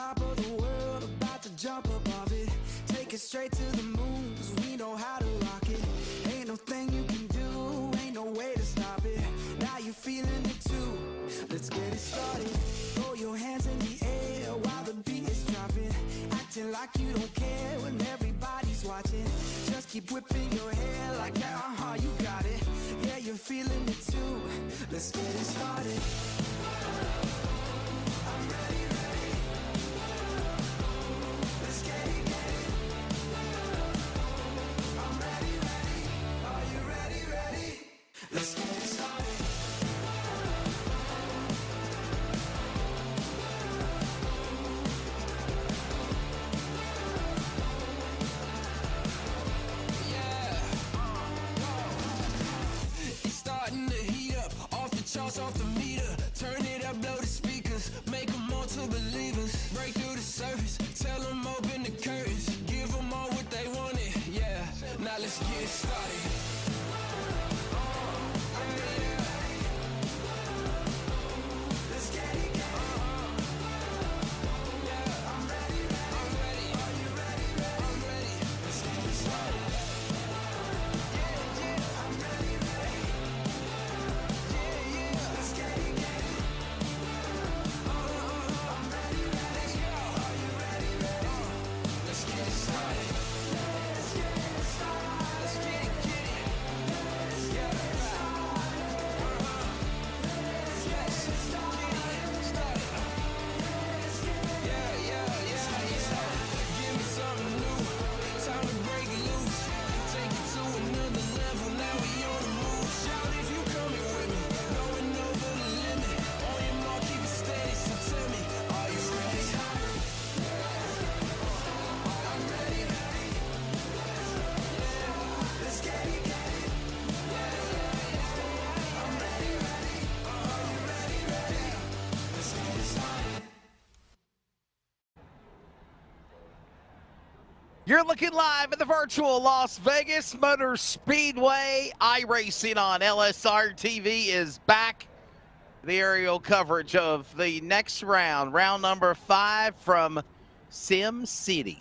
top of the world, about to jump above it. Take it straight to the moon, 'cause we know how to rock it. Ain't no thing you can do, ain't no way to stop it. Now you're feeling it too, let's get it started. Throw your hands in the air while the beat is dropping. Acting like you don't care when everybody's watching. Just keep whipping your hair like that, you got it. Yeah, you're feeling it too, let's get it started. I'm ready, ready. Let's get it, get it. I'm ready, ready. Are you ready, ready? Let's get it started. Charts off the meter, turn it up, blow the speakers, make them all to believers, break through the surface, tell them open the curtains, give them all what they wanted, yeah, now let's get started. Let's get it, get it. Yeah, I'm ready, ready. I'm ready. Are you ready, ready? I'm ready. Let's get it started. Yeah, yeah, I'm ready, ready. Let's get it, get it. I'm ready, ready. Are you ready, ready? Let's get it started. Let's get it started. Let's get it, get it. Let's get it started. Let's get it started. Yeah, yeah, yeah. Give me something new. Time to break it loose. Take it to another level. Now we on the move. Shout if you coming with me. Going over the limit. On your mark, keep it steady. So tell me, are you ready? I'm ready, ready. Let's get it, get it. I'm ready, ready. Are you ready, ready? Let's get it started. You're looking live at the virtual Las Vegas Motor Speedway. iRacing on LSRTV is back. The aerial coverage of the next round, round number 5 from Sin City,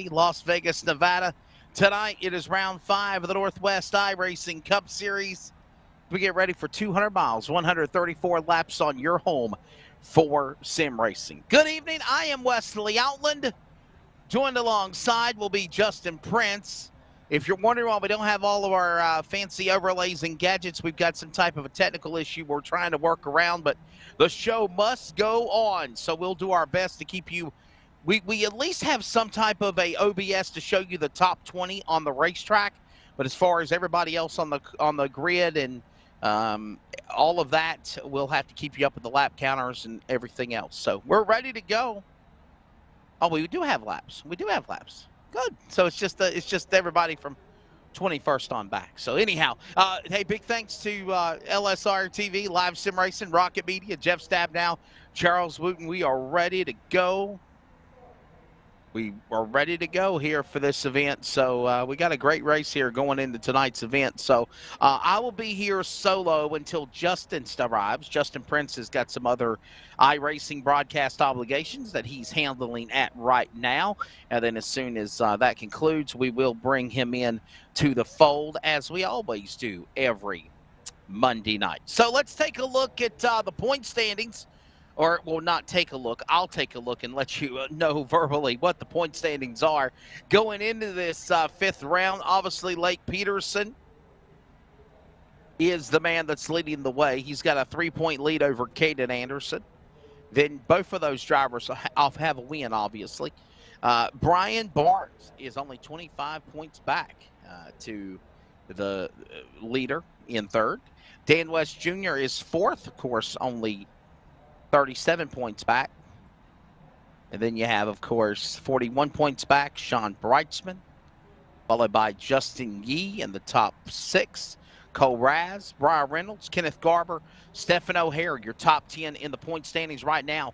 Las Vegas, Nevada. Tonight it is round 5 of the Northwest iRacing Cup Series. We get ready for 200 miles, 134 laps on your home for sim racing. Good evening. I am Wesley Outland. Joined alongside will be Justin Prince. If you're wondering why we don't have all of our fancy overlays and gadgets, we've got some type of a technical issue we're trying to work around, but the show must go on, so we'll do our best to keep you. We at least have some type of a OBS to show you the top 20 on the racetrack, but as far as everybody else on the grid and all of that, we'll have to keep you up with the lap counters and everything else. So we're ready to go. Oh, we do have laps. We do have laps. Good. So it's just everybody from 21st on back. So anyhow, hey, big thanks to LSRTV, Live Sim Racing, Rocket Media, Jeff Stabnow, Charles Wooten. We are ready to go. We are ready to go here for this event. So we got a great race here going into tonight's event. So I will be here solo until Justin arrives. Justin Prince has got some other iRacing broadcast obligations that he's handling at right now. And then as soon as that concludes, we will bring him in to the fold, as we always do every Monday night. So let's take a look at the point standings. Or, well, not take a look. I'll take a look and let you know verbally what the point standings are. Going into this 5th round, obviously Lake Peterson is the man that's leading the way. He's got a 3-point lead over Caden Anderson. Then both of those drivers have a win, obviously. Brian Barnes is only 25 points back to the leader in 3rd. Dan West Jr. is 4th, of course, only 37 points back. And then you have, of course, 41 points back, Sean Breitzman, followed by Justin Yee in the top 6. Cole Raz, Brian Reynolds, Kenneth Garber, Stephen O'Hare, your top 10 in the point standings right now.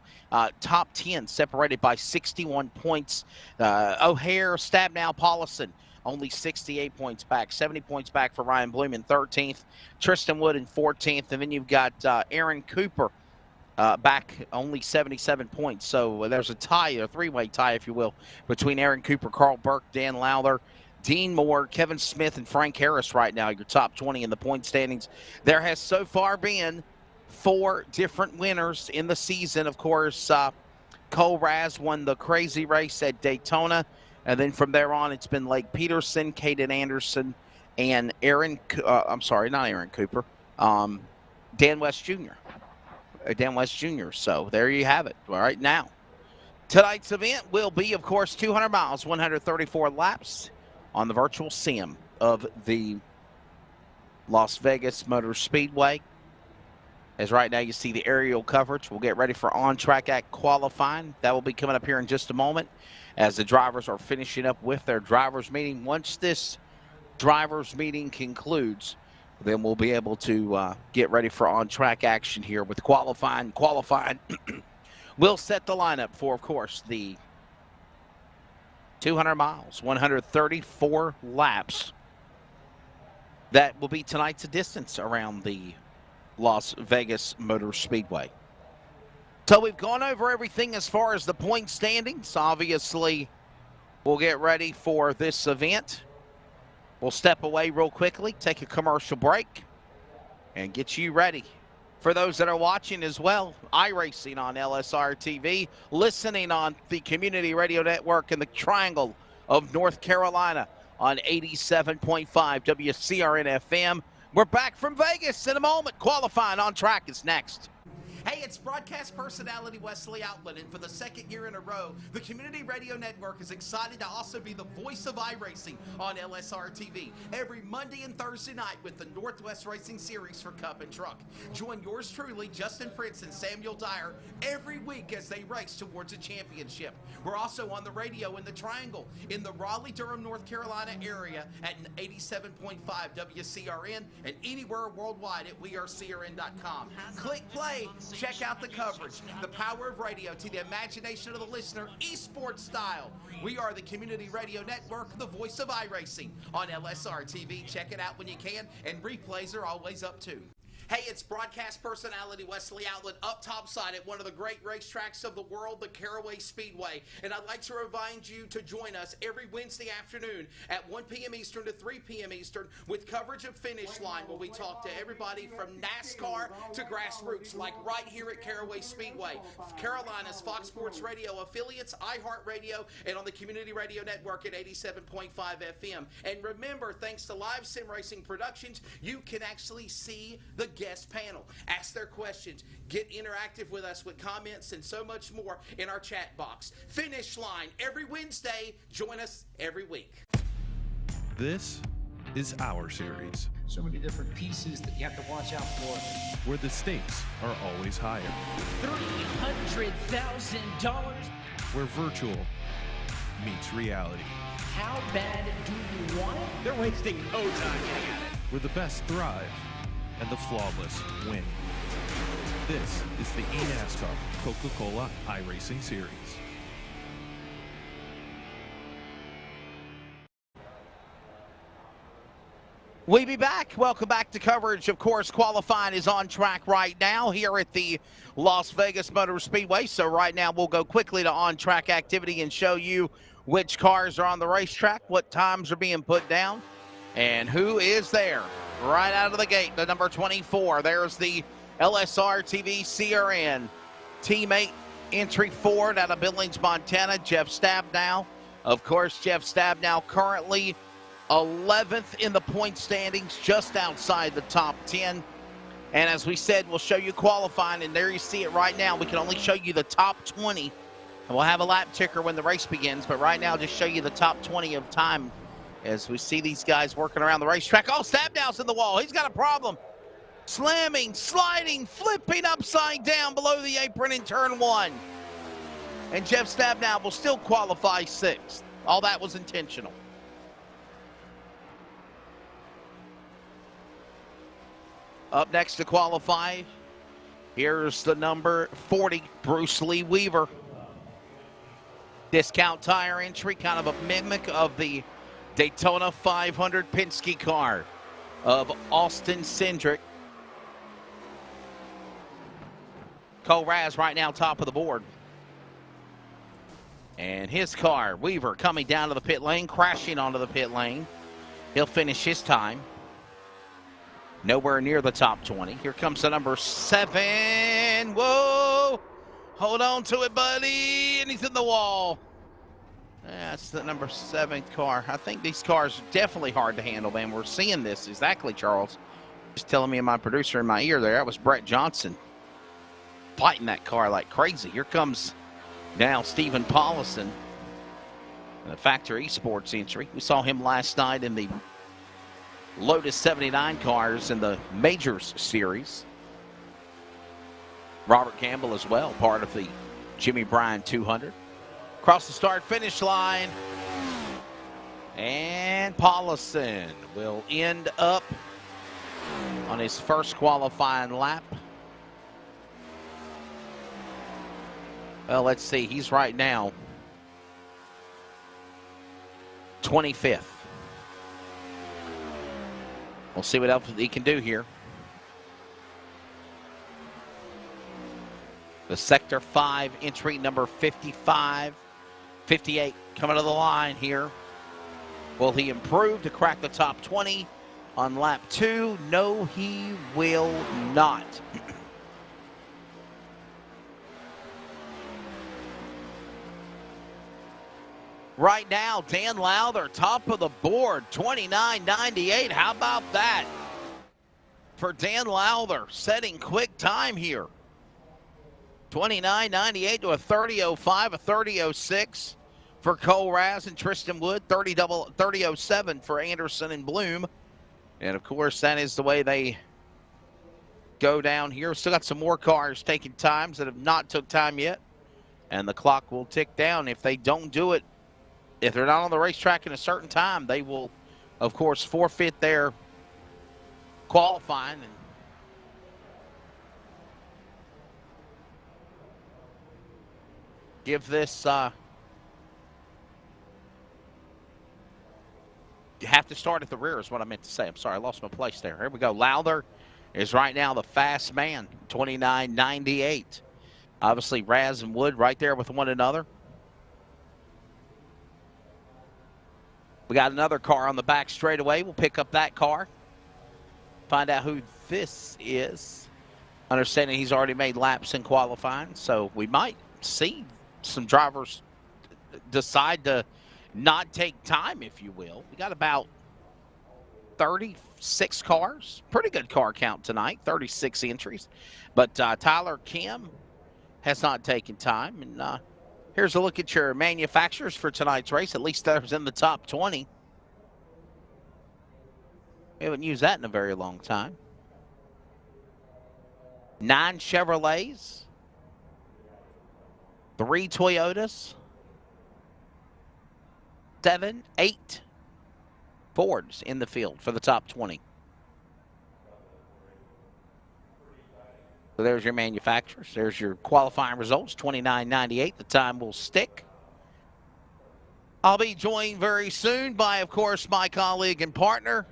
Top 10 separated by 61 points. O'Hare, Stabnow, Paulison, only 68 points back. 70 points back for Ryan Bloom in 13th. Tristan Wood in 14th. And then you've got Aaron Cooper back only 77 points. So there's a tie, a three-way tie, if you will, between Aaron Cooper, Carl Burke, Dan Lowther, Dean Moore, Kevin Smith, and Frank Harris right now, your top 20 in the point standings. There has so far been 4 different winners in the season. Of course, Cole Raz won the crazy race at Daytona. And then from there on, it's been Lake Peterson, Caden Anderson, and not Aaron Cooper, Dan West Jr. Dan West Jr. So there you have it. All right, now, tonight's event will be, of course, 200 miles, 134 laps on the virtual sim of the Las Vegas Motor Speedway. As right now you see the aerial coverage. We'll get ready for on-track act qualifying. That will be coming up here in just a moment as the drivers are finishing up with their drivers meeting. Once this drivers meeting concludes, then we'll be able to get ready for on-track action here with qualifying. We'll set the lineup for, of course, the 200 miles, 134 laps. That will be tonight's distance around the Las Vegas Motor Speedway. So we've gone over everything as far as the point standings. Obviously, we'll get ready for this event. We'll step away real quickly, take a commercial break, and get you ready. For those that are watching as well, iRacing on LSRTV, listening on the Community Radio Network in the Triangle of North Carolina on 87.5 WCRN FM. We're back from Vegas in a moment. Qualifying on track is next. Hey, it's broadcast personality Wesley Outland, and for the second year in a row, the Community Radio Network is excited to also be the voice of iRacing on LSRTV every Monday and Thursday night with the Northwest Racing Series for Cup and Truck. Join yours truly, Justin Prince and Samuel Dyer, every week as they race towards a championship. We're also on the radio in the Triangle in the Raleigh-Durham, North Carolina area at 87.5 WCRN and anywhere worldwide at wearecrn.com. Click play. Check out the coverage, the power of radio to the imagination of the listener, esports style. We are the Community Radio Network, the voice of iRacing on LSR-TV. Check it out when you can, and replays are always up too. Hey, it's broadcast personality Wesley Outland up topside at one of the great racetracks of the world, the Caraway Speedway. And I'd like to remind you to join us every Wednesday afternoon at 1 p.m. Eastern to 3 p.m. Eastern with coverage of Finish Line, where we talk to everybody from NASCAR to grassroots, like right here at Caraway Speedway. Carolina's Fox Sports Radio affiliates, iHeartRadio, and on the Community Radio Network at 87.5 FM. And remember, thanks to Live Sim Racing Productions, you can actually see the guest panel, ask their questions, get interactive with us with comments and so much more in our chat box. Finish Line every Wednesday. Join us every week. This is our series. So many different pieces that you have to watch out for. Where the stakes are always higher. $300,000. Where virtual meets reality. How bad do you want it? They're wasting no time getting at it. Where the best thrive and the flawless win. This is the eNASCAR Coca-Cola iRacing Series. We'll be back. Welcome back to coverage. Of course, qualifying is on track right now here at the Las Vegas Motor Speedway. So right now we'll go quickly to on-track activity and show you which cars are on the racetrack, what times are being put down, and who is there. Right out of the gate, the number 24. There's the LSR-TV CRN teammate entry forward out of Billings, Montana, Jeff Stabnow. Of course, Jeff Stabnow currently 11th in the point standings, just outside the top 10. And as we said, we'll show you qualifying, and there you see it right now. We can only show you the top 20, and we'll have a lap ticker when the race begins. But right now, just show you the top 20 of time as we see these guys working around the racetrack. Oh, Stabnow's in the wall. He's got a problem. Slamming, sliding, flipping upside down below the apron in turn 1. And Jeff Stabnow will still qualify 6th. All that was intentional. Up next to qualify, here's the number 40, Bruce Lee Weaver. Discount tire entry, kind of a mimic of the Daytona 500 Penske car of Austin Cindric. Cole Raz right now top of the board. And his car, Weaver, coming down to the pit lane, crashing onto the pit lane. He'll finish his time. Nowhere near the top 20. Here comes the number 7. Whoa! Hold on to it, buddy. And he's in the wall. That's the number 7 car. I think these cars are definitely hard to handle, man. We're seeing this. Exactly, Charles. Just telling me and my producer in my ear there, that was Brett Johnson fighting that car like crazy. Here comes now Stephen Paulison, the Factory Esports entry. We saw him last night in the Lotus 79 cars in the Majors Series. Robert Campbell as well, part of the Jimmy Bryan 200. Across the start-finish line. And Paulison will end up on his first qualifying lap. Well, let's see. He's right now 25th. We'll see what else he can do here. The Sector 5 entry number 55, 58 coming to the line here. Will he improve to crack the top 20 on lap 2? No, he will not. Right now, Dan Lowther, top of the board, 29.98. How about that for Dan Lowther, setting quick time here. 29.98 to a 30.05, a 30.06 for Cole Raz and Tristan Wood, 30.07 for Anderson and Bloom. And, of course, that is the way they go down here. Still got some more cars taking times that have not took time yet. And the clock will tick down. If they don't do it, if they're not on the racetrack in a certain time, they will, of course, forfeit their qualifying. And give this, you have to start at the rear is what I meant to say. I'm sorry, I lost my place there. Here we go. Lowther is right now the fast man, 29.98. Obviously, Raz and Wood right there with one another. We got another car on the back straightaway. We'll pick up that car. Find out who this is. Understanding he's already made laps in qualifying, so we might see some drivers decide to not take time, if you will. We got about 36 cars. Pretty good car count tonight, 36 entries. But Tyler Kim has not taken time. And here's a look at your manufacturers for tonight's race. At least there's in the top 20. We haven't used that in a very long time. 9 Chevrolets. 3 Toyotas. 7, 8 Fords in the field for the top 20. So there's your manufacturers. There's your qualifying results, 29.98. The time will stick. I'll be joined very soon by, of course, my colleague and partner,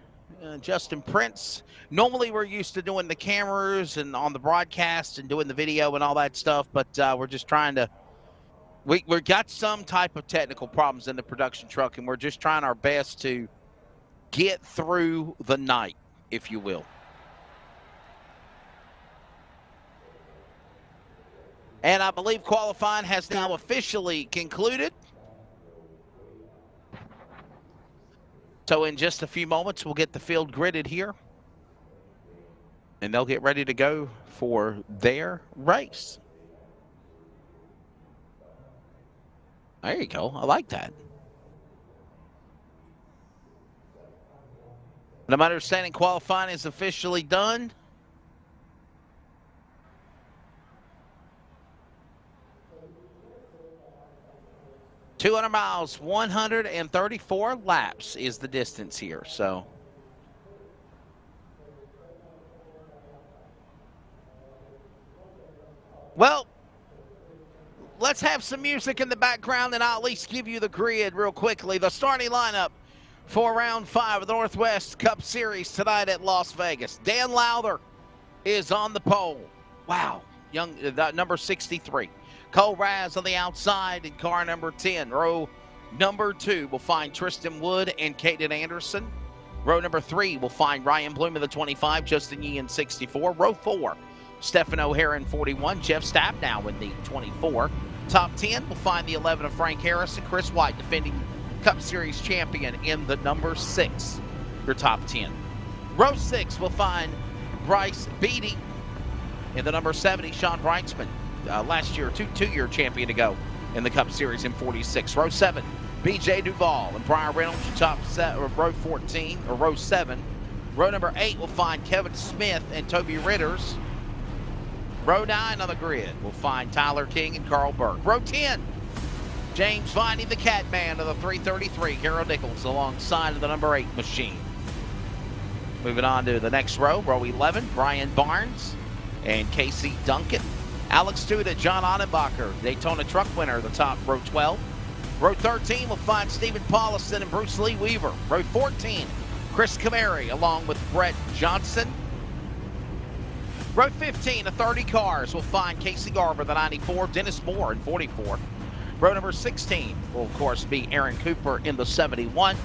Justin Prince. Normally we're used to doing the cameras and on the broadcast and doing the video and all that stuff, but we're just trying to, we've got some type of technical problems in the production truck, and we're just trying our best to get through the night, if you will. And I believe qualifying has now officially concluded. So in just a few moments, we'll get the field gridded here. And they'll get ready to go for their race. There you go. I like that. And I'm understanding qualifying is officially done. $200 miles, 134 laps is the distance here. So, well, let's have some music in the background, and I'll at least give you the grid real quickly. The starting lineup for round 5 of the Northwest Cup Series tonight at Las Vegas. Dan Lowther is on the pole. Wow, number 63. Cole Raz on the outside in car number 10. Row number 2 will find Tristan Wood and Caden Anderson. Row number 3 will find Ryan Bloom in the 25, Justin Yee in 64. Row 4, Stephen O'Hara in 41, Jeff Stabnow in the 24. Top 10 will find the 11 of Frank Harris and Chris White, defending Cup Series champion, in the number 6. Your top 10. Row 6 will find Bryce Beatty in the number 70, Sean Breitzman, last year, two-year champion to go in the Cup Series in 46. Row 7, BJ Duvall and Brian Reynolds, top set, row 14, or row 7. Row number 8 will find Kevin Smith and Toby Ritters. Row 9 on the grid will find Tyler King and Carl Burke. Row 10, James Viney, the Catman of the 333, Carol Nichols alongside of the number 8 machine. Moving on to the next row, row 11, Brian Barnes and Casey Duncan. Alex Studa, John Annenbacher, Daytona Truck winner, the top, row 12. Row 13 will find Stephen Paulison and Bruce Lee Weaver. Row 14, Chris Camary along with Brett Johnson. Row 15, the 30 cars will find Casey Garber, the 94, Dennis Moore in 44. Row number 16 will, of course, be Aaron Cooper in the 71,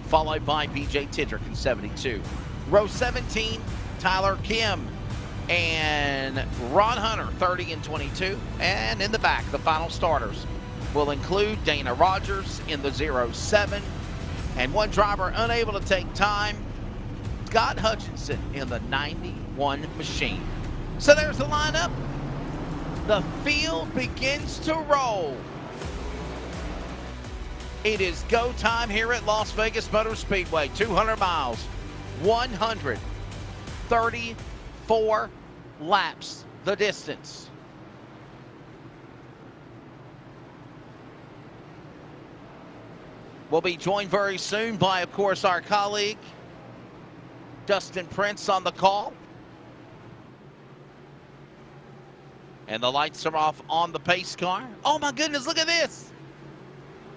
followed by BJ Tidrick in 72. Row 17, Tyler Kim and Ron Hunter, 30 and 22. And in the back, the final starters will include Dana Rogers in the 07, and one driver unable to take time, Scott Hutchinson in the 91 machine. So there's the lineup. The field begins to roll. It is go time here at Las Vegas Motor Speedway. 200 miles, 134 laps, the distance. We'll be joined very soon by, of course, our colleague, Dustin Prince on the call. And the lights are off on the pace car. Oh my goodness, look at this.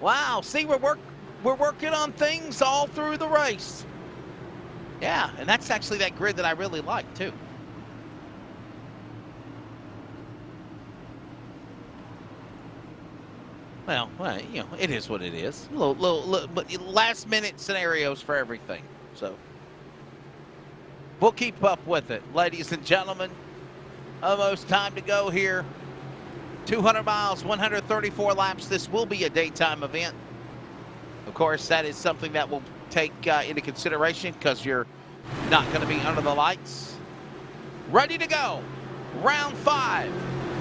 Wow, see, we're working on things all through the race. Yeah, and that's actually that grid that I really like too. Well, you know, it is what it is. Little, but last minute scenarios for everything. So we'll keep up with it, ladies and gentlemen. Almost time to go here. 200 miles, 134 laps. This will be a daytime event. Of course, that is something that we'll take into consideration because you're not going to be under the lights. Ready to go. Round 5.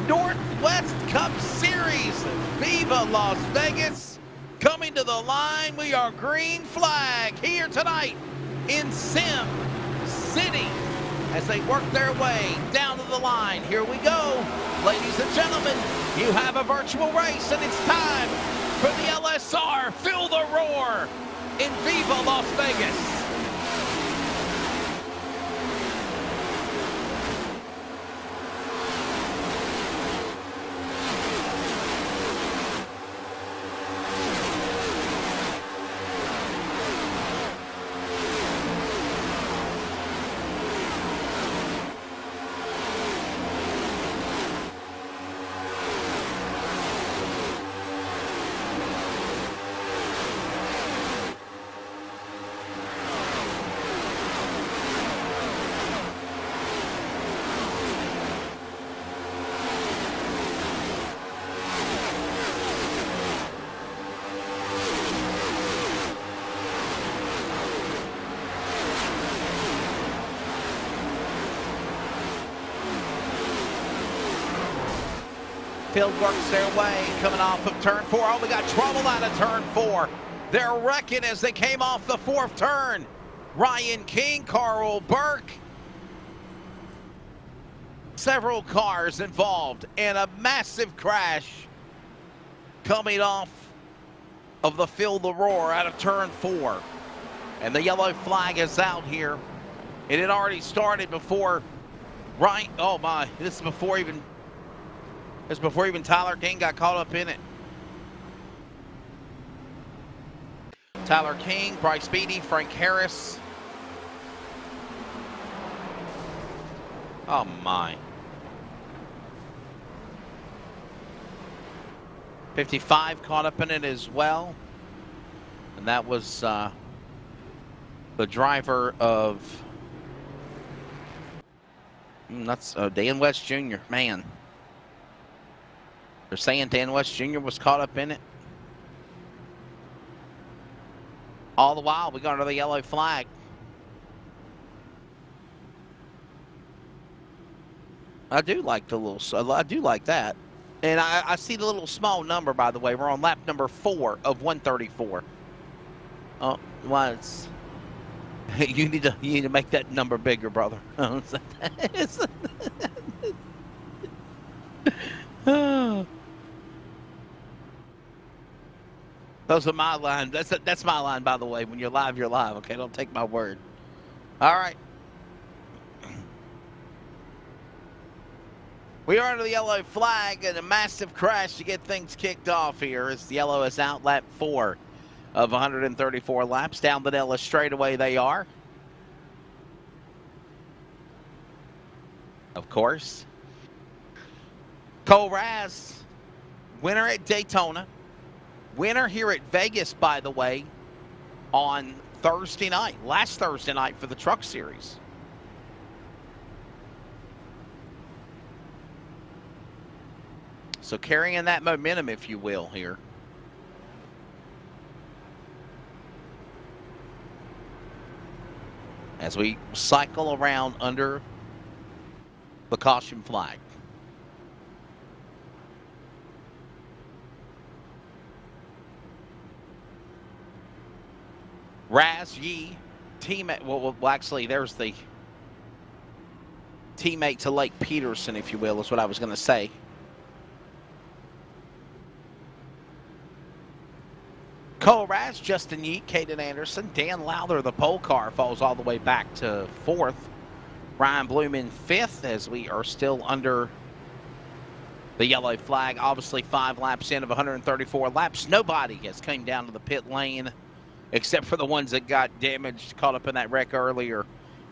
Northwest Cup Series. Viva Las Vegas. Coming to the line, we are green flag here tonight in Sim City as they work their way down to the line. Here we go. Ladies and gentlemen, you have a virtual race, and it's time for the LSR. Feel the roar in Viva Las Vegas. Field works their way, coming off of turn 4. Oh, we got trouble out of turn 4. They're wrecking as they came off the 4th turn. Ryan King, Carl Burke. Several cars involved in a massive crash coming off of the Feel the Roar out of turn 4. And the yellow flag is out here. It had already started before Ryan, oh my, this is before even Tyler King got caught up in it. Tyler King, Bryce Beatty, Frank Harris. Oh my. 55 caught up in it as well. And that was the driver of... that's Dan West Jr. Man. They're saying Dan West Jr. was caught up in it. All the while, we got under the yellow flag. I do like the little... I do like that. And I see the little small number, by the way. We're on lap number 4 of 134. Oh, well, it's... You need to make that number bigger, brother. Those are my lines. That's my line, by the way. When you're live, you're live. Okay, don't take my word. All right. We are under the yellow flag and a massive crash to get things kicked off here as the yellow is out lap 4 of 134 laps. Down the Dallas straightaway they are. Of course. Cole Raz, winner at Daytona. Winner here at Vegas, by the way, on Thursday night. Last Thursday night for the Truck Series. So carrying that momentum, if you will, here. As we cycle around under the caution flag. Raz Yee, teammate, well, actually, there's the teammate to Lake Peterson, if you will, is what I was going to say. Cole Raz, Justin Yeat, Caden Anderson, Dan Lowther, the pole car, falls all the way back to 4th. Ryan Bloom in 5th as we are still under the yellow flag. Obviously 5 laps in of 134 laps. Nobody has come down to the pit lane except for the ones that got damaged, caught up in that wreck earlier,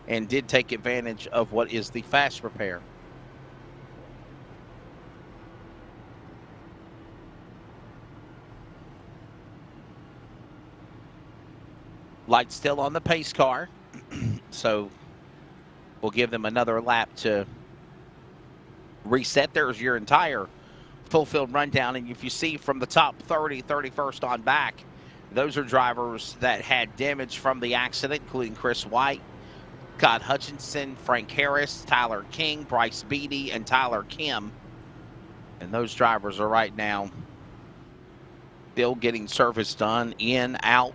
and did take advantage of what is the fast repair. Lights still on the pace car, so we'll give them another lap to reset. There's your entire full field rundown, and if you see from the top 30, 31st on back, those are drivers that had damage from the accident, including Chris White, Scott Hutchinson, Frank Harris, Tyler King, Bryce Beatty, and Tyler Kim. And those drivers are right now still getting service done, in, out,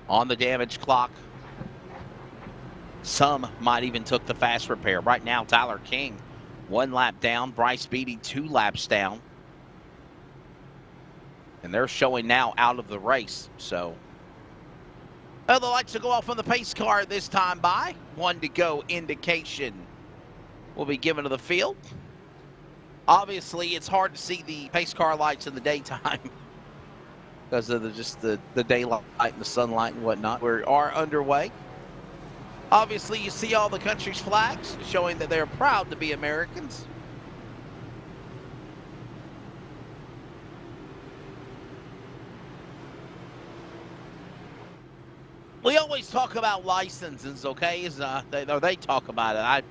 on the damage clock. Some might even took the fast repair. Right now, Tyler King, 1 lap down. Bryce Beatty, 2 laps down. And they're showing now out of the race. So, the lights will go off on the pace car this time by. 1 to go indication will be given to the field. Obviously, it's hard to see the pace car lights in the daytime because of just the daylight and the sunlight and whatnot. We are underway. Obviously, you see all the country's flags showing that they're proud to be Americans. We always talk about licenses, okay? They talk about it. I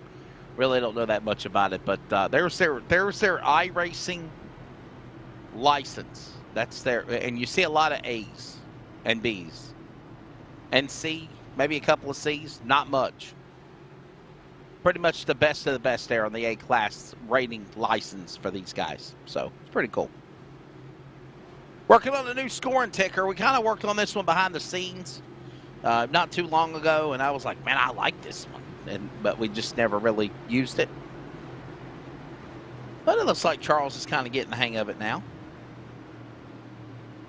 really don't know that much about it, but there's their iRacing license. That's there, and you see a lot of A's and B's and C, maybe a couple of C's, not much. Pretty much the best of the best there on the A-class rating license for these guys. So it's pretty cool. Working on a new scoring ticker. We kind of worked on this one behind the scenes not too long ago, and I was like, man, I like this one. But we just never really used it. But it looks like Charles is kind of getting the hang of it now.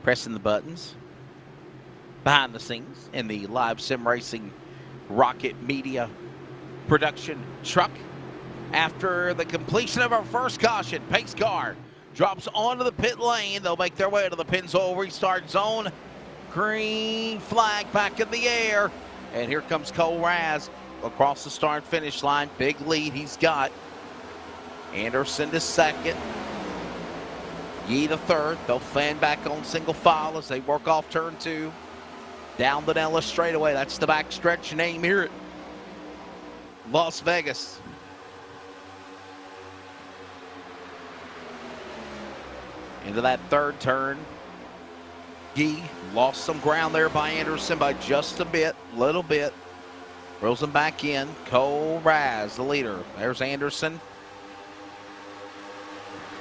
Pressing the buttons behind the scenes in the live sim racing Rocket Media production truck. After the completion of our first caution, pace car drops onto the pit lane. They'll make their way to the Pennzoil restart zone. Green flag back in the air. And here comes Cole Raz across the start finish line. Big lead he's got. Anderson to second. Yee to third. They'll fan back on single file as they work off turn 2. Down the Nellis straightaway. That's the back stretch name here at Las Vegas. Into that third turn. Yee lost some ground there by Anderson by just a bit, little bit. Rolls him back in. Cole Raz, the leader. There's Anderson.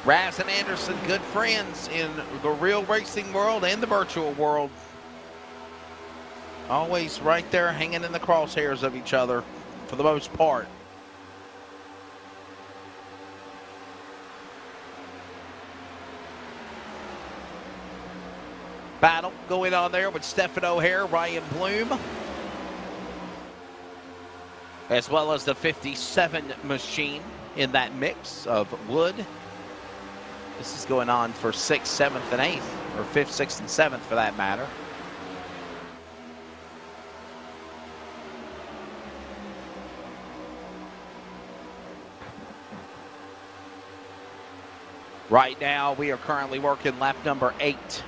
Raz and Anderson, good friends in the real racing world and the virtual world. Always right there hanging in the crosshairs of each other for the most part. Battle going on there with Stephen O'Hare, Ryan Bloom, as well as the 57 machine in that mix of Wood. This is going on for 6th, 7th, and 8th, or 5th, 6th, and 7th for that matter. Right now, we are currently working lap number 8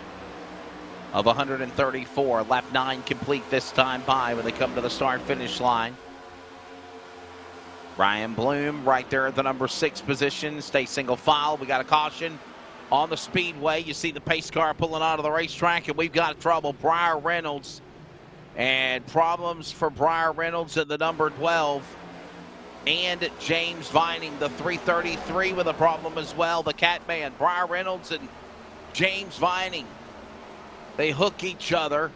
of 134. Lap 9 complete this time by when they come to the start-finish line. Ryan Bloom right there at the number 6 position. Stay single file. We got a caution on the speedway. You see the pace car pulling out of the racetrack, and we've got trouble. Briar Reynolds, and problems for Briar Reynolds at the number 12. And James Vining, the 333, with a problem as well. The Catman, Briar Reynolds and James Vining. They hook each other.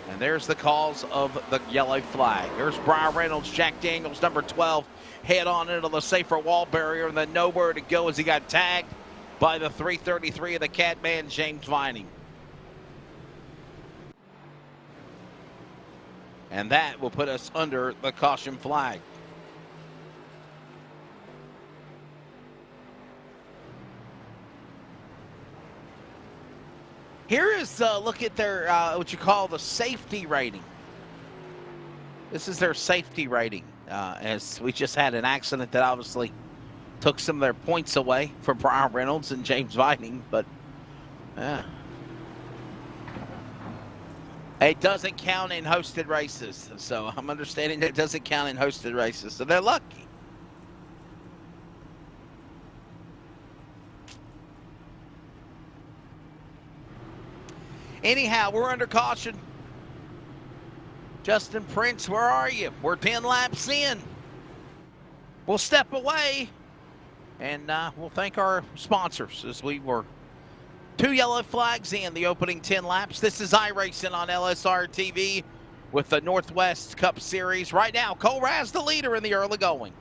And there's the cause of the yellow flag. There's Briar Reynolds, Jack Daniels, number 12, head on into the safer wall barrier, and then nowhere to go as he got tagged by the 333 of the Catman, James Vining. And that will put us under the caution flag. Here is a look at their, what you call the safety rating. This is their safety rating, as we just had an accident that obviously took some of their points away for Brian Reynolds and James Vining, but it doesn't count in hosted races. So I'm understanding that it doesn't count in hosted races, so they're lucky. Anyhow, we're under caution. Justin Prince, where are you? We're 10 laps in. We'll step away, and we'll thank our sponsors as we were 2 yellow flags in the opening 10 laps. This is iRacing on LSRTV with the Northwest Cup Series. Right now, Cole Raz, the leader in the early going.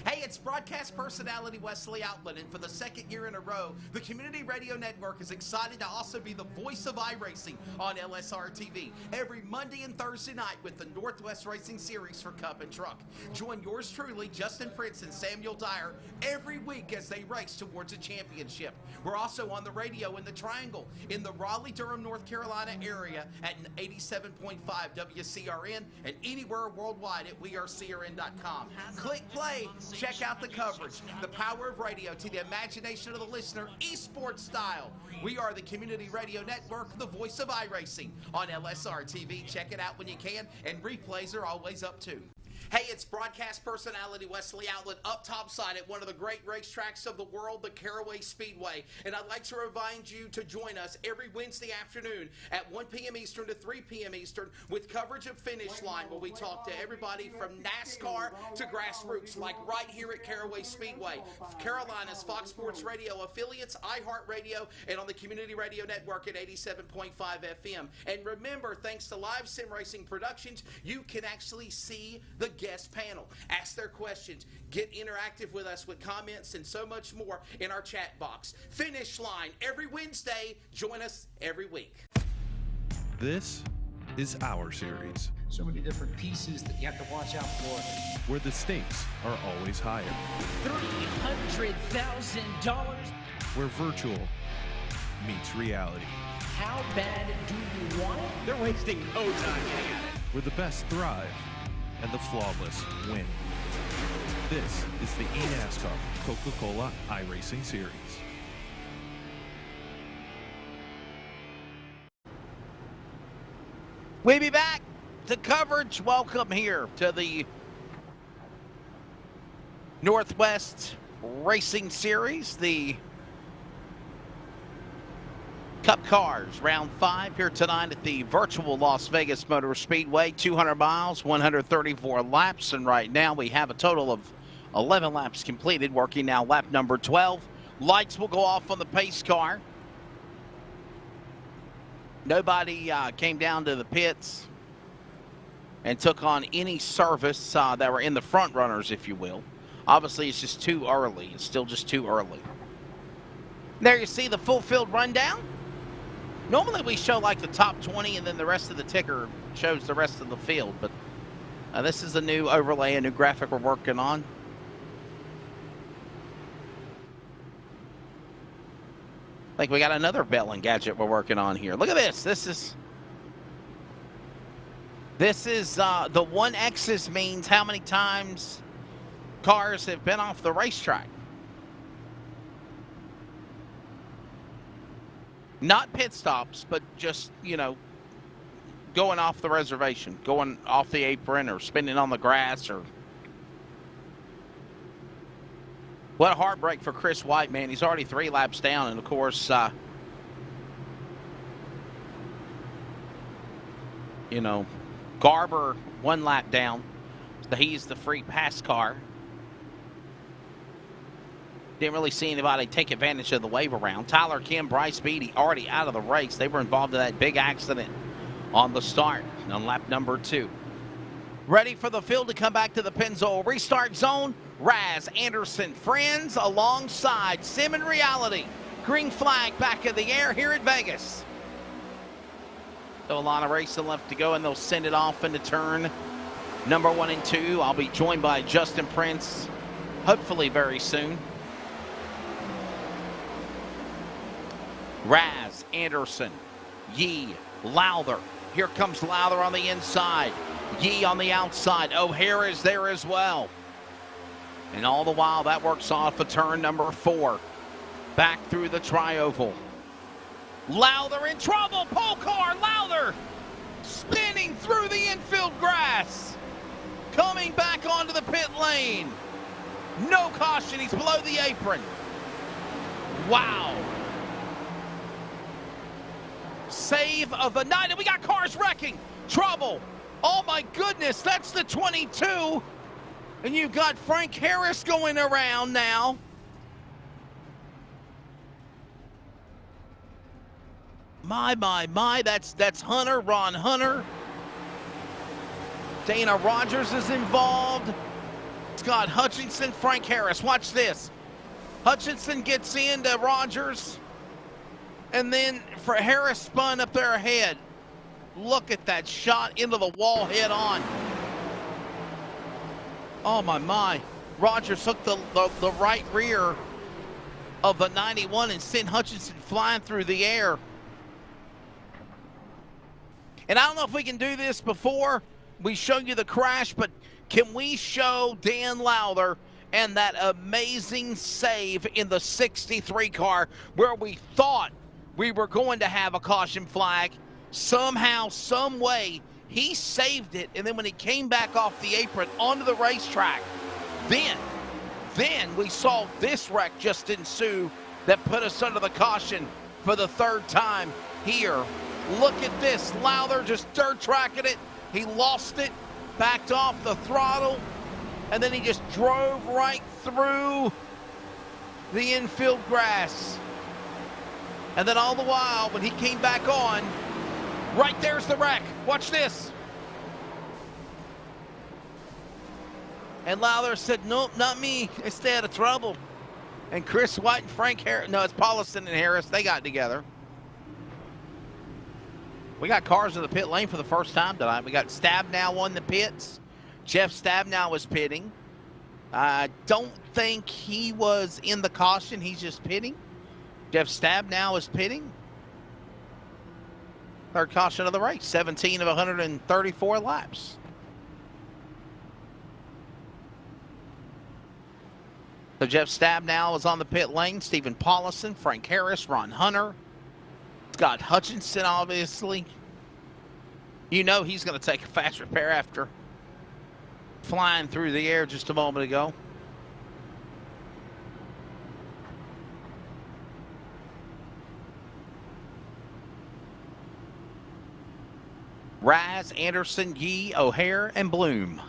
Hey, it's broadcast personality Wesley Outland, and for the 2nd year in a row, the Community Radio Network is excited to also be the voice of iRacing on LSRTV every Monday and Thursday night with the Northwest Racing Series for Cup and Truck. Join yours truly, Justin Prince and Samuel Dyer, every week as they race towards a championship. We're also on the radio in the Triangle in the Raleigh-Durham, North Carolina area at 87.5 WCRN and anywhere worldwide at wearecrn.com. Click play. Check out the coverage, the power of radio to the imagination of the listener, esports style. We are the Community Radio Network, the voice of iRacing on LSR-TV. Check it out when you can, and replays are always up too. Hey, it's broadcast personality Wesley Outland up topside at one of the great racetracks of the world, the Caraway Speedway. And I'd like to remind you to join us every Wednesday afternoon at 1 p.m. Eastern to 3 p.m. Eastern with coverage of Finish Line, where we talk to everybody from NASCAR to grassroots, like right here at Caraway Speedway. Carolina's Fox Sports Radio affiliates, iHeartRadio, and on the Community Radio Network at 87.5 FM. And remember, thanks to Live Sim Racing Productions, you can actually see the guest panel, ask their questions, get interactive with us with comments, and so much more in our chat box. Finish Line every Wednesday. Join us every week. This is our series, So many different pieces that you have to watch out for. where the stakes are always higher, $300,000. where virtual meets reality, How bad do you want it? They're wasting no time getting at it. where the best thrive and the flawless win. This is the eNASCAR Coca-Cola iRacing Series. We'll be back to coverage. Welcome here to the Northwest Racing Series, the Cup Cars, round 5 here tonight at the virtual Las Vegas Motor Speedway. 200 miles, 134 laps, and right now we have a total of 11 laps completed, working now lap number 12. Lights will go off on the pace car. Nobody came down to the pits and took on any service that were in the front runners, if you will. Obviously, it's just too early. It's still just too early. There you see the full field rundown. Normally we show like the top 20 and then the rest of the ticker shows the rest of the field, but this is a new overlay, a new graphic we're working on. I think we got another bell and gadget we're working on here. Look at this. This is the 1X's means how many times cars have been off the racetrack. Not pit stops, but just, you know, going off the reservation, going off the apron or spinning on the grass. Or what a heartbreak for Chris White, man. He's already 3 laps down, and of course, you know, Garber 1 lap down. So he's the free pass car. Didn't really see anybody take advantage of the wave around. Tyler Kim, Bryce Beatty already out of the race. They were involved in that big accident on the start on lap number 2. Ready for the field to come back to the Pennzoil restart zone. Raz, Anderson, Friends alongside Sim and Reality. Green flag back in the air here at Vegas. So a lot of racing left to go, and they'll send it off into turn number 1 and 2. I'll be joined by Justin Prince hopefully very soon. Raz, Anderson, Yee, Lowther. Here comes Lowther on the inside. Yee on the outside. O'Hare is there as well. And all the while, that works off of turn number 4. Back through the tri-oval. Lowther in trouble. Pole car, Lowther spinning through the infield grass. Coming back onto the pit lane. No caution. He's below the apron. Wow. Save of the night, and we got cars wrecking. Trouble. Oh my goodness, that's the 22. And you've got Frank Harris going around now. My, that's Hunter, Ron Hunter. Dana Rogers is involved. Scott Hutchinson, Frank Harris. Watch this. Hutchinson gets into Rogers. And then for Harris spun up there ahead. Look at that shot into the wall head on. Oh my. Rogers hooked the right rear of the 91 and sent Hutchinson flying through the air. And I don't know if we can do this before we show you the crash, but can we show Dan Lowther and that amazing save in the 63 car where we thought we were going to have a caution flag? Somehow, some way, he saved it, and then when he came back off the apron onto the racetrack, then we saw this wreck just ensue that put us under the caution for the 3rd time here. Look at this. Lowther just dirt tracking it. He lost it, backed off the throttle, and then he just drove right through the infield grass. And then all the while, when he came back on, right there's the wreck. Watch this. And Lowther said, nope, not me. I stay out of trouble. And Chris White and Frank Harris, no, it's Paulison and Harris. They got together. We got cars in the pit lane for the first time tonight. We got Stabnow on the pits. Jeff Stabnow was pitting. I don't think he was in the caution. He's just pitting. Jeff Stabnow is pitting. 3rd caution of the race. 17 of 134 laps. So Jeff Stabnow is on the pit lane. Stephen Paulison, Frank Harris, Ron Hunter. Scott Hutchinson, obviously. You know he's going to take a fast repair after flying through the air just a moment ago. Raz, Anderson, Yee, O'Hare, and Bloom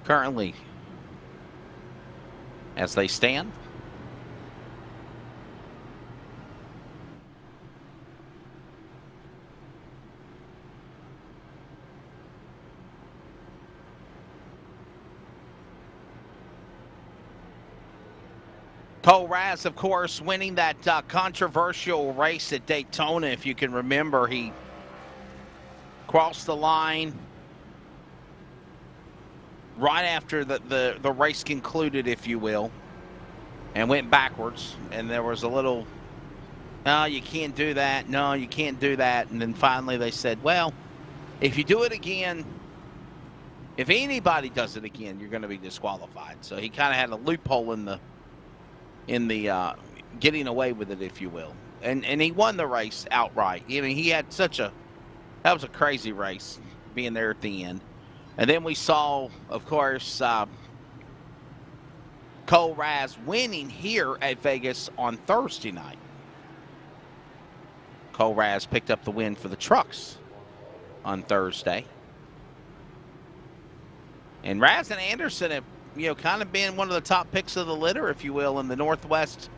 currently as they stand. Cole Raz, of course, winning that controversial race at Daytona. If you can remember, he crossed the line right after the race concluded, if you will, and went backwards. And there was a little, no, you can't do that. No, you can't do that. And then finally they said, well, if you do it again, if anybody does it again, you're going to be disqualified. So he kind of had a loophole in the getting away with it, if you will. And he won the race outright. I mean, he had that was a crazy race being there at the end. And then we saw, of course, Cole Raz winning here at Vegas on Thursday night. Cole Raz picked up the win for the trucks on Thursday. And Raz and Anderson have, kind of been one of the top picks of the litter, if you will, in the Northwest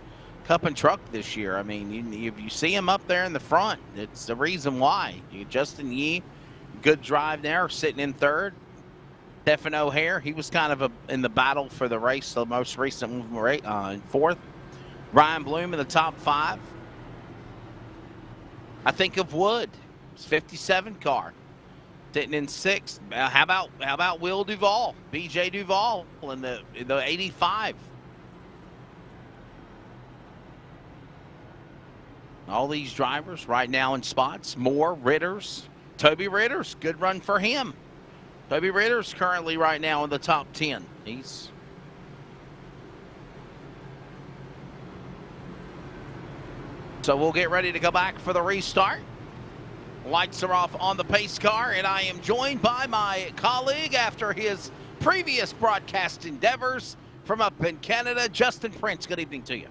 Cup and Truck this year. I mean, if you see him up there in the front, it's the reason why. Justin Yee, good drive there, sitting in third. Stephen O'Hare, he was kind of in the battle for the race, the most recent one, in fourth. Ryan Bloom in the top 5. I think of Wood, it's 57 car, sitting in 6th. How about Will Duvall, BJ Duvall in the 85? All these drivers right now in spots. Moore, Ritters, Toby Ritters, good run for him. Toby Ritters currently right now in the top 10. So we'll get ready to go back for the restart. Lights are off on the pace car, and I am joined by my colleague after his previous broadcast endeavors from up in Canada, Justin Prince. Good evening to you.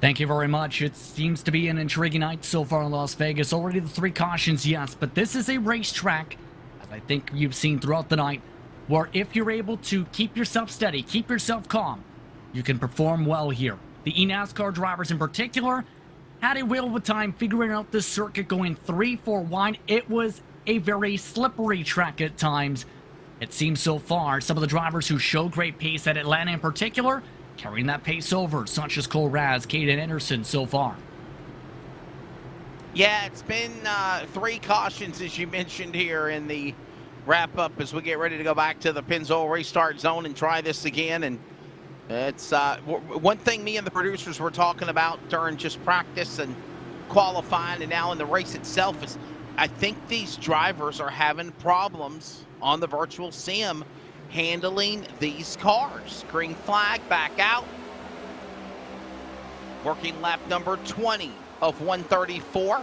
Thank you very much. It seems to be an intriguing night so far in Las Vegas. Already the 3 cautions, yes, but this is a racetrack, as I think you've seen throughout the night, where if you're able to keep yourself steady, keep yourself calm, you can perform well here. The eNASCAR drivers in particular had a whale of a time figuring out this circuit, going 3-4 wide. It was a very slippery track at times, it seems so far. Some of the drivers who show great pace at Atlanta in particular, carrying that pace over, such as Cole Raz, Caden Anderson so far. Yeah, it's been 3 cautions, as you mentioned here in the wrap-up as we get ready to go back to the Pennzoil restart zone and try this again. And it's one thing me and the producers were talking about during just practice and qualifying and now in the race itself is I think these drivers are having problems on the virtual sim handling these cars. Green flag, back out. Working lap number 20 of 134.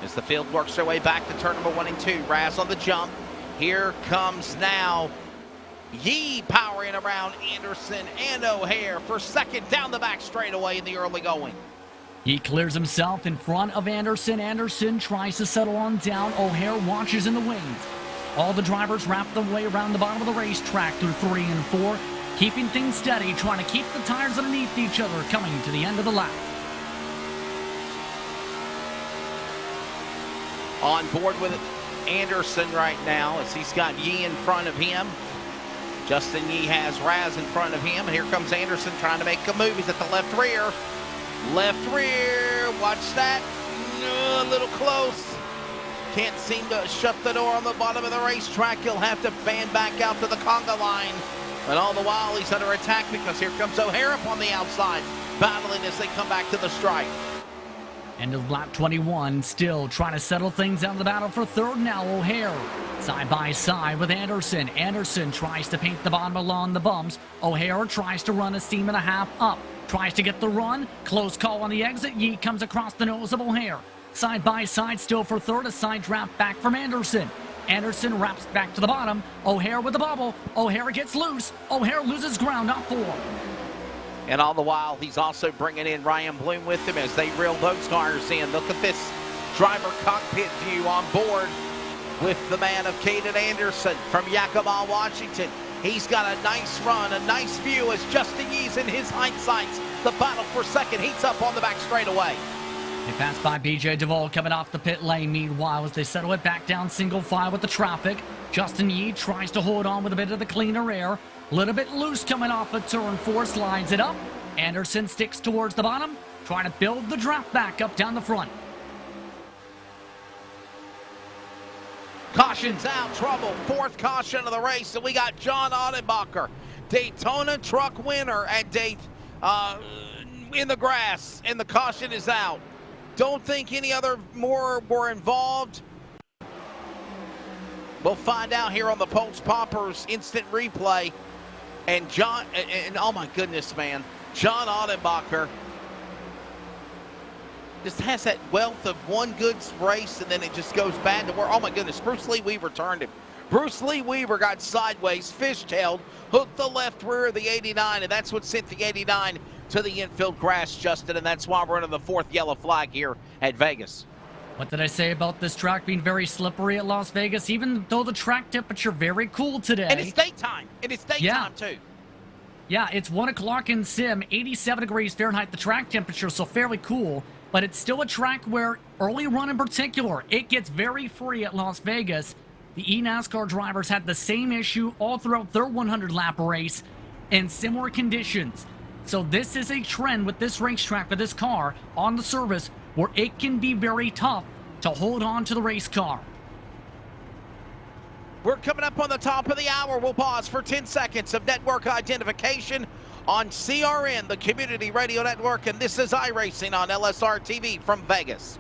As the field works their way back to turn number 1 and 2. Raz on the jump. Here comes now Yee powering around Anderson and O'Hare for second down the back straightaway in the early going. He clears himself in front of Anderson. Anderson tries to settle on down. O'Hare watches in the wings. All the drivers wrap their way around the bottom of the racetrack through 3 and 4, keeping things steady, trying to keep the tires underneath each other, coming to the end of the lap. On board with Anderson right now as he's got Yee in front of him. Justin Yee has Raz in front of him. Here comes Anderson trying to make a move. He's at the left rear. Left rear. Watch that. A little close. Can't seem to shut the door on the bottom of the racetrack. He'll have to fan back out to the conga line. And all the while he's under attack because here comes O'Hare up on the outside, battling as they come back to the stripe. End of lap 21, still trying to settle things out of the battle for third now. O'Hare side by side with Anderson. Anderson tries to paint the bottom along the bumps. O'Hare tries to run a seam and a half up. Tries to get the run. Close call on the exit. Yee comes across the nose of O'Hare. Side by side still for third. A side draft back from Anderson. Anderson wraps back to the bottom. O'Hare with the bobble. O'Hare gets loose. O'Hare loses ground, not 4. And all the while, he's also bringing in Ryan Bloom with him as they reel those cars in. Look at this driver cockpit view on board with the man of Caden Anderson from Yakima, Washington. He's got a nice run, a nice view as Justin Yee's in his hindsights. The battle for second heats up on the back straightaway. They pass by BJ Duvall coming off the pit lane. Meanwhile, as they settle it back down single file with the traffic, Justin Yee tries to hold on with a bit of the cleaner air. A little bit loose coming off of turn 4, slides it up. Anderson sticks towards the bottom, trying to build the draft back up down the front. Caution's out, trouble. 4th caution of the race, and we got John Ottenbacher, Daytona truck winner at in the grass, and the caution is out. Don't think any other more were involved. We'll find out here on the Pulse Poppers instant replay. And oh my goodness, man, John Ottenbacher just has that wealth of one good race, and then it just goes bad to where, oh my goodness, Bruce Lee Weaver turned him. Bruce Lee Weaver got sideways, fishtailed, hooked the left rear of the 89, and that's what sent the 89 to the infield grass, Justin, and that's why we're under the 4th yellow flag here at Vegas. What did I say about this track being very slippery at Las Vegas, even though the track temperature very cool today? And it's daytime. And it's daytime, too. Yeah, it's 1 o'clock in sim, 87 degrees Fahrenheit, the track temperature, so fairly cool. But it's still a track where, early run in particular, it gets very free at Las Vegas. The eNASCAR drivers had the same issue all throughout their 100-lap race in similar conditions. So this is a trend with this racetrack, with this car on the surface, where it can be very tough to hold on to the race car. We're coming up on the top of the hour. We'll pause for 10 seconds of network identification on CRN, the Community Radio Network, and this is iRacing on LSRTV from Vegas.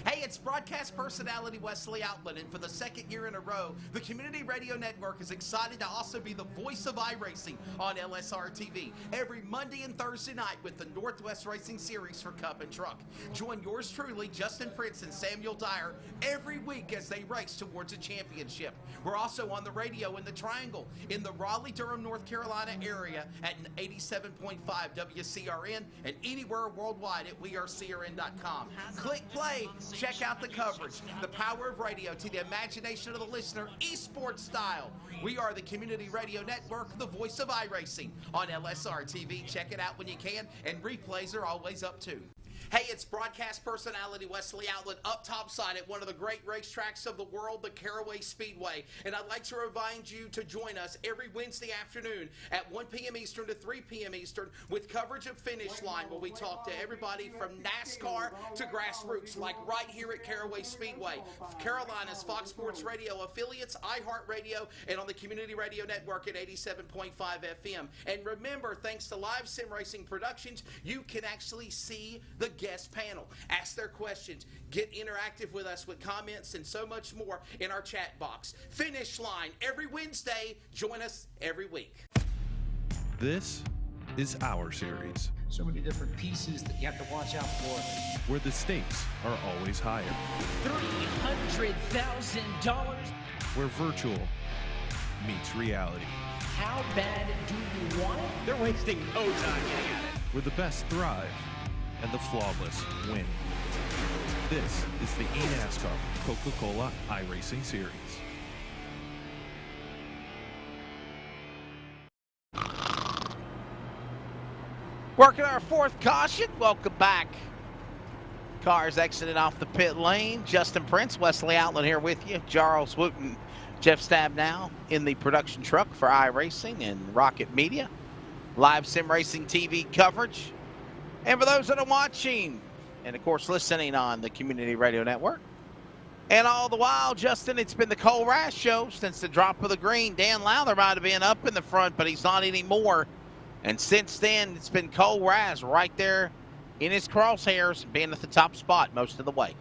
Hey, it's broadcast personality Wesley Outland, and for the 2nd year in a row, the Community Radio Network is excited to also be the voice of iRacing on LSRTV every Monday and Thursday night with the Northwest Racing Series for Cup and Truck. Join yours truly, Justin Prince and Samuel Dyer, every week as they race towards a championship. We're also on the radio in the Triangle in the Raleigh-Durham, North Carolina area at 87.5 WCRN and anywhere worldwide at wearecrn.com. Click play. Check out the coverage, the power of radio to the imagination of the listener, esports style. We are the Community Radio Network, the voice of iRacing on LSR-TV. Check it out when you can, and replays are always up too. Hey, it's broadcast personality Wesley Outland up topside at one of the great racetracks of the world, the Caraway Speedway. And I'd like to remind you to join us every Wednesday afternoon at 1 p.m. Eastern to 3 p.m. Eastern with coverage of Finish Line, where we talk to everybody from NASCAR to grassroots, like right here at Caraway Speedway. Carolina's Fox Sports Radio affiliates, iHeartRadio, and on the Community Radio Network at 87.5 FM. And remember, thanks to Live Sim Racing Productions, you can actually see the guest panel. Ask their questions. Get interactive with us with comments and so much more in our chat box. Finish Line every Wednesday. Join us every week. This is our series, So many different pieces that you have to watch out for. where the stakes are always higher, $300,000. where virtual meets reality, How bad do you want it? They're wasting no time getting at it. where the best thrive and the flawless win. This is the eNASCAR Coca-Cola iRacing Series. Working our 4th caution. Welcome back. Cars exiting off the pit lane. Justin Prince, Wesley Outland here with you. Charles Wooten, Jeff Stab now in the production truck for iRacing and Rocket Media. Live Sim Racing TV coverage. And for those that are watching, and of course listening on the Community Radio Network. And all the while, Justin, it's been the Cole Rash show since the drop of the green. Dan Lowther might have been up in the front, but he's not anymore. And since then, it's been Cole Rash right there in his crosshairs, being at the top spot most of the way.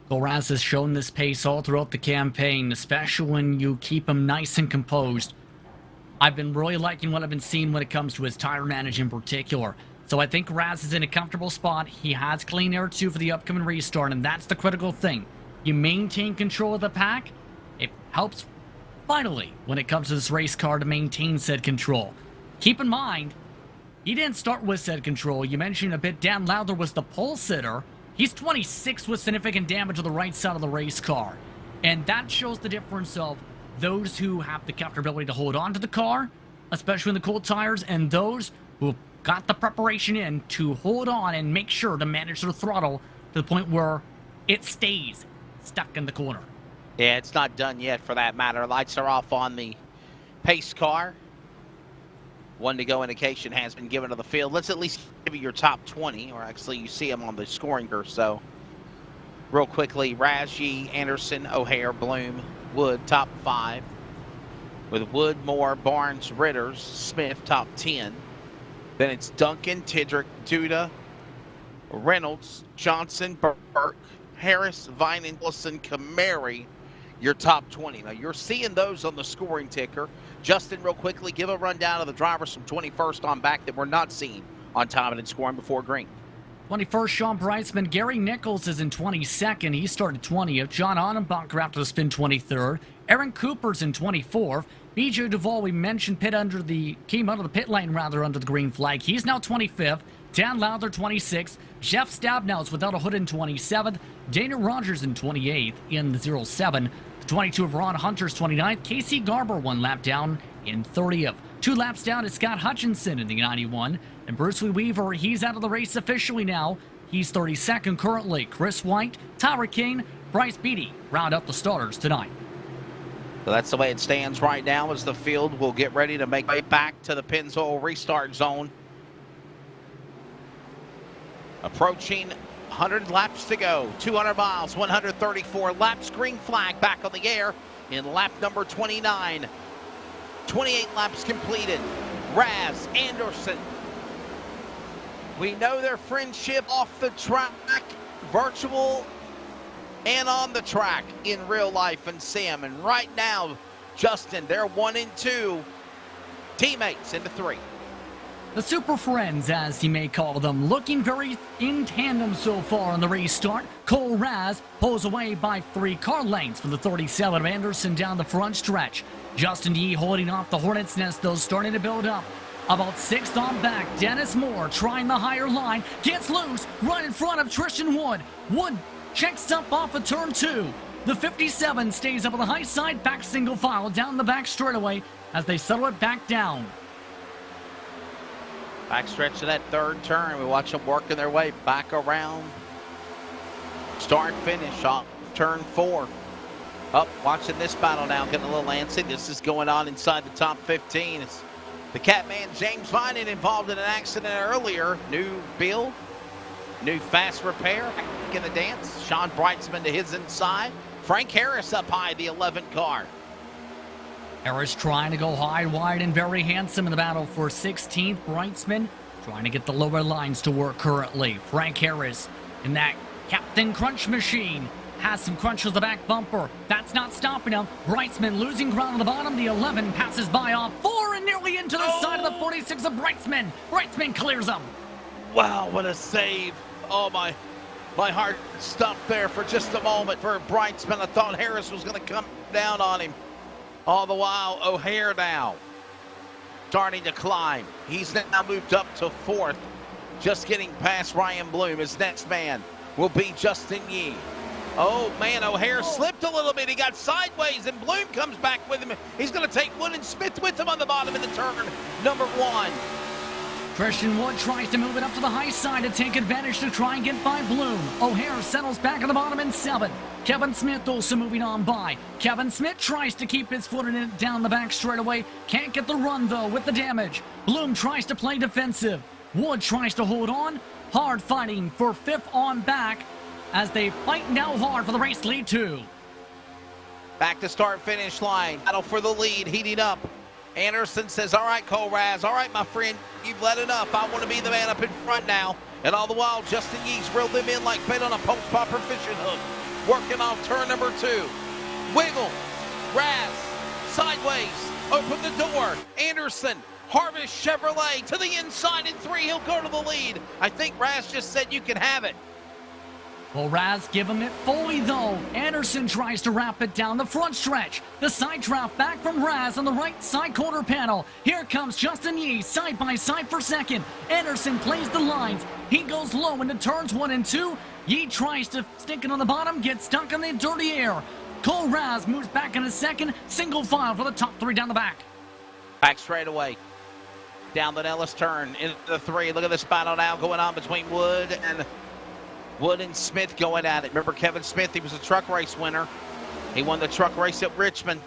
Cole Rash has shown this pace all throughout the campaign, especially when you keep him nice and composed. I've been really liking what I've been seeing when it comes to his tire management in particular. So I think Raz is in a comfortable spot. He has clean air too for the upcoming restart, and that's the critical thing. You maintain control of the pack. It helps vitally when it comes to this race car to maintain said control. Keep in mind, he didn't start with said control. You mentioned a bit, Dan Lowther was the pole sitter. He's 26 with significant damage to the right side of the race car. And that shows the difference of those who have the comfortability to hold on to the car, especially in the cold tires, and those who got the preparation in to hold on and make sure to manage their throttle to the point where it stays stuck in the corner. Yeah, it's not done yet for that matter. Lights are off on the pace car. 1 to go indication has been given to the field. Let's at least give you your top 20, or actually you see them on the scoring here. So real quickly, Raji, Anderson, O'Hare, Bloom, Wood, top 5. With Wood, Moore, Barnes, Ritters, Smith, top 10. Then it's Duncan, Tidrick, Duda, Reynolds, Johnson, Burke, Harris, Vinen, Wilson, Kamari, your top 20. Now, you're seeing those on the scoring ticker. Justin, real quickly, give a rundown of the drivers from 21st on back that we're not seeing on time and scoring before green. 21st, Sean Breitzman. Gary Nichols is in 22nd. He started 20th. John Annenbacher after the spin 23rd. Aaron Cooper's in 24th. BJ Duvall, we mentioned, came out of the pit lane rather under the green flag. He's now 25th. Dan Lowther 26th. Jeff Stabnow's without a hood in 27th. Dana Rogers in 28th in the 07. The 22 of Ron Hunter's 29th. Casey Garber 1 lap down in 30th. 2 laps down is Scott Hutchinson in the 91. And Bruce Lee Weaver, he's out of the race officially now. He's 32nd currently. Chris White, Tyler Kane, Bryce Beatty round up the starters tonight. So that's the way it stands right now as the field will get ready to make way back to the Pennzoil restart zone. Approaching 100 laps to go. 200 miles, 134 laps. Green flag back on the air in lap number 29. 28 laps completed. Raz, Anderson. We know their friendship off the track, virtual and on the track in real life and sim. And right now, Justin, they're 1 and 2 teammates into 3. The Super Friends, as you may call them, looking very in tandem so far on the restart. Cole Raz pulls away by 3 car lengths for the 37 of Anderson down the front stretch. Justin Yee holding off the Hornet's Nest, though, starting to build up. About 6th on back, Dennis Moore trying the higher line, gets loose right in front of Tristan Wood. Wood checks up off of turn 2. The 57 stays up on the high side, back single file down the back straightaway as they settle it back down. Backstretch of that 3rd turn. We watch them working their way back around. Start finish off turn 4. Up, watching this battle now, getting a little antsy. This is going on inside the top 15. It's the Catman James Vinen involved in an accident earlier. New build, new fast repair back in the dance. Sean Breitzman to his inside. Frank Harris up high, the 11th car. Harris trying to go high, wide, and very handsome in the battle for 16th. Breitzman trying to get the lower lines to work currently. Frank Harris in that Captain Crunch machine has some crunch with the back bumper. That's not stopping him. Breitzman losing ground on the bottom. The 11 passes by off 4 and nearly into the side of the 46 of Breitzman. Breitzman clears him. Wow, what a save. Oh, my heart stopped there for just a moment for Breitzman. I thought Harris was going to come down on him. All the while, O'Hare now starting to climb. He's now moved up to 4th, just getting past Ryan Bloom. His next man will be Justin Yee. Oh, man, O'Hare slipped a little bit. He got sideways, and Bloom comes back with him. He's going to take Wood and Smith with him on the bottom of the turn, number 1. Christian Wood tries to move it up to the high side to take advantage to try and get by Bloom. O'Hare settles back at the bottom in 7th. Kevin Smith also moving on by. Kevin Smith tries to keep his foot in it down the back straightaway. Can't get the run, though, with the damage. Bloom tries to play defensive. Wood tries to hold on. Hard fighting for 5th on back as they fight now hard for the race lead, too. Back to start-finish line. Battle for the lead, heating up. Anderson says, all right, Cole Raz, all right, my friend, you've led enough. I want to be the man up in front now. And all the while, Justin Yee's reeled them in like bait on a post popper fishing hook. Working off turn number 2. Wiggle, Raz, sideways, open the door. Anderson Harvest Chevrolet to the inside in 3. He'll go to the lead. I think Raz just said you can have it. Well, Raz give him it fully, though. Anderson tries to wrap it down the front stretch. The side draft back from Raz on the right side corner panel. Here comes Justin Yee, side by side for second. Anderson plays the lines. He goes low into turns 1 and 2. Yee tries to stick it on the bottom, gets stuck in the dirty air. Cole Raz moves back in a second. Single file for the top 3 down the back. Back straight away. Down the Nellis turn into the 3. Look at this battle now going on between Wood and Smith going at it. Remember Kevin Smith, he was a truck race winner. He won the truck race at Richmond.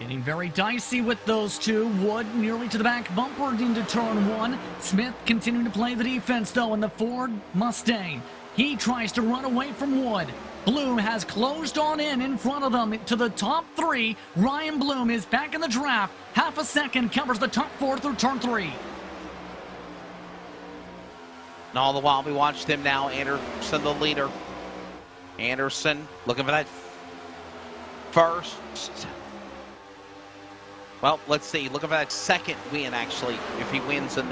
Getting very dicey with those two. Wood nearly to the back, bumpered into turn 1. Smith continuing to play the defense, though, in the Ford Mustang. He tries to run away from Wood. Bloom has closed on in front of them to the top 3. Ryan Bloom is back in the draft. Half a second covers the top 4 through turn 3. And all the while we watched him now, Anderson the leader. Anderson looking for that first. Well, let's see. Looking for that second win, actually, if he wins in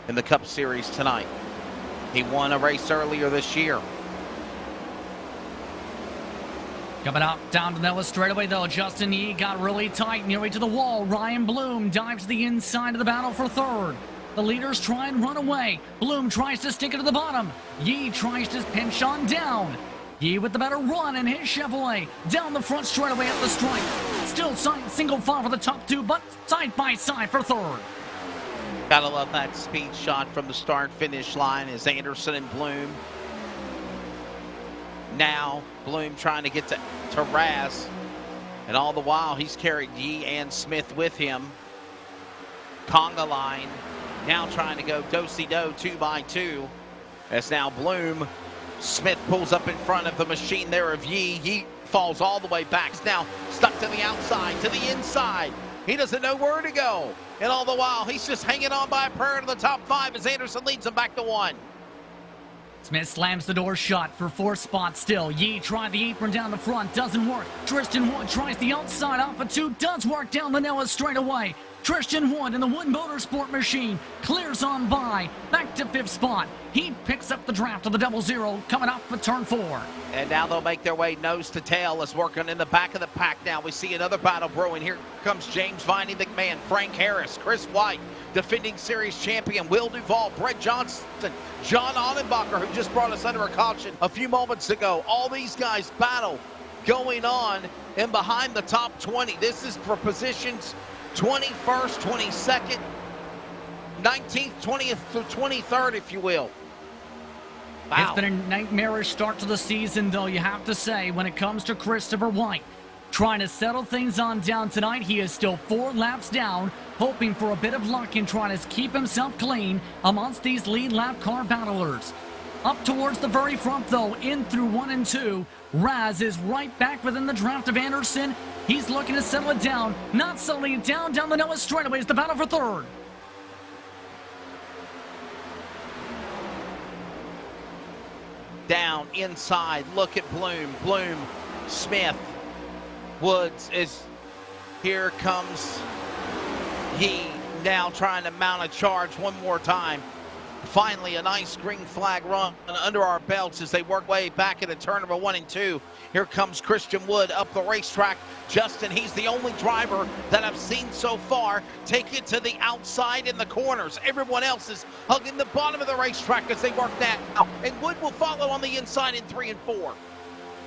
the Cup Series tonight. He won a race earlier this year. Coming up down to Nellis straightaway, though. Justin Yee got really tight, nearly to the wall. Ryan Bloom dives to the inside of the battle for third. The leaders try and run away. Bloom tries to stick it to the bottom. Yee tries to pinch on down. Yee with the better run in his Chevrolet. Down the front straightaway at the stripe. Still single file for the top 2, but side by side for third. Gotta love that speed shot from the start-finish line as Anderson and Bloom. Now, Bloom trying to get to Raz. And all the while, he's carried Yee and Smith with him. Conga line. Now trying to go do-si-do 2x2. As now Bloom, Smith pulls up in front of the machine there of Yee. Yee falls all the way back. He's now stuck to the outside, to the inside. He doesn't know where to go. And all the while, he's just hanging on by a prayer to the top 5 as Anderson leads him back to 1. Smith slams the door shut for 4th spot still. Yee tried the apron down the front, doesn't work. Tristan Wood tries the outside off of 2, does work down the Nellis straight away. Tristan Wood in the Wood Motorsport machine clears on by, back to 5th spot. He picks up the draft of the 00 coming up for turn 4. And now they'll make their way nose to tail as working in the back of the pack now. We see another battle brewing. Here comes James Viney McMahon, Frank Harris, Chris White, defending series champion, Will Duvall, Brett Johnson, JohnOnnenbacher, who just brought us under a caution a few moments ago. All these guys battle going on and behind the top 20. This is for positions 21st, 22nd, 19th, 20th to 23rd, if you will. Wow. It's been a nightmarish start to the season, though, you have to say, when it comes to Christopher White. Trying to settle things on down tonight. He is still 4 laps down, hoping for a bit of luck in trying to keep himself clean amongst these lead lap car battlers. Up towards the very front, though, in through 1 and 2. Raz is right back within the draft of Anderson. He's looking to settle it down. Not settling it down the Nellis straightaway is the battle for third. Down, inside, look at Bloom. Bloom, Smith, Woods is, here comes he now trying to mount a charge one more time. Finally, a nice green flag run under our belts as they work way back into turn number 1 and 2. Here comes Christian Wood up the racetrack. Justin, he's the only driver that I've seen so far take it to the outside in the corners. Everyone else is hugging the bottom of the racetrack as they work now. And Wood will follow on the inside in 3 and 4.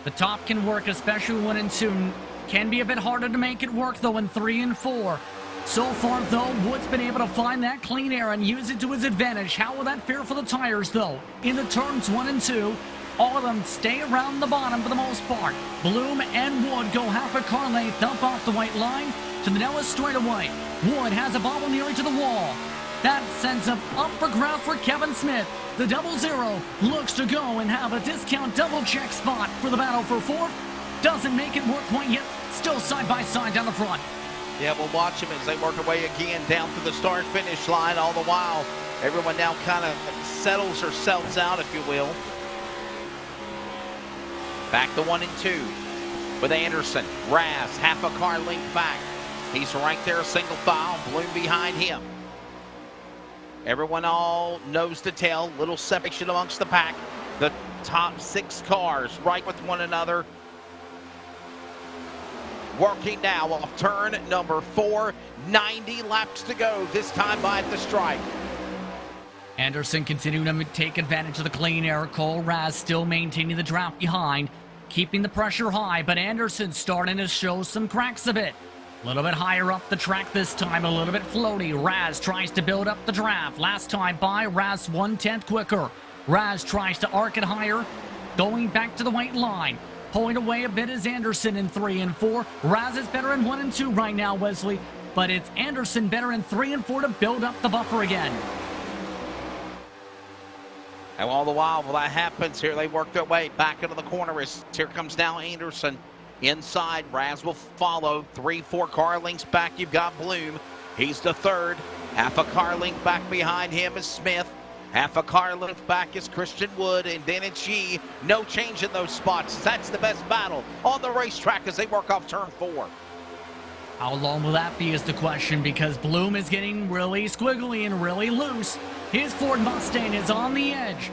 The top can work, especially 1 and 2. Can be a bit harder to make it work, though, in 3 and 4. So far, though, Wood's been able to find that clean air and use it to his advantage. How will that fare for the tires, though? In the turns 1 and 2, all of them stay around the bottom for the most part. Bloom and Wood go half a car length up off the white line to the Nellis straightaway. Wood has a bobble nearly to the wall. That sends him up for grabs for Kevin Smith. The 00 looks to go and have a discount double check spot for the battle for 4th. Doesn't make it work quite yet. Still side by side down the front. Yeah, we'll watch them as they work their way again down to the start-finish line. All the while, everyone now kind of settles herself out, if you will. Back to 1 and 2. with Anderson. Raz, half a car length back. He's right there, single file. Bloom behind him. Everyone all nose to tail. Little separation amongst the pack. The top 6 cars right with one another. Working now off turn number 4. 90 laps to go, this time by the stripe. Anderson continuing to take advantage of the clean air. Cole Raz still maintaining the draft behind, keeping the pressure high, but Anderson starting to show some cracks a bit. A little bit higher up the track this time, a little bit floaty. Raz tries to build up the draft. Last time by, Raz 1/10 quicker. Raz tries to arc it higher, going back to the white line. Pulling away a bit is Anderson in 3 and 4. Raz is better in 1 and 2 right now, Wesley, but it's Anderson better in 3 and 4 to build up the buffer again. And all the while that happens here, they work their way back into the corner. Here comes now Anderson inside. Raz will follow. 3-4 car lengths back. You've got Bloom. He's the third. Half a car length back behind him is Smith. Half a car length back is Christian Wood, and then it's Yee. No change in those spots. That's the best battle on the racetrack as they work off turn 4. How long will that be is the question, because Bloom is getting really squiggly and really loose. His Ford Mustang is on the edge,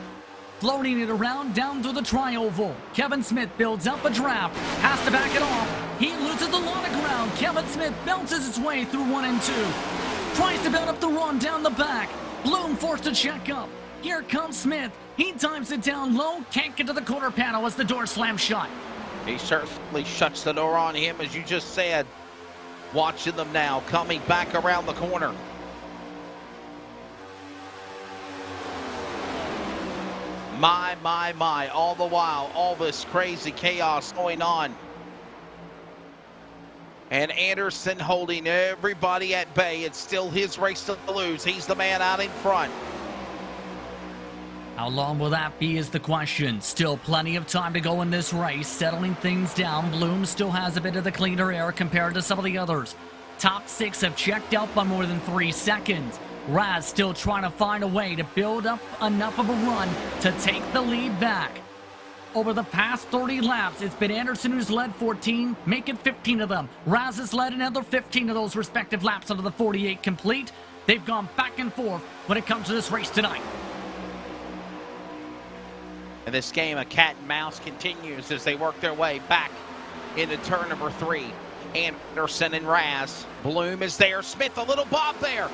floating it around down through the tri-oval. Kevin Smith builds up a draft, has to back it off. He loses a lot of ground. Kevin Smith bounces his way through 1 and 2. Tries to build up the run down the back. Bloom forced to check up. Here comes Smith. He times it down low. Can't get to the quarter panel as the door slams shut. He certainly shuts the door on him, as you just said. Watching them now, coming back around the corner. My, all the while, all this crazy chaos going on. And Anderson holding everybody at bay. It's still his race to lose. He's the man out in front. How long will that be is the question. Still plenty of time to go in this race. Settling things down, Bloom still has a bit of the cleaner air compared to some of the others. Top 6 have checked out by more than 3 seconds. Raz still trying to find a way to build up enough of a run to take the lead back. Over the past 30 laps, it's been Anderson who's led 14, making 15 of them. Raz has led another 15 of those respective laps out of the 48 complete. They've gone back and forth when it comes to this race tonight. And this game of cat and mouse continues as they work their way back into turn number 3. Anderson and Raz. Bloom is there. Smith, a little bob there.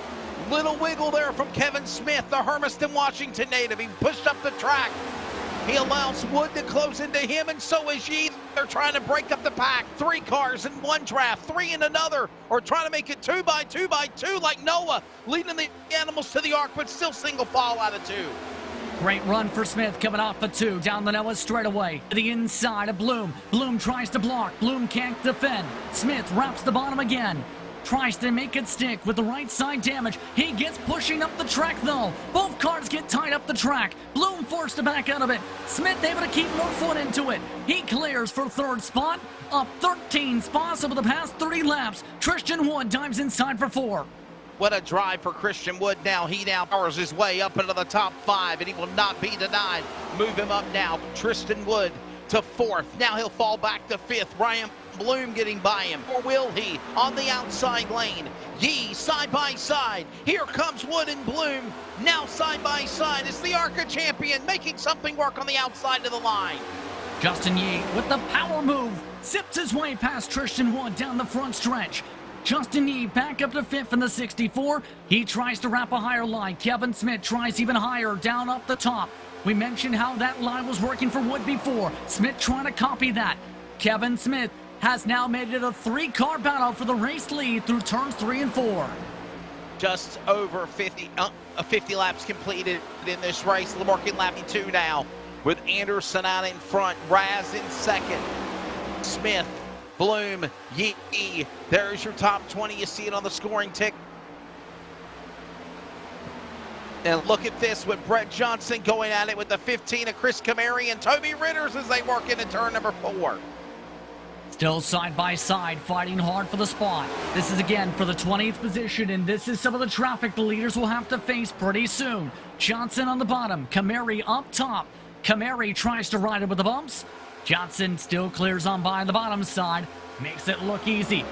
Little wiggle there from Kevin Smith, the Hermiston, Washington native. He pushed up the track. He allows Wood to close into him, and so is Yee. They're trying to break up the pack. 3 cars in one draft, 3 in another, or trying to make it 2 by 2 by 2 like Noah, leading the animals to the arc, but still single fall out of 2. Great run for Smith coming off a 2 down the Noah straightaway to the inside of Bloom. Bloom tries to block. Bloom can't defend. Smith wraps the bottom again. Tries to make it stick with the right side damage. He gets pushing up the track though. Both cars get tied up the track. Bloom forced to back out of it. Smith able to keep more foot into it. He clears for 3rd spot. Up 13 spots over the past 30 laps. Christian Wood dives inside for 4. What a drive for Christian Wood now. He now powers his way up into the top 5, and he will not be denied. Move him up now. Tristan Wood to 4th. Now he'll fall back to 5th. Ryan Bloom getting by him, or will he? On the outside lane. Yee side by side. Here comes Wood and Bloom. Now side by side. It's the ARCA champion making something work on the outside of the line. Justin Yee with the power move zips his way past Tristan Wood down the front stretch. Justin Yee back up to 5th in the 64. He tries to wrap a higher line. Kevin Smith tries even higher down up the top. We mentioned how that line was working for Wood before. Smith trying to copy that. Kevin Smith has now made it a 3-car battle for the race lead through turns 3 and 4. Just over 50 laps completed in this race. Working lap 2 now with Anderson out in front. Raz in 2nd. Smith, Bloom, Yee. There's your top 20. You see it on the scoring tick. And look at this with Brett Johnson going at it with the 15 of Chris Camary and Toby Ritters as they work into turn number 4. Still side by side, fighting hard for the spot. This is again for the 20th position, and this is some of the traffic the leaders will have to face pretty soon. Johnson on the bottom, Camary up top. Camary tries to ride it with the bumps. Johnson still clears on by the bottom side, makes it look easy.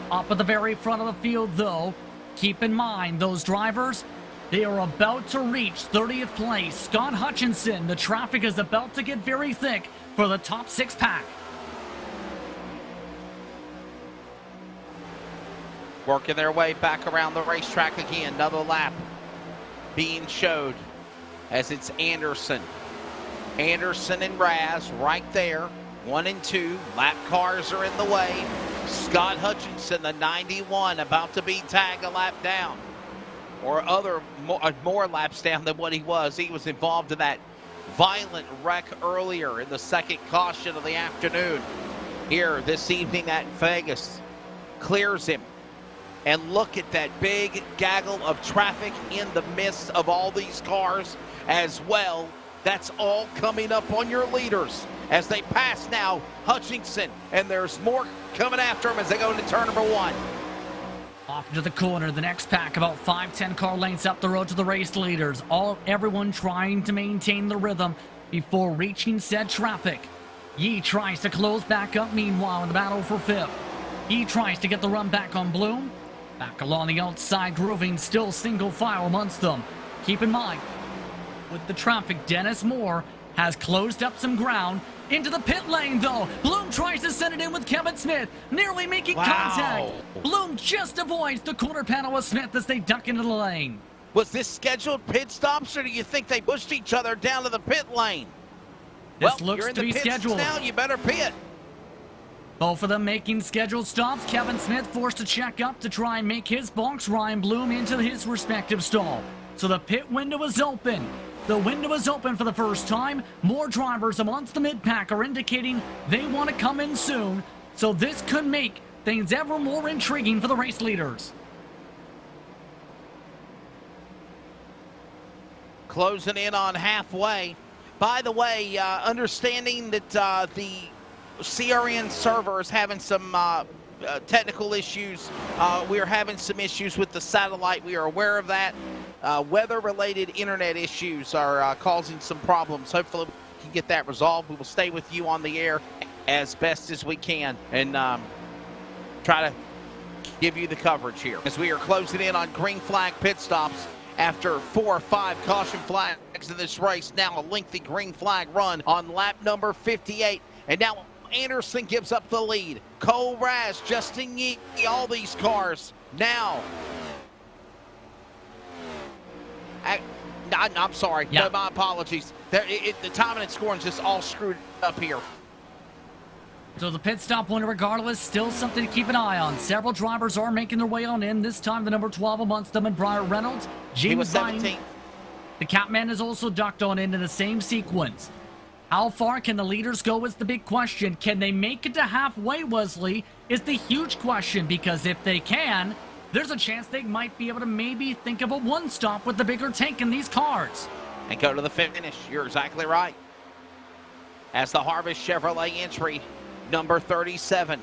Up at the very front of the field, though, keep in mind those drivers, they are about to reach 30th place. Scott Hutchinson, the traffic is about to get very thick for the top 6 pack. Working their way back around the racetrack again. Another lap being showed as it's Anderson. Anderson and Raz right there. 1 and 2. Lap cars are in the way. Scott Hutchinson, the 91, about to be tagged a lap down. Or more laps down than what he was. He was involved in that violent wreck earlier in the second caution of the afternoon. Here this evening at Vegas. Clears him. And look at that big gaggle of traffic in the midst of all these cars as well. That's all coming up on your leaders as they pass now Hutchinson. And there's more coming after him as they go into turn number 1. Off into the corner, the next pack about 5-10 car lengths up the road to the race leaders. Everyone trying to maintain the rhythm before reaching said traffic. Yee tries to close back up meanwhile in the battle for 5th. He tries to get the run back on Bloom. Back along the outside, grooving, still single file amongst them. Keep in mind, with the traffic, Dennis Moore has closed up some ground. Into the pit lane, though. Bloom tries to send it in with Kevin Smith, nearly making contact. Bloom just avoids the corner panel with Smith as they duck into the lane. Was this scheduled pit stops, or do you think they pushed each other down to the pit lane? This looks to be scheduled. Now you better pit. Both of them making scheduled stops. Kevin Smith forced to check up to try and make his box. Ryan Bloom into his respective stall. So the pit window is open. The window is open for the first time. More drivers amongst the mid-pack are indicating they want to come in soon. So this could make things ever more intriguing for the race leaders. Closing in on halfway. By the way, understanding that the CRN server is having some technical issues. We are having some issues with the satellite. We are aware of that. Weather-related internet issues are causing some problems. Hopefully we can get that resolved. We will stay with you on the air as best as we can and try to give you the coverage here. As we are closing in on green flag pit stops after 4 or 5 caution flags in this race. Now a lengthy green flag run on lap number 58. And now Anderson gives up the lead. Cole Raz, Justin Yee, all these cars now. I'm sorry. Yeah. No, my apologies. The timing and scoring is just all screwed up here. So the pit stop winner, regardless, still something to keep an eye on. Several drivers are making their way on in. This time, the number 12 amongst them and Brian Reynolds. He was 17th. The Catman is also ducked on into the same sequence. How far can the leaders go is the big question. Can they make it to halfway, Wesley, is the huge question. Because if they can, there's a chance they might be able to maybe think of a one-stop with the bigger tank in these cars. And go to the finish. You're exactly right. As the Harvest Chevrolet entry, number 37,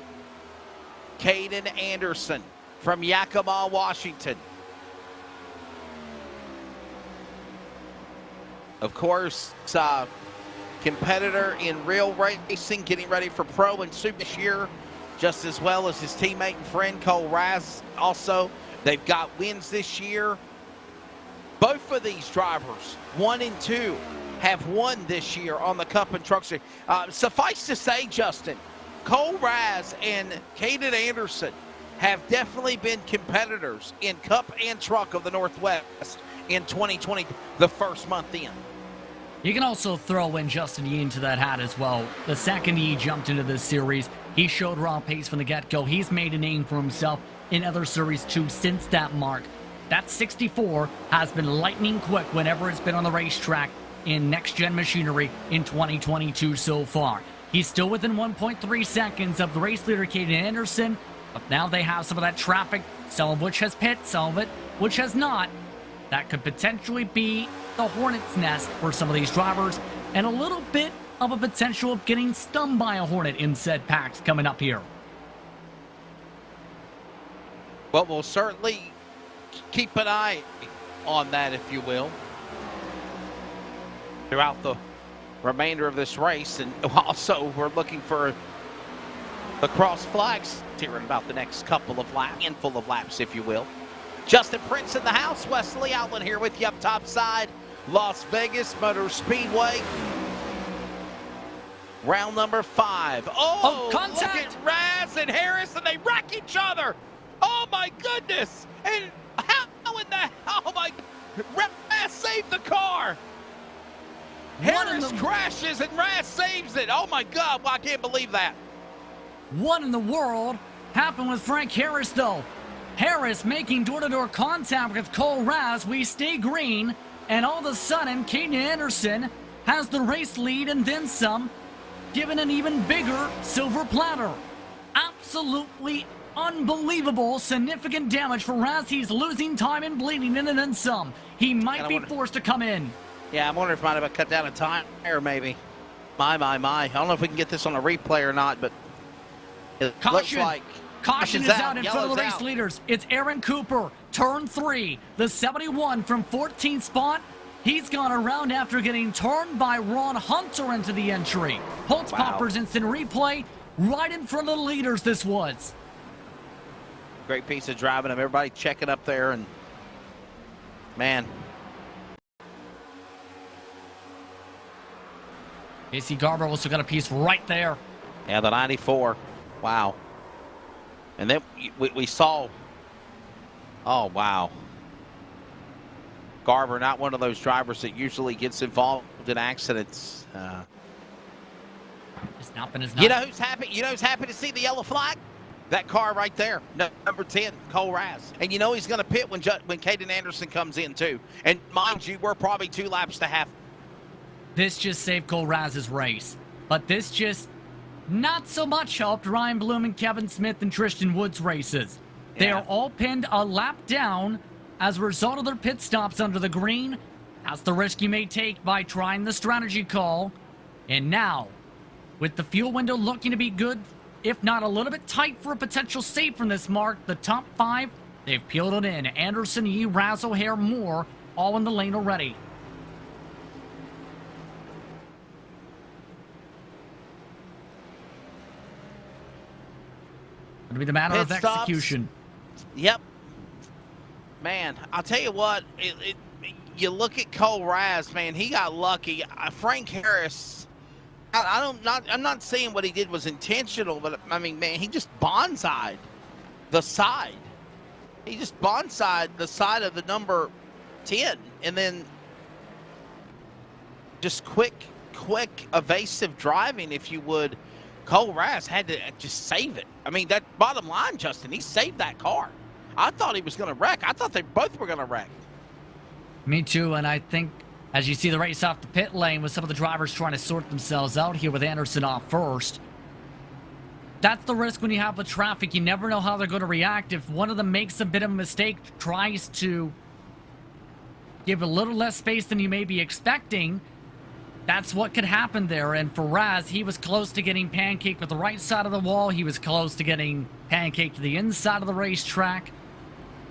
Caden Anderson from Yakima, Washington. Of course, competitor in real racing, getting ready for pro and super this year, just as well as his teammate and friend Cole Raz. Also, they've got wins this year. Both of these drivers, 1 and 2, have won this year on the Cup and Truck Series. Suffice to say, Justin, Cole Raz and Caden Anderson have definitely been competitors in Cup and Truck of the Northwest in 2020, the first month in. You can also throw in Justin Yee into that hat as well. The second Yee jumped into this series, he showed raw pace from the get-go. He's made a name for himself in other series too since that mark. That 64 has been lightning quick whenever it's been on the racetrack in next-gen machinery in 2022 so far. He's still within 1.3 seconds of the race leader, Caden Anderson, but now they have some of that traffic, some of which has pit, some of it which has not. That could potentially be the hornet's nest for some of these drivers, and a little bit of a potential of getting stung by a hornet in said packs coming up here. Well, we'll certainly keep an eye on that, if you will, throughout the remainder of this race. And also, we're looking for the cross flags here in about the next couple of laps, handful of laps, if you will. Justin Prince in the house. Wesley Outland here with you up top side. Las Vegas Motor Speedway. Round number 5. Oh, contact! Look at Raz and Harris, and they wreck each other. Oh, my goodness. And how in the, oh, my, Raz saved the car. Harris crashes, and Raz saves it. Oh, my God, well, I can't believe that. What in the world happened with Frank Harris, though? Harris making door-to-door contact with Cole Raz. We stay green, and all of a sudden, Caden Anderson has the race lead and then some, given an even bigger silver platter. Absolutely unbelievable, significant damage for Raz. He's losing time and bleeding and then some. He might be forced to come in. Yeah, I'm wondering if might have cut down a tire, maybe. My. I don't know if we can get this on a replay or not, but it looks like caution is out in front of the race leaders. It's Aaron Cooper, turn 3, the 71 from 14th spot. He's gone around after getting turned by Ron Hunter into the entry. Pulse Poppers instant replay right in front of the leaders this was. Great piece of driving. Everybody checking up there, and man. Casey Garber also got a piece right there. Yeah, the 94. Wow. And then we saw, oh, wow. Garber, not one of those drivers that usually gets involved in accidents. It's not been as You know who's happy? You know who's happy to see the yellow flag? That car right there, number 10, Cole Raz. And you know he's going to pit when Caden Anderson comes in, too. And mind you, we're probably 2 laps to half. This just saved Cole Raz's race. But this just not so much helped Ryan Bloom and Kevin Smith and Tristan Woods' races. Yeah. They are all pinned a lap down as a result of their pit stops under the green. That's the risk you may take by trying the strategy call. And now, with the fuel window looking to be good, if not a little bit tight for a potential save from this mark, the top 5, they've peeled it in. Anderson, Yee, Raz, O'Hare, Moore, all in the lane already. It'll be the matter of execution. Yep. Man, I'll tell you what, you look at Cole Raz, man, he got lucky. Frank Harris, I'm not saying what he did was intentional, but I mean, man, he just bonsai'd the side. He just bonsai'd the side of the number 10, and then just quick, evasive driving, if you would. Cole Raz had to just save it. I mean, that bottom line, Justin, he saved that car. I thought he was going to wreck. I thought they both were going to wreck. Me too, and I think as you see the race off the pit lane with some of the drivers trying to sort themselves out here with Anderson off first, that's the risk when you have the traffic. You never know how they're going to react. If one of them makes a bit of a mistake, tries to give a little less space than you may be expecting, that's what could happen there. And for Raz, he was close to getting pancaked with the right side of the wall. He was close to getting pancaked to the inside of the racetrack.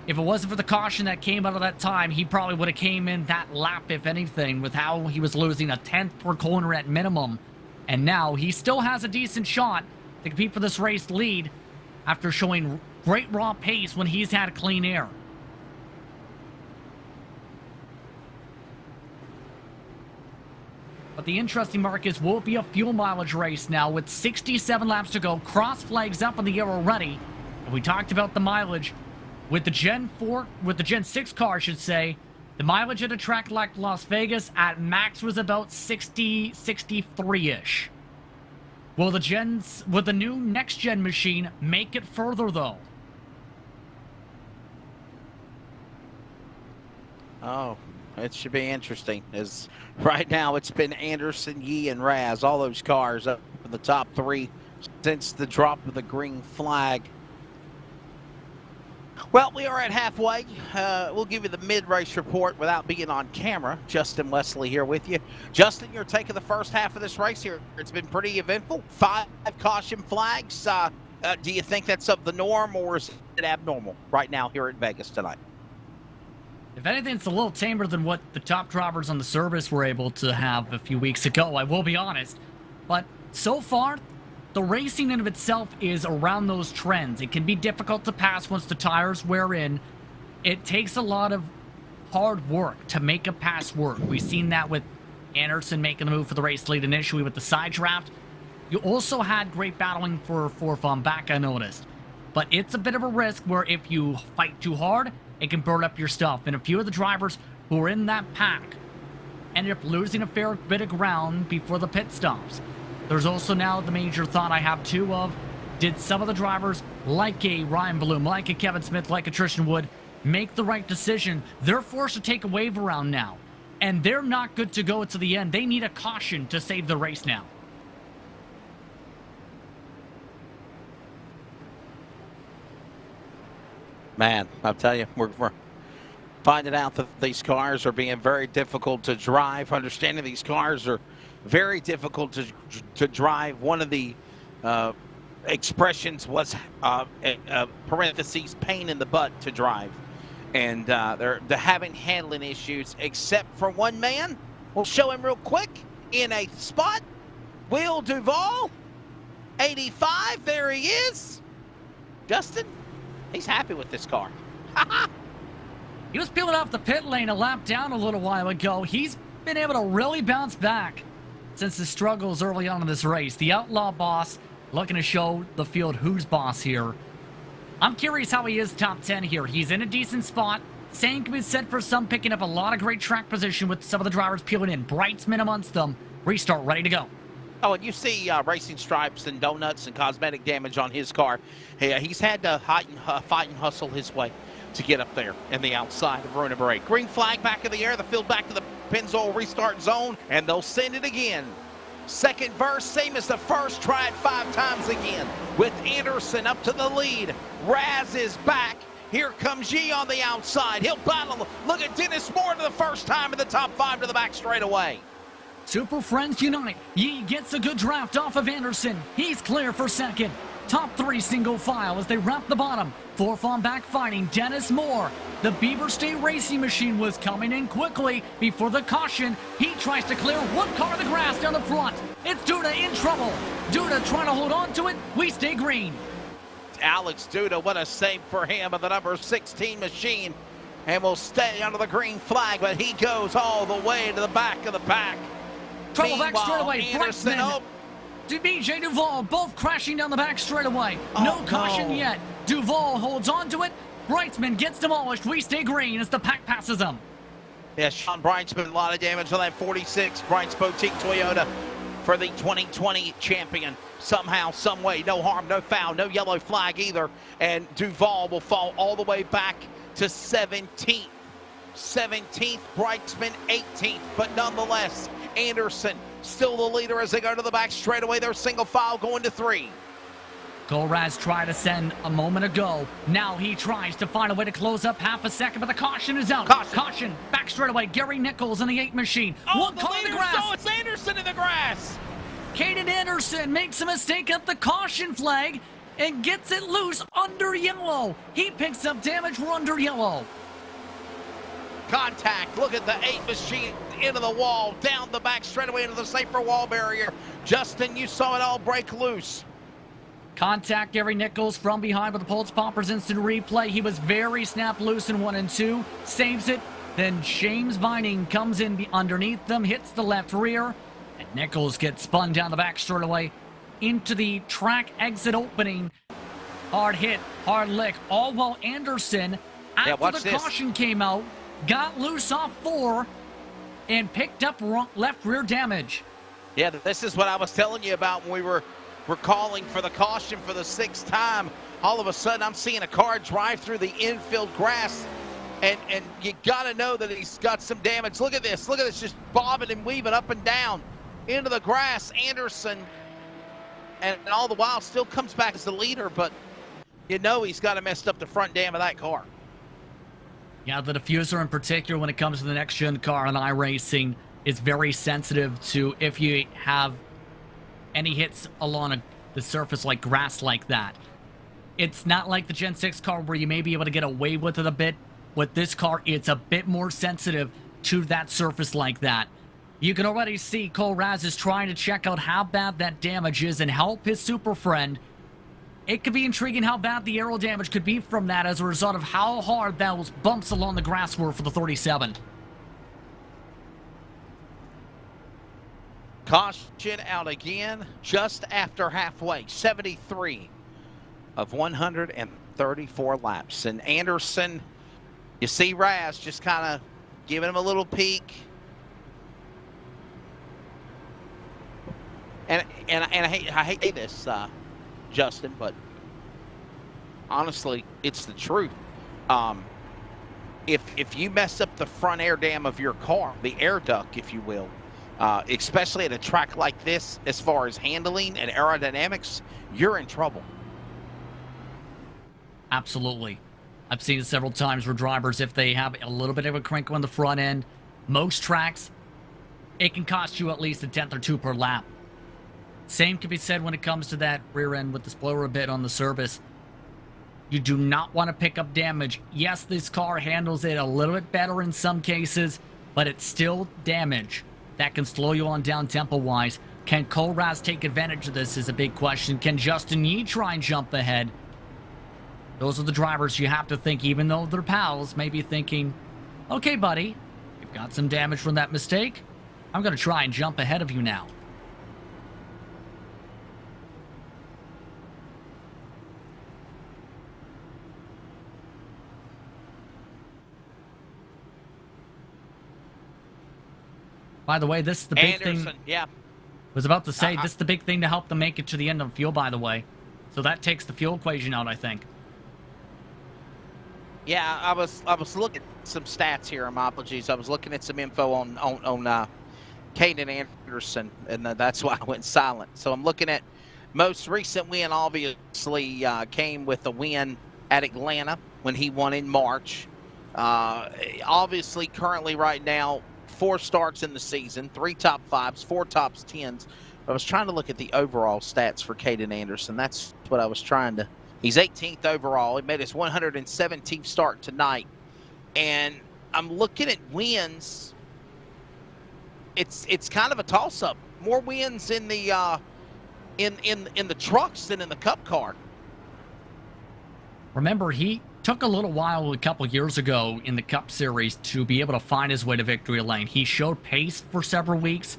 If it wasn't for the caution that came out of that time, he probably would have came in that lap, if anything, with how he was losing a 10th per corner at minimum. And now he still has a decent shot to compete for this race lead after showing great raw pace when he's had clean air. But the interesting mark is, will it be a fuel mileage race now with 67 laps to go? Cross flags up in the air already. And we talked about the mileage with the Gen 4, with the Gen 6 car, I should say. The mileage at a track like Las Vegas at max was about 60, 63-ish. Will the new next-gen machine make it further, though? Oh, it should be interesting. As right now, it's been Anderson, Yee, and Raz, all those cars up in the top 3 since the drop of the green flag. Well, we are at halfway. We'll give you the mid-race report without being on camera. Justin Wesley here with you. Justin, your take of the first half of this race here. It's been pretty eventful. 5 caution flags. Do you think that's of the norm, or is it abnormal right now here at Vegas tonight? If anything, it's a little tamer than what the top drivers on the service were able to have a few weeks ago, I will be honest. But so far, the racing in of itself is around those trends. It can be difficult to pass once the tires wear in. It takes a lot of hard work to make a pass work. We've seen that with Anderson making the move for the race lead initially with the side draft. You also had great battling for fourth on back, I noticed. But it's a bit of a risk where if you fight too hard, it can burn up your stuff. And a few of the drivers who were in that pack ended up losing a fair bit of ground before the pit stops. There's also now the major thought I have too of, did some of the drivers, like a Ryan Bloom, like a Kevin Smith, like a Tristan Wood, make the right decision? They're forced to take a wave around now, and they're not good to go to the end. They need a caution to save the race now. Man, I'll tell you, we're finding out that these cars are being very difficult to drive. Understanding these cars are very difficult to drive. One of the expressions was parentheses, pain in the butt to drive. And they're having handling issues, except for one man. We'll show him real quick in a spot. Will Duvall, 85, there he is. Justin, he's happy with this car. He was peeling off the pit lane a lap down a little while ago. He's been able to really bounce back since his struggles early on in this race. The Outlaw boss looking to show the field who's boss here. I'm curious how he is top 10 here. He's in a decent spot. Same can be said for some, picking up a lot of great track position with some of the drivers peeling in. Brightsman amongst them. Restart ready to go. Oh, and you see racing stripes and donuts and cosmetic damage on his car. He's had to fight and hustle his way to get up there in the outside of Runa Break. Green flag back in the air, the field back to the Pennzoil restart zone, and they'll send it again. Second verse, same as the first, try it 5 times again. With Anderson up to the lead. Raz is back. Here comes Yee on the outside. He'll battle. Look at Dennis Moore to the first time in the top 5 to the back straightaway. Super Friends unite. Yee gets a good draft off of Anderson. He's clear for second. Top 3 single file as they wrap the bottom. Fourth on back fighting Dennis Moore. The Beaver State Racing Machine was coming in quickly before the caution. He tries to clear one car of the grass down the front. It's Duda in trouble. Duda trying to hold on to it. We stay green. Alex Duda, what a save for him of the number 16 machine. And will stay under the green flag, but he goes all the way to the back of the pack. Trouble back straightaway. Anderson, Brightsman to BJ Duvall, both crashing down the back straightaway. No caution yet. Duvall holds on to it. Brightsman gets demolished. We stay green as the pack passes them. Yes, Sean Brightsman, a lot of damage on that 46. Brights Boutique Toyota for the 2020 champion. Somehow, some way, no harm, no foul, no yellow flag either. And Duvall will fall all the way back to 17th. 17th, Brightsman 18th, but nonetheless, Anderson still the leader as they go to the back straightaway. They're single file going to 3. Golraz tried to send a moment ago. Now he tries to find a way to close up half a second, but the caution is out. Caution back straightaway. Gary Nichols in the 8 machine. One car in the grass. Oh, it's Anderson in the grass. Caden Anderson makes a mistake at the caution flag and gets it loose under yellow. He picks up damage. We're under yellow. Contact. Look at the 8 machine into the wall, down the back straightaway into the safer wall barrier. Justin, you saw it all break loose. Contact Gary Nichols from behind with the Pulse Poppers instant replay. He was very snap loose in 1 and 2. Saves it. Then James Vining comes in underneath them, hits the left rear, and Nichols gets spun down the back straightaway into the track exit opening. Hard hit, hard lick, all while Anderson, after the caution came out, got loose off 4 and picked up left rear damage. Yeah, this is what I was telling you about when we were calling for the caution for the 6th time. All of a sudden, I'm seeing a car drive through the infield grass, and you got to know that he's got some damage. Look at this, just bobbing and weaving up and down into the grass. Anderson, and all the while, still comes back as the leader, but you know he's got to messed up the front dam of that car. Yeah, the diffuser in particular, when it comes to the next-gen car on iRacing, is very sensitive to if you have any hits along the surface like grass like that. It's not like the Gen 6 car where you may be able to get away with it a bit. with this car, it's a bit more sensitive to that surface like that. You can already see Cole Raz is trying to check out how bad that damage is and help his super friend. It could be intriguing how bad the aero damage could be from that as a result of how hard those bumps along the grass were for the 37. Caution out again just after halfway, 73 of 134 laps. And Anderson, you see Raz just kind of giving him a little peek. And I hate this, Justin, but honestly, it's the truth. If you mess up the front air dam of your car, the air duct, if you will, especially at a track like this, as far as handling and aerodynamics, you're in trouble. Absolutely. I've seen it several times where drivers, if they have a little bit of a crinkle on the front end, most tracks, it can cost you at least a tenth or two per lap. Same can be said when it comes to that rear end with the spoiler a bit on the surface. You do not want to pick up damage. Yes, this car handles it a little bit better in some cases, but it's still damage that can slow you on down tempo-wise. Can Cole Raz take advantage of this is a big question. Can Justin Yee try and jump ahead? Those are the drivers you have to think, even though they're pals, maybe thinking, okay, buddy, you've got some damage from that mistake. I'm going to try and jump ahead of you now. By the way, this is the big thing. Yeah. Was about to say, this is the big thing to help them make it to the end of fuel, by the way. So that takes the fuel equation out, I think. Yeah, I was looking at some stats here. My apologies. I was looking at some info on Caden Anderson, and that's why I went silent. So I'm looking at most recent win. Obviously, came with the win at Atlanta when he won in March. Obviously, currently right now, 4 starts in the season, 3 top 5s, 4 top 10s. I was trying to look at the overall stats for Caden Anderson. That's what I was trying to. He's 18th overall. He made his 117th start tonight. And I'm looking at wins. It's kind of a toss-up. More wins in the in the trucks than in the Cup car. Remember, he took a little while a couple years ago in the Cup Series to be able to find his way to victory lane. He showed pace for several weeks,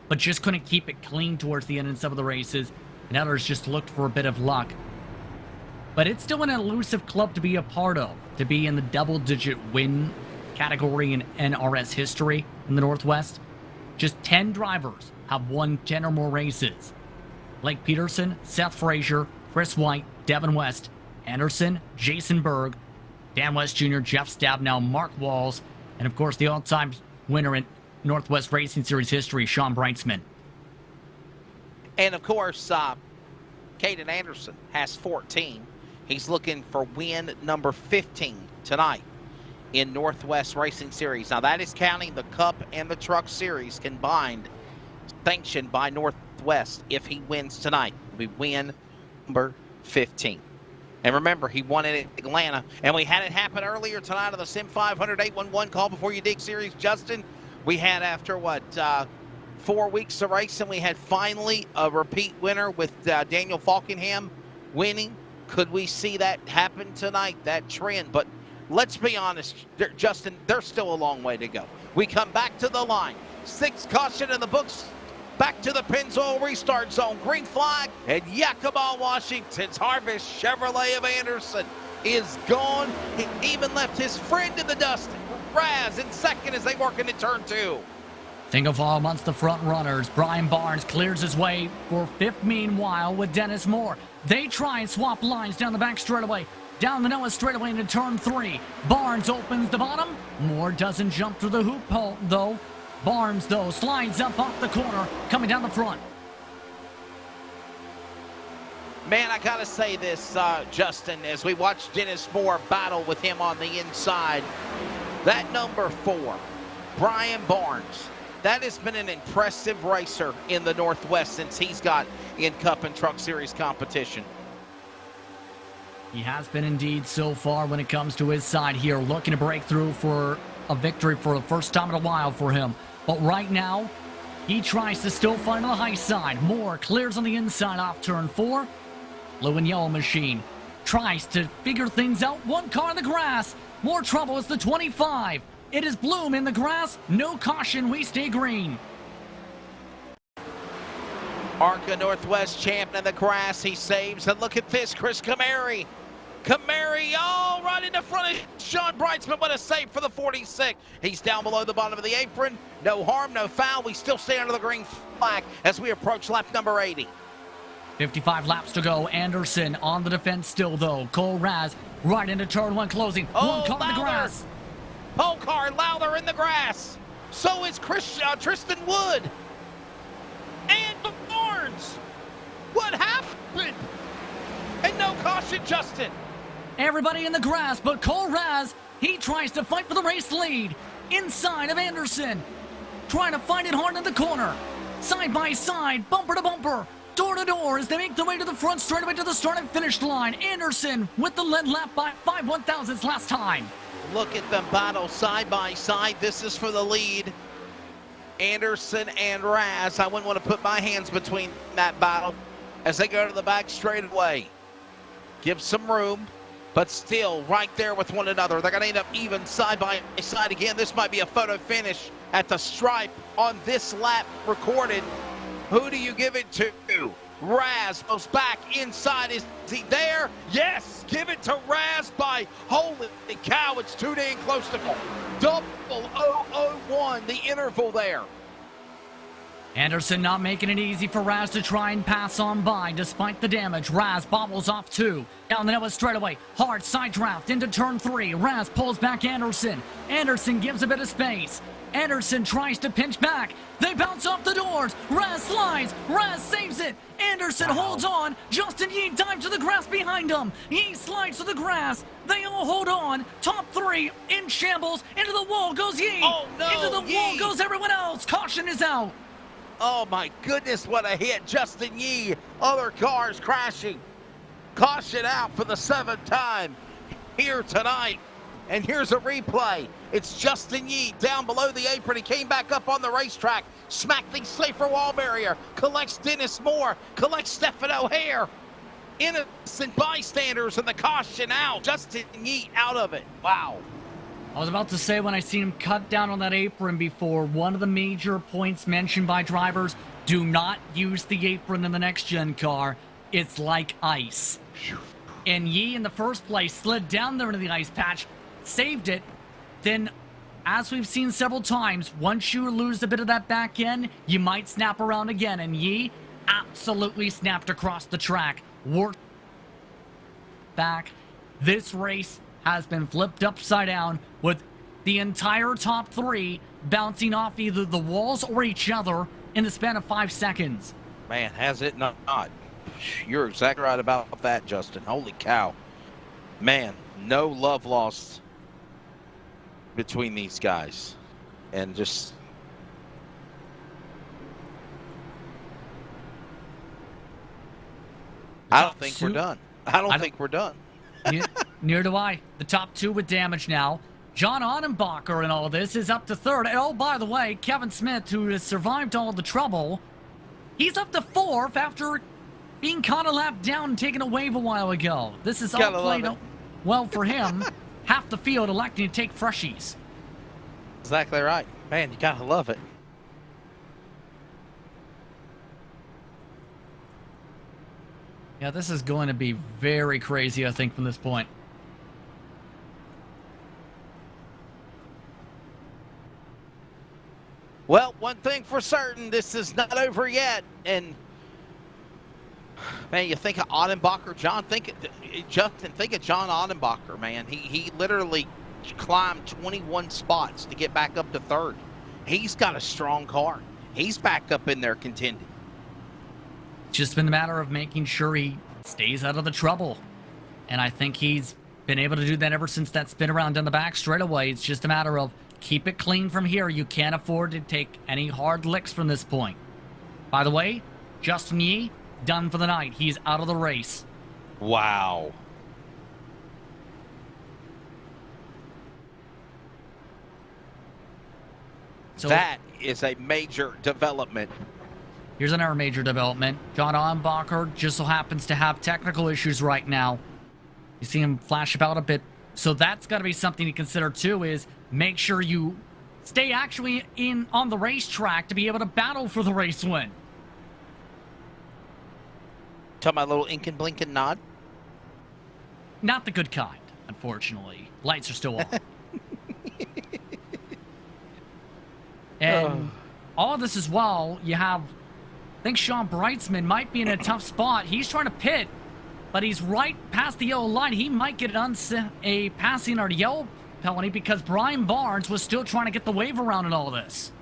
but just couldn't keep it clean towards the end in some of the races, and others just looked for a bit of luck. But it's still an elusive club to be a part of, to be in the double-digit win category in NRS history in the Northwest. Just 10 drivers have won 10 or more races. Blake Peterson, Seth Frazier, Chris White, Devin West, Anderson, Jason Berg, Dan West Jr., Jeff Stabnow, Mark Walls, and of course the all-time winner in Northwest Racing Series history, Sean Brightsman. And of course, Caden Anderson has 14. He's looking for win number 15 tonight in Northwest Racing Series. Now that is counting the Cup and the Truck Series combined, sanctioned by Northwest. If he wins tonight, it'll be win number 15. And remember, he won it at Atlanta. And we had it happen earlier tonight on the Sim 500 811 Call Before You Dig series. Justin, we had after, 4 weeks of racing, we had finally a repeat winner with Daniel Falkenham winning. Could we see that happen tonight, that trend? But let's be honest, Justin, there's still a long way to go. We come back to the line. 6th caution in the books. Back to the Pennzoil restart zone. Green flag. And Yakima, Washington's Harvest Chevrolet of Anderson is gone. He even left his friend in the dust. Raz in second as they work into turn 2. Single file amongst the front runners. Brian Barnes clears his way for 5th meanwhile with Dennis Moore. They try and swap lines down the back straightaway. Down the Noah straightaway into turn 3. Barnes opens the bottom. Moore doesn't jump through the hoop hole, though. Barnes, though, slides up off the corner, coming down the front. Man, I gotta say this, Justin, as we watch Dennis Moore battle with him on the inside. That number 4, Brian Barnes, that has been an impressive racer in the Northwest since he's got in Cup and Truck Series competition. He has been indeed so far when it comes to his side here, looking to break through for a victory for the first time in a while for him. But right now, he tries to still find on the high side. Moore clears on the inside off turn 4. Blue and yellow machine tries to figure things out. One car in the grass. More trouble as the 25. It is Bloom in the grass. No caution. We stay green. Arca Northwest champion in the grass. He saves. And look at this, Chris Camary. Camary, oh, right in the front of Sean Brightsman. What a save for the 46. He's down below the bottom of the apron. No harm, no foul. We still stay under the green flag as we approach lap number 80. 55 laps to go. Anderson on the defense still, though. Cole Raz right into turn 1 closing. Oh, one car in the grass. Pole car, Lowther in the grass. So is Tristan Wood. And Barnes. What happened? And no caution, Justin. Everybody in the grass, but Cole Raz, he tries to fight for the race lead. Inside of Anderson. Trying to find it hard in the corner. Side by side, bumper to bumper. Door to door as they make their way to the front, straight away to the start and finish line. Anderson with the lead lap by 5 1/1000ths last time. Look at them battle side by side. This is for the lead. Anderson and Raz. I wouldn't want to put my hands between that battle as they go to the back straight away. Give some room, but still right there with one another. They're going to end up even side by side again. This might be a photo finish at the stripe on this lap recorded. Who do you give it to? Raz goes back inside. Is he there? Yes, give it to Raz by, holy cow, it's too dang close to double 001, the interval there. Anderson not making it easy for Raz to try and pass on by despite the damage. Raz bobbles off 2. Down the Noah straightaway. Hard side draft into turn 3. Raz pulls back Anderson. Anderson gives a bit of space. Anderson tries to pinch back. They bounce off the doors. Raz slides. Raz saves it. Anderson holds on. Justin Yee dives to the grass behind him. Yee slides to the grass. They all hold on. Top 3 in shambles. Into the wall goes Yee. Oh, no, into the wall goes everyone else. Caution is out. Oh my goodness, what a hit. Justin Yee, other cars crashing. Caution out for the 7th time here tonight. And here's a replay. It's Justin Yee down below the apron. He came back up on the racetrack, smacked the safer wall barrier, collects Dennis Moore, collects Stephen O'Hare. Innocent bystanders and the caution out. Justin Yee out of it. Wow. I was about to say, when I seen him cut down on that apron before, one of the major points mentioned by drivers, do not use the apron in the next-gen car. It's like ice. And Yee, in the first place, slid down there into the ice patch, saved it. Then, as we've seen several times, once you lose a bit of that back end, you might snap around again. And Yee absolutely snapped across the track. Worked back. This race has been flipped upside down with the entire top 3 bouncing off either the walls or each other in the span of 5 seconds. Man, has it not. You're exactly right about that, Justin. Holy cow. Man, no love lost between these guys. And just... I don't think we're done. I don't think we're done. Near do I. The top 2 with damage now. John Onnenbacher in all this is up to 3rd. And oh, by the way, Kevin Smith, who has survived all the trouble, he's up to 4th after being caught a lap down and taken a wave a while ago. This is all played out well for him. Half the field electing to take freshies. Exactly right. Man, you gotta love it. Yeah, this is going to be very crazy, I think, from this point. Well, one thing for certain, this is not over yet. And, man, you think of Onnenbacher, Justin, think of John Onnenbacher, man. He literally climbed 21 spots to get back up to 3rd. He's got a strong car. He's back up in there contending. It's just been a matter of making sure he stays out of the trouble. And I think he's been able to do that ever since that spin around down the back straightaway. It's just a matter of keep it clean from here. You can't afford to take any hard licks from this point. By the way, Justin Yee, done for the night. He's out of the race. Wow. So that is a major development. here's another major development. John Allenbacher just so happens to have technical issues right now. You see him flash about a bit. So that's got to be something to consider too, is make sure you stay actually in on the racetrack to be able to battle for the race win. Talking about a little ink and blink and nod. Not the good kind, unfortunately. Lights are still on. And all of this as well, you have, I think Sean Breitzman might be in a tough spot. He's trying to pit, but he's right past the yellow line. He might get a passing or yellow penalty because Brian Barnes was still trying to get the wave around in all of this.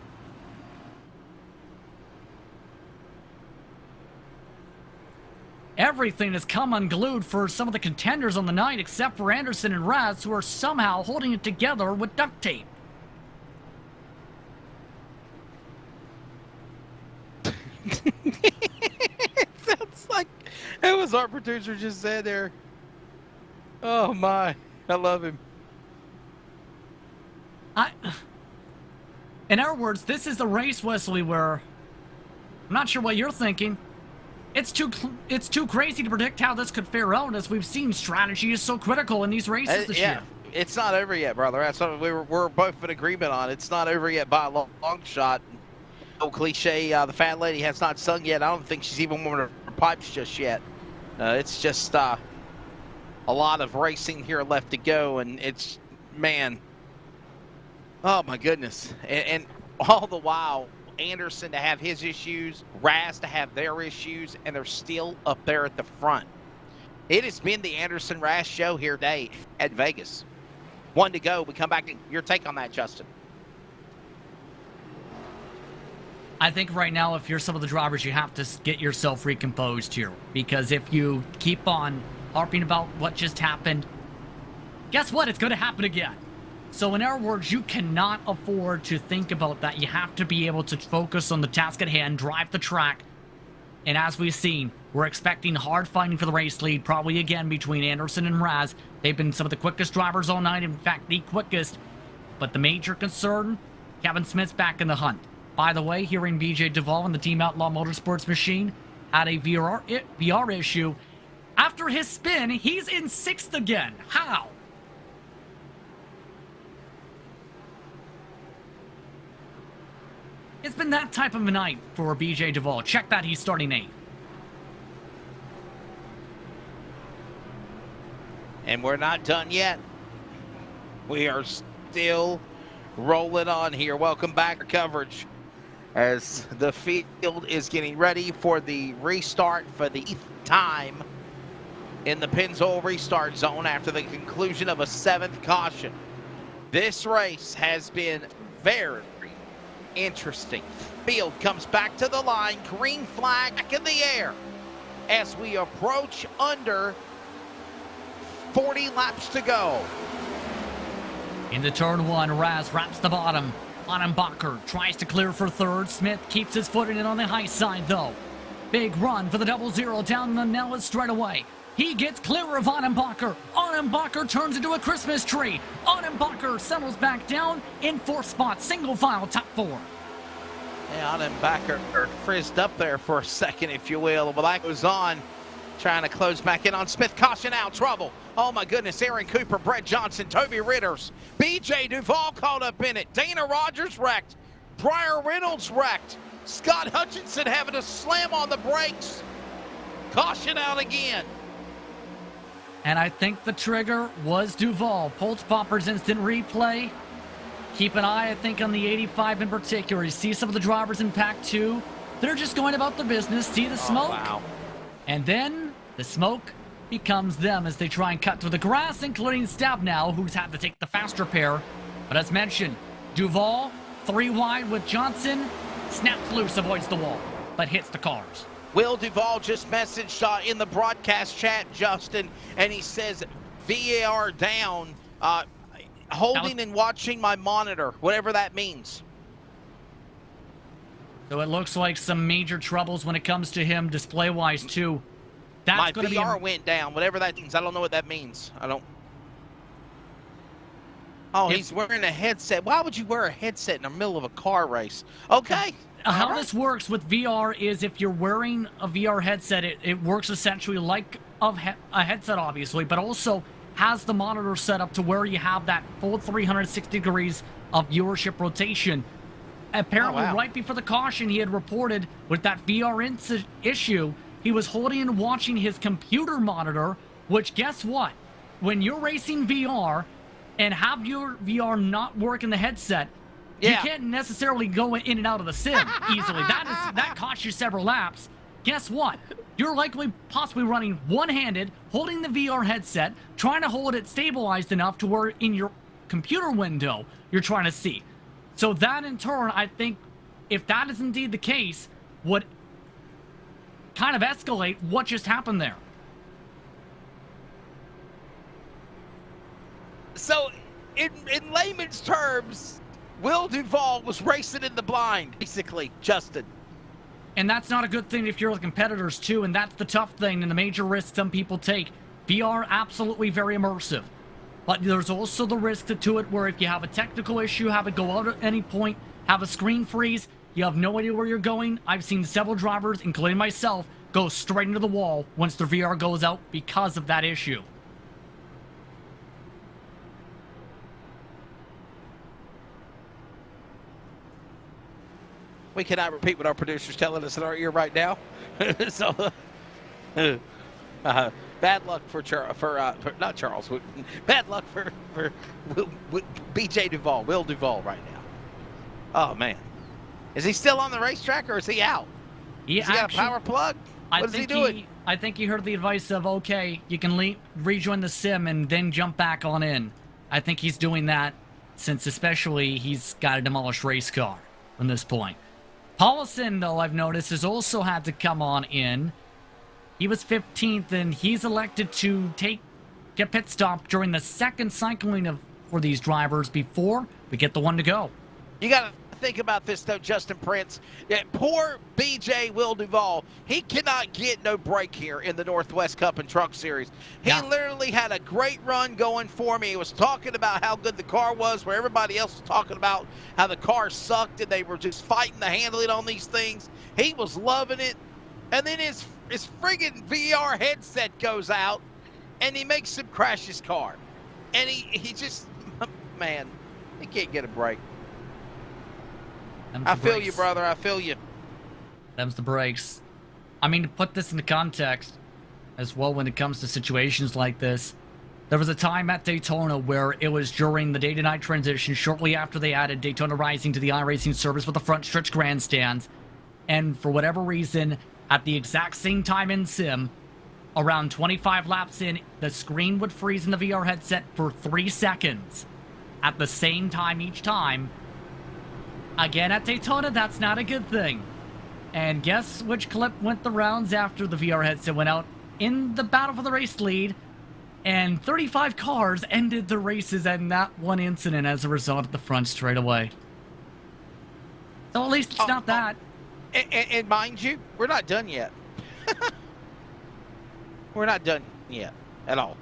Everything has come unglued for some of the contenders on the night except for Anderson and Raz, who are somehow holding it together with duct tape. It sounds like it was our producer just said there. Oh my, I love him. In other words, this is the race, Wesley, where I'm not sure what you're thinking. It's too crazy to predict how this could fare out, as we've seen strategy is so critical in these races this year. It's not over yet, brother. That's what we're both in agreement on. It's not over yet by a long shot. No cliche, the fat lady has not sung yet. I don't think she's even warmed her pipes just yet. It's just a lot of racing here left to go, and it's, man, oh my goodness. And all the while, Anderson to have his issues, Raz to have their issues, and they're still up there at the front. It has been the Anderson-Raz show here today at Vegas. One to go. We come back to your take on that, Justin. I think right now, if you're some of the drivers, you have to get yourself recomposed here. Because if you keep on harping about what just happened, guess what? It's going to happen again. So in other words, you cannot afford to think about that. You have to be able to focus on the task at hand, drive the track. And as we've seen, we're expecting hard fighting for the race lead, probably again between Anderson and Raz. They've been some of the quickest drivers all night, in fact, the quickest. But the major concern, Kevin Smith's back in the hunt. By the way, hearing BJ Duvall and the Team Outlaw Motorsports machine had a VR issue. After his spin, he's in 6th again. How? It's been that type of a night for BJ Duvall. Check that, he's starting 8th. And we're not done yet. We are still rolling on here. Welcome back to coverage as the field is getting ready for the restart for the 8th time in the Pennzoil restart zone after the conclusion of a 7th caution. This race has been very interesting. Field comes back to the line, green flag back in the air as we approach under 40 laps to go. Into turn 1, Raz wraps the bottom. Annenbacher tries to clear for 3rd. Smith keeps his foot in it on the high side, though. Big run for the 00 down the Nellis straightaway. He gets clear of Annenbacher. Annenbacher turns into a Christmas tree. Annenbacher settles back down in 4th spot. Single file, top 4. Yeah, Annenbacher frizzed up there for a second, if you will. But that goes on, trying to close back in on Smith. Caution out, trouble. Oh my goodness, Aaron Cooper, Brett Johnson, Toby Ritters, BJ Duvall caught up in it. Dana Rogers wrecked. Briar Reynolds wrecked. Scott Hutchinson having to slam on the brakes. Caution out again. And I think the trigger was Duvall. Pulse Poppers instant replay. Keep an eye, I think, on the 85 in particular. You see some of the drivers in Pack 2. They're just going about their business. See the smoke? Wow. And then the smoke becomes them as they try and cut through the grass, including Stabnow, who's had to take the faster pair. But as mentioned, Duvall, 3 wide with Johnson, snaps loose, avoids the wall, but hits the cars. Will Duvall just messaged in the broadcast chat, Justin, and he says VAR down, holding and watching my monitor, whatever that means. So it looks like some major troubles when it comes to him display-wise, too. That's my VR went down, whatever that means. I don't know what that means. I don't. Oh, he's wearing a headset. Why would you wear a headset in the middle of a car race? Okay. How this works with VR is if you're wearing a VR headset, it works essentially like a headset, obviously, but also has the monitor set up to where you have that full 360 degrees of viewership rotation. Apparently, right before the caution, he had reported with that VR issue, he was holding and watching his computer monitor, which guess what? When you're racing VR and have your VR not work in the headset, you can't necessarily go in and out of the sim easily. That costs you several laps. Guess what? You're likely possibly running one-handed, holding the VR headset, trying to hold it stabilized enough to where in your computer window you're trying to see. So that in turn, I think, if that is indeed the case, would kind of escalate what just happened there. So, in layman's terms, Will Duvall was racing in the blind, basically, Justin. And that's not a good thing if you're the competitors, too, and that's the tough thing and the major risk some people take. VR, absolutely very immersive. But there's also the risk to it where if you have a technical issue, have it go out at any point, have a screen freeze, you have no idea where you're going. I've seen several drivers, including myself, go straight into the wall once their VR goes out because of that issue. We cannot repeat what our producer's telling us in our ear right now. So, bad luck for not Charles. Bad luck for BJ Duvall, Will Duvall right now. Oh man, is he still on the racetrack or is he out? Has he got a power plug? What is he doing? I think he heard the advice of, okay, you can rejoin the sim and then jump back on in. I think he's doing that since especially he's got a demolished race car from this point. Paulson, though, I've noticed, has also had to come on in. He was 15th, and he's elected to get pit stop during the second cycling for these drivers before we get the one to go. You got to think about this, though, Justin Prince. Yeah, poor BJ Will Duvall. He cannot get no break here in the Northwest Cup and Truck Series. He literally had a great run going for me. He was talking about how good the car was, where everybody else was talking about how the car sucked and they were just fighting to handle it on these things. He was loving it. And then his friggin' VR headset goes out, and he makes him crash his car. And he just, man, he can't get a break. I feel you, brother. I feel you. Them's the brakes. I mean, to put this into context as well when it comes to situations like this, there was a time at Daytona where it was during the day-to-night transition, shortly after they added Daytona Rising to the iRacing service with the front stretch grandstands, and for whatever reason, at the exact same time in sim, around 25 laps in, the screen would freeze in the VR headset for 3 seconds. At the same time each time. Again, at Daytona, that's not a good thing. And guess which clip went the rounds after the VR headset went out? In the battle for the race lead. And 35 cars ended the races in that one incident as a result of the front straightaway. So at least it's not that. And mind you, we're not done yet. We're not done yet at all.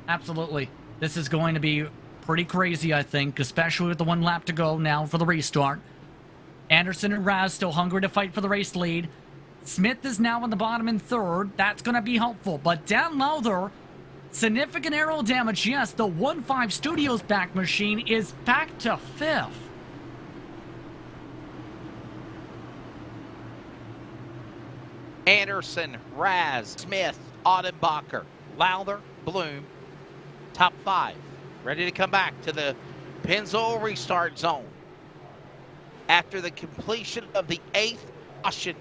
Absolutely. This is going to be pretty crazy, I think, especially with the 1 lap to go now for the restart. Anderson and Raz still hungry to fight for the race lead. Smith is now on the bottom in 3rd. That's going to be helpful. But down low there, significant aero damage. Yes, the 1.5 Studios back machine is back to 5th. Anderson, Raz, Smith, Audenbacher, Lowther, Bloom, top 5. Ready to come back to the Pennzoil restart zone. After the completion of the 8th caution,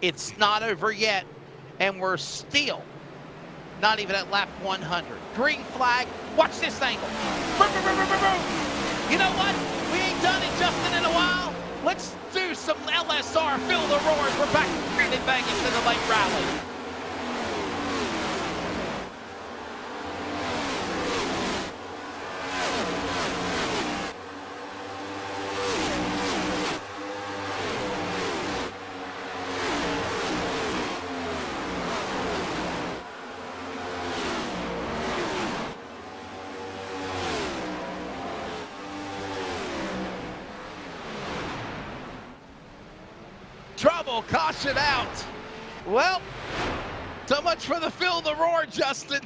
it's not over yet, and we're still not even at lap 100. Green flag. Watch this angle. Boom, boom, boom, boom, boom, boom. You know what? We ain't done it, Justin, in a while. Let's do some LSR. Feel the roars. We're back in Vegas in the late rally. Double caution out. Well, so much for the Feel the Roar, Justin.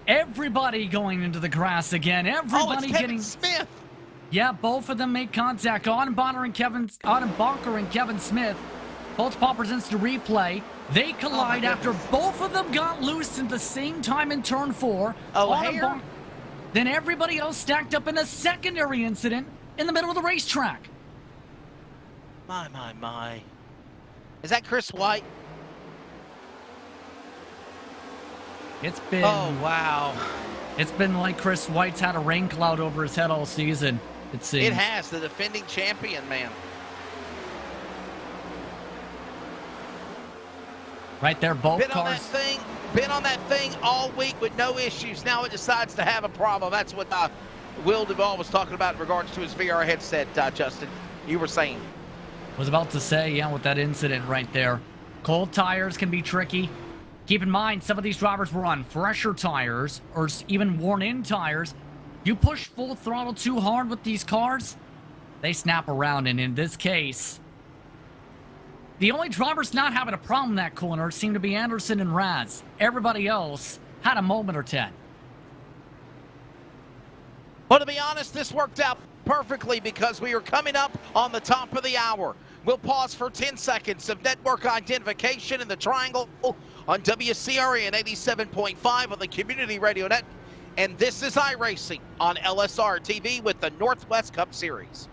Everybody going into the grass again. Everybody it's Kevin getting... Smith. Yeah, both of them made contact. Audenbacher and Kevin Smith. Both poppers into replay. They collide after both of them got loose at the same time in turn 4. Then everybody else stacked up in a secondary incident in the middle of the racetrack. My. Is that Chris White? It's been... Oh, wow. It's been like Chris White's had a rain cloud over his head all season, it seems. It has, the defending champion, man. Right there, both Been cars. Been on that thing all week with no issues. Now it decides to have a problem. That's what Will Duvall was talking about in regards to his VR headset, Justin. You were saying. Was about to say, yeah, with that incident right there. Cold tires can be tricky. Keep in mind, some of these drivers were on fresher tires or even worn-in tires. You push full throttle too hard with these cars, they snap around. And in this case, the only drivers not having a problem in that corner seem to be Anderson and Raz. Everybody else had a moment or 10. Well, to be honest, this worked out perfectly because we are coming up on the top of the hour. We'll pause for 10 seconds of network identification in the triangle on WCRN 87.5 on the Community Radio Net. And this is iRacing on LSRTV with the Northwest Cup Series.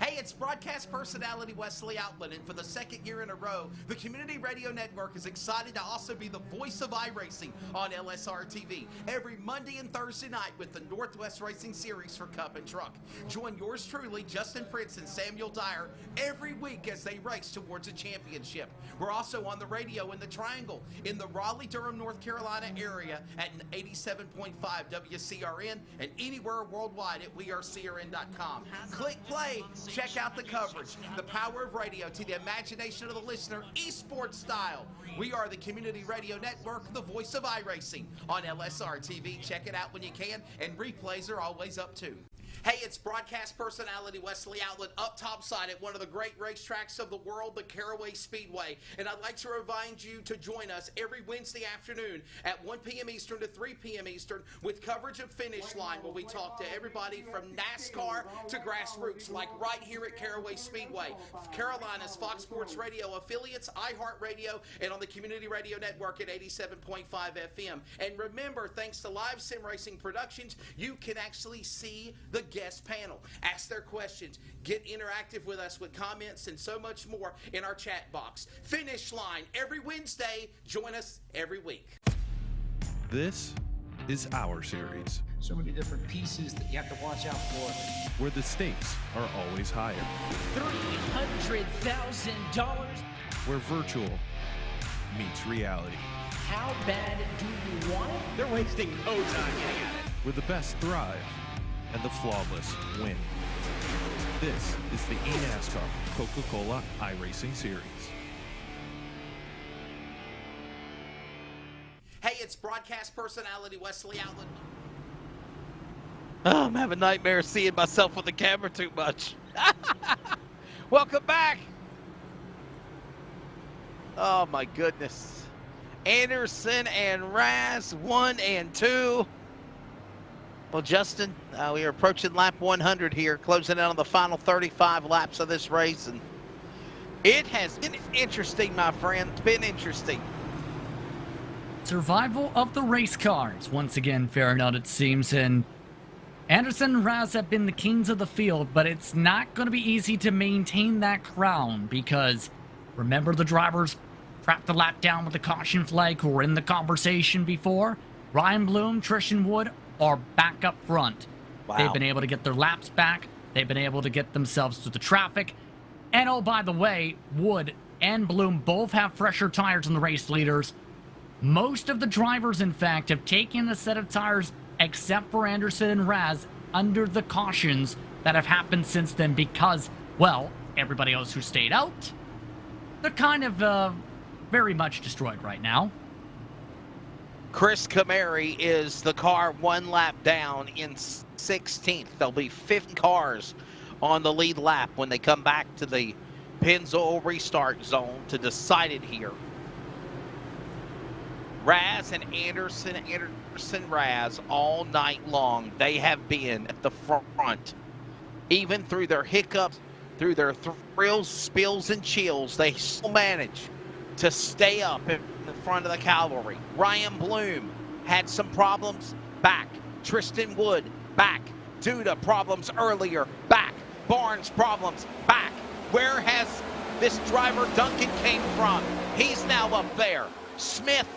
Hey, it's broadcast personality Wesley Outland, and for the second year in a row, the Community Radio Network is excited to also be the voice of iRacing on LSRTV every Monday and Thursday night with the Northwest Racing Series for Cup and Truck. Join yours truly, Justin Prince and Samuel Dyer, every week as they race towards a championship. We're also on the radio in the Triangle in the Raleigh-Durham, North Carolina area at 87.5 WCRN and anywhere worldwide at wearecrn.com. Click play. Check out the coverage, the power of radio to the imagination of the listener, esports style. We are the Community Radio Network, the voice of iRacing on LSR TV. Check it out when you can, and replays are always up too. Hey, it's broadcast personality Wesley Outland up topside at one of the great racetracks of the world, the Caraway Speedway. And I'd like to remind you to join us every Wednesday afternoon at 1 p.m. Eastern to 3 p.m. Eastern with coverage of Finish Line, where we talk to everybody from NASCAR to grassroots, like right here at Caraway Speedway. Carolina's Fox Sports Radio affiliates, iHeartRadio, and on the Community Radio Network at 87.5 FM. And remember, thanks to Live Sim Racing Productions, you can actually see the guest panel, ask their questions, get interactive with us with comments and so much more in our chat box. Finish Line every Wednesday. Join us every week. This is our series, So many different pieces that you have to watch out for. where the stakes are always higher, $300,000. where virtual meets reality, How bad do you want it? They're wasting no time getting at it. where the best thrive and the flawless win. This is the eNASCAR Coca-Cola iRacing Series. Hey, it's broadcast personality Wesley Outland. Oh, I'm having nightmares seeing myself on the camera too much. Welcome back. Oh, my goodness. Anderson and Raz, 1 and 2. Well, Justin, we are approaching lap 100 here, closing in on the final 35 laps of this race. And it has been interesting, my friend. It's been interesting. Survival of the race cars, once again, fair enough, it seems. And Anderson and Raz have been the kings of the field, but it's not going to be easy to maintain that crown because, remember, the drivers trapped the lap down with the caution flag who were in the conversation before? Ryan Bloom, Tristan Wood are back up front. Wow. They've been able to get their laps back. They've been able to get themselves through the traffic. And oh, by the way, Wood and Bloom both have fresher tires than the race leaders. Most of the drivers, in fact, have taken a set of tires, except for Anderson and Raz, under the cautions that have happened since then because, well, everybody else who stayed out, they're kind of very much destroyed right now. Chris Camary is the car one lap down in 16th. There'll be 50 cars on the lead lap when they come back to the Pennzoil restart zone to decide it here. Raz and Anderson, Raz all night long. They have been at the front. Even through their hiccups, through their thrills, spills, and chills, they still manage to stay up in the front of the cavalry. Ryan Bloom had some problems, back. Tristan Wood, back. Duda problems earlier, back. Barnes problems, back. Where has this driver Duncan came from? He's now up there. Smith,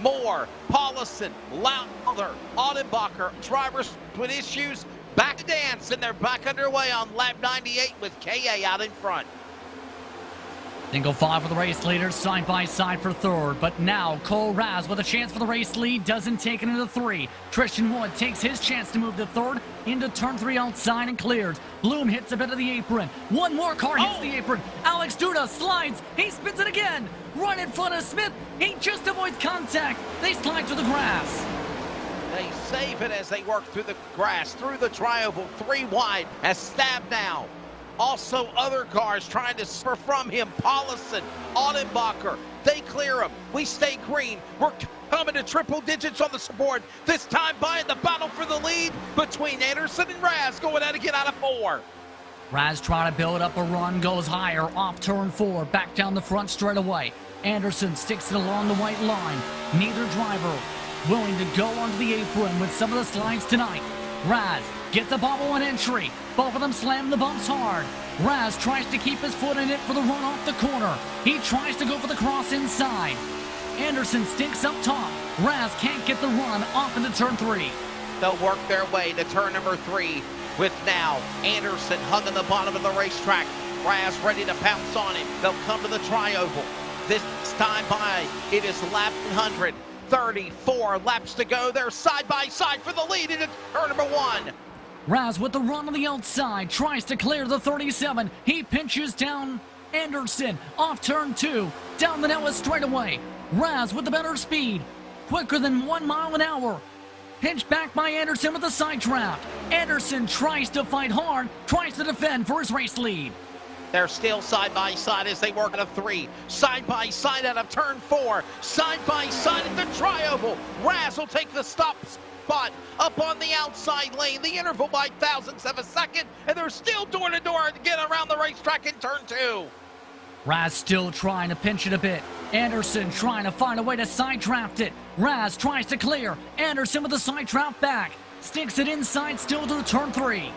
Moore, Paulison, Lowther, Audenbacher, drivers with issues, back to dance, and they're back underway on lap 98 with KA out in front. Single file for the race leaders, side by side for third. But now Cole Raz with a chance for the race lead doesn't take it into three. Tristan Wood takes his chance to move to third into turn 3 outside and clears. Bloom hits a bit of the apron. One more car hits the apron. Alex Duda slides. He spins it again. Right in front of Smith. He just avoids contact. They slide to the grass. They save it as they work through the grass, through the tri-oval, 3 wide, as Stab now. Also, other cars trying to spur from him. Paulison, Audenbacher, they clear him. We stay green. We're coming to triple digits on the support. This time by the battle for the lead between Anderson and Raz, going out again out of 4. Raz trying to build up a run, goes higher, off turn 4, back down the front straight away. Anderson sticks it along the white line. Neither driver willing to go onto the apron with some of the slides tonight. Raz gets a bobble on entry. Both of them slam the bumps hard. Raz tries to keep his foot in it for the run off the corner. He tries to go for the cross inside. Anderson stinks up top. Raz can't get the run off into turn 3. They'll work their way to turn number 3 with now Anderson hung on the bottom of the racetrack. Raz ready to pounce on him. They'll come to the tri-oval. This time by, it is lap 100. 34 laps to go. They're side by side for the lead into turn number 1. Raz with the run on the outside, tries to clear the 37. He pinches down Anderson off turn 2, down the Nellis straightaway. Raz with the better speed, quicker than 1 mile an hour. Pinched back by Anderson with the side draft. Anderson tries to fight hard, tries to defend for his race lead. They're still side by side as they work out of 3. Side by side out of turn 4. Side by side at the tri-oval. Raz will take the stop spot up on the outside lane. The interval by thousandths of a second, and they're still door to door to get around the racetrack in turn 2. Raz still trying to pinch it a bit. Anderson trying to find a way to side draft it. Raz tries to clear. Anderson with the side draft back. Sticks it inside still to turn 3.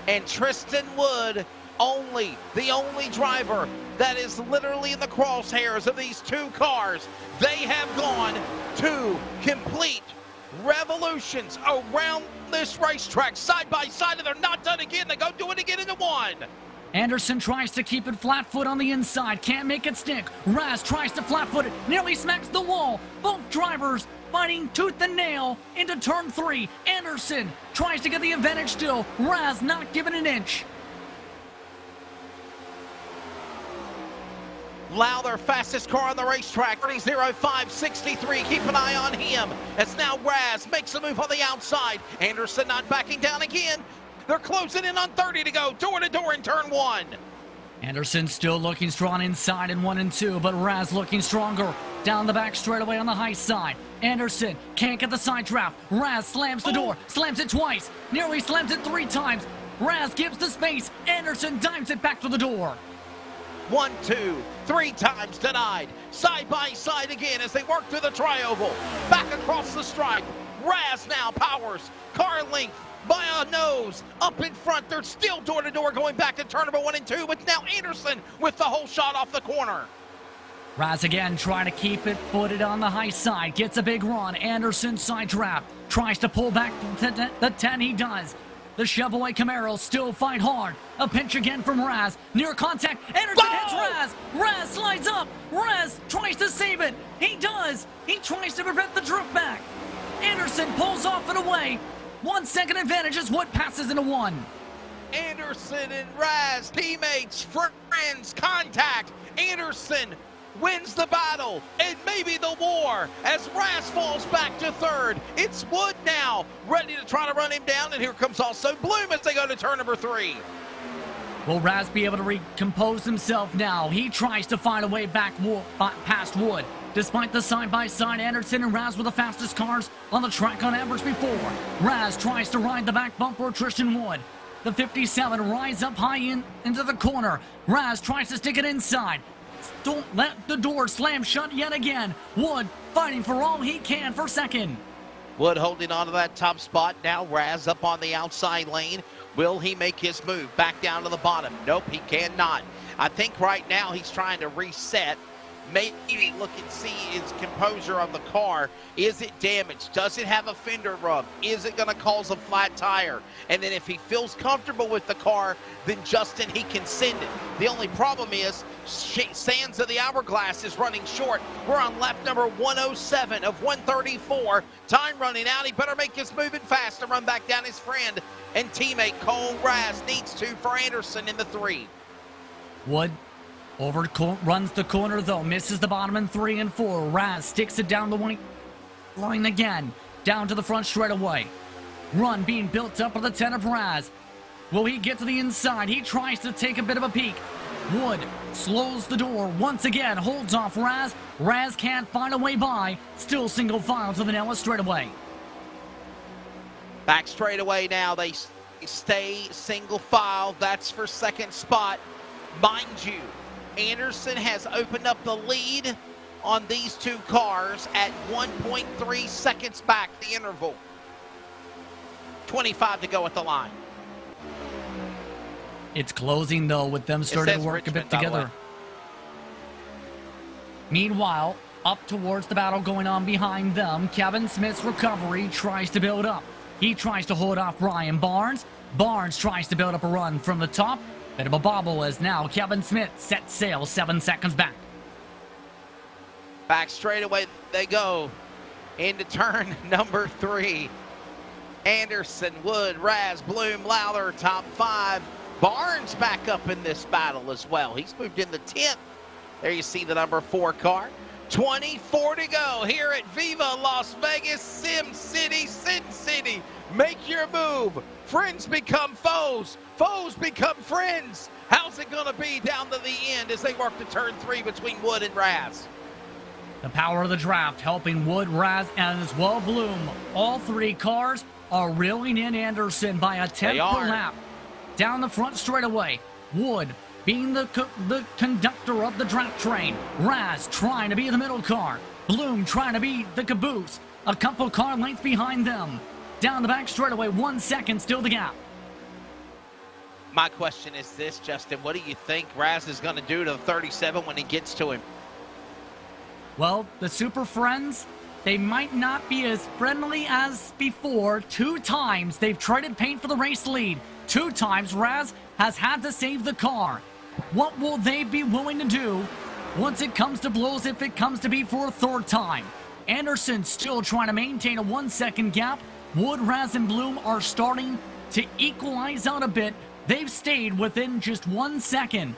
And Tristan Wood, the only driver that is literally in the crosshairs of these 2 cars. They have gone 2 complete revolutions around this racetrack side by side, and they're not done again. They go do it again into 1. Anderson tries to keep it flat foot on the inside, can't make it stick. Raz tries to flat foot it, nearly smacks the wall. Both drivers fighting tooth and nail into turn 3. Anderson tries to get the advantage still. Raz not giving an inch. Lowther, fastest car on the racetrack, 30.05.63. Keep an eye on him as now Raz makes a move on the outside. Anderson not backing down again. They're closing in on 30 to go, door to door in turn 1. Anderson still looking strong inside in 1 and 2, but Raz looking stronger. Down the back straightaway on the high side. Anderson can't get the side draft. Raz slams the door, slams it twice, nearly slams it 3 times. Raz gives the space. Anderson dimes it back to the door. 1, 2, 3 times denied. Side by side again as they work through the tri-oval. Back across the stripe. Raz now powers. Car length by a nose. Up in front. They're still door to door going back to turn number 1 and 2. But now Anderson with the whole shot off the corner. Raz again trying to keep it footed on the high side. Gets a big run. Anderson side draft. Tries to pull back the 10. He does. The Chevrolet Camaro still fight hard. A pinch again from Raz. Near contact. Anderson hits Raz. Raz slides up. Raz tries to save it. He does. He tries to prevent the drift back. Anderson pulls off and away. 1 second advantage as Wood passes into 1. Anderson and Raz, teammates, friends, contact. Anderson wins the battle and maybe the war as Raz falls back to 3rd. It's Wood now ready to try to run him down, and here comes also Bloom as they go to turn number 3. Will Raz be able to recompose himself now? He tries to find a way back past Wood. Despite the side-by-side, Anderson and Raz were the fastest cars on the track on average before. Raz tries to ride the back bumper of Tristan Wood. The 57 rides up high into the corner. Raz tries to stick it inside. Don't let the door slam shut yet again. Wood fighting for all he can for second. Wood holding on to that top spot. Now Raz up on the outside lane. Will he make his move back down to the bottom? Nope, he cannot. I think right now he's trying to reset. Maybe look and see his composure of the car. Is it damaged? Does it have a fender rub? Is it going to cause a flat tire? And then if he feels comfortable with the car, then Justin, he can send it. The only problem is Sands of the Hourglass is running short. We're on lap number 107 of 134. Time running out. He better make his move fast to run back down his friend and teammate Cole Raz needs to for Anderson in the 3. Wood runs the corner though, misses the bottom in 3 and 4. Raz sticks it down the white line again, down to the front straightaway. Run being built up with the 10 of Raz. Will he get to the inside? He tries to take a bit of a peek. Wood slows the door once again, holds off Raz. Raz can't find a way by. Still single file to the Nellis straightaway. Back straightaway now. They stay single file. That's for second spot. Mind you, Anderson has opened up the lead on these two cars at 1.3 seconds back the interval. 25 to go at the line. It's closing though, with them starting to work Richmond, a bit together. Meanwhile, up towards the battle going on behind them, Kevin Smith's recovery tries to build up. He tries to hold off Ryan Barnes. Barnes tries to build up a run from the top. Bit of a bobble as now Kevin Smith sets sail 7 seconds back. Back straightaway they go into turn number 3. Anderson, Wood, Raz, Bloom, Lowther, top 5. Barnes back up in this battle as well. He's moved in the 10th. There you see the number 4 car. 24 to go here at Viva Las Vegas, Sim City, Sin City. Make your move. Friends become foes. Foes become friends. How's it going to be down to the end as they work to turn 3 between Wood and Raz? The power of the draft helping Wood, Raz, and as well Bloom. All 3 cars are reeling in Anderson by a 10th per lap. Down the front straightaway, Wood being the conductor of the draft train. Raz trying to be the middle car. Bloom trying to be the caboose. A couple car lengths behind them. Down the back straightaway, 1 second still the gap. My question is this, Justin. What do you think Raz is going to do to the 37 when he gets to him? Well, the Super Friends, they might not be as friendly as before. 2 times they've traded paint for the race lead. 2 times Raz has had to save the car. What will they be willing to do once it comes to blows, if it comes to be for a 3rd time? Anderson still trying to maintain a 1 second gap. Wood, Raz, and Bloom are starting to equalize out a bit. They've stayed within just 1 second.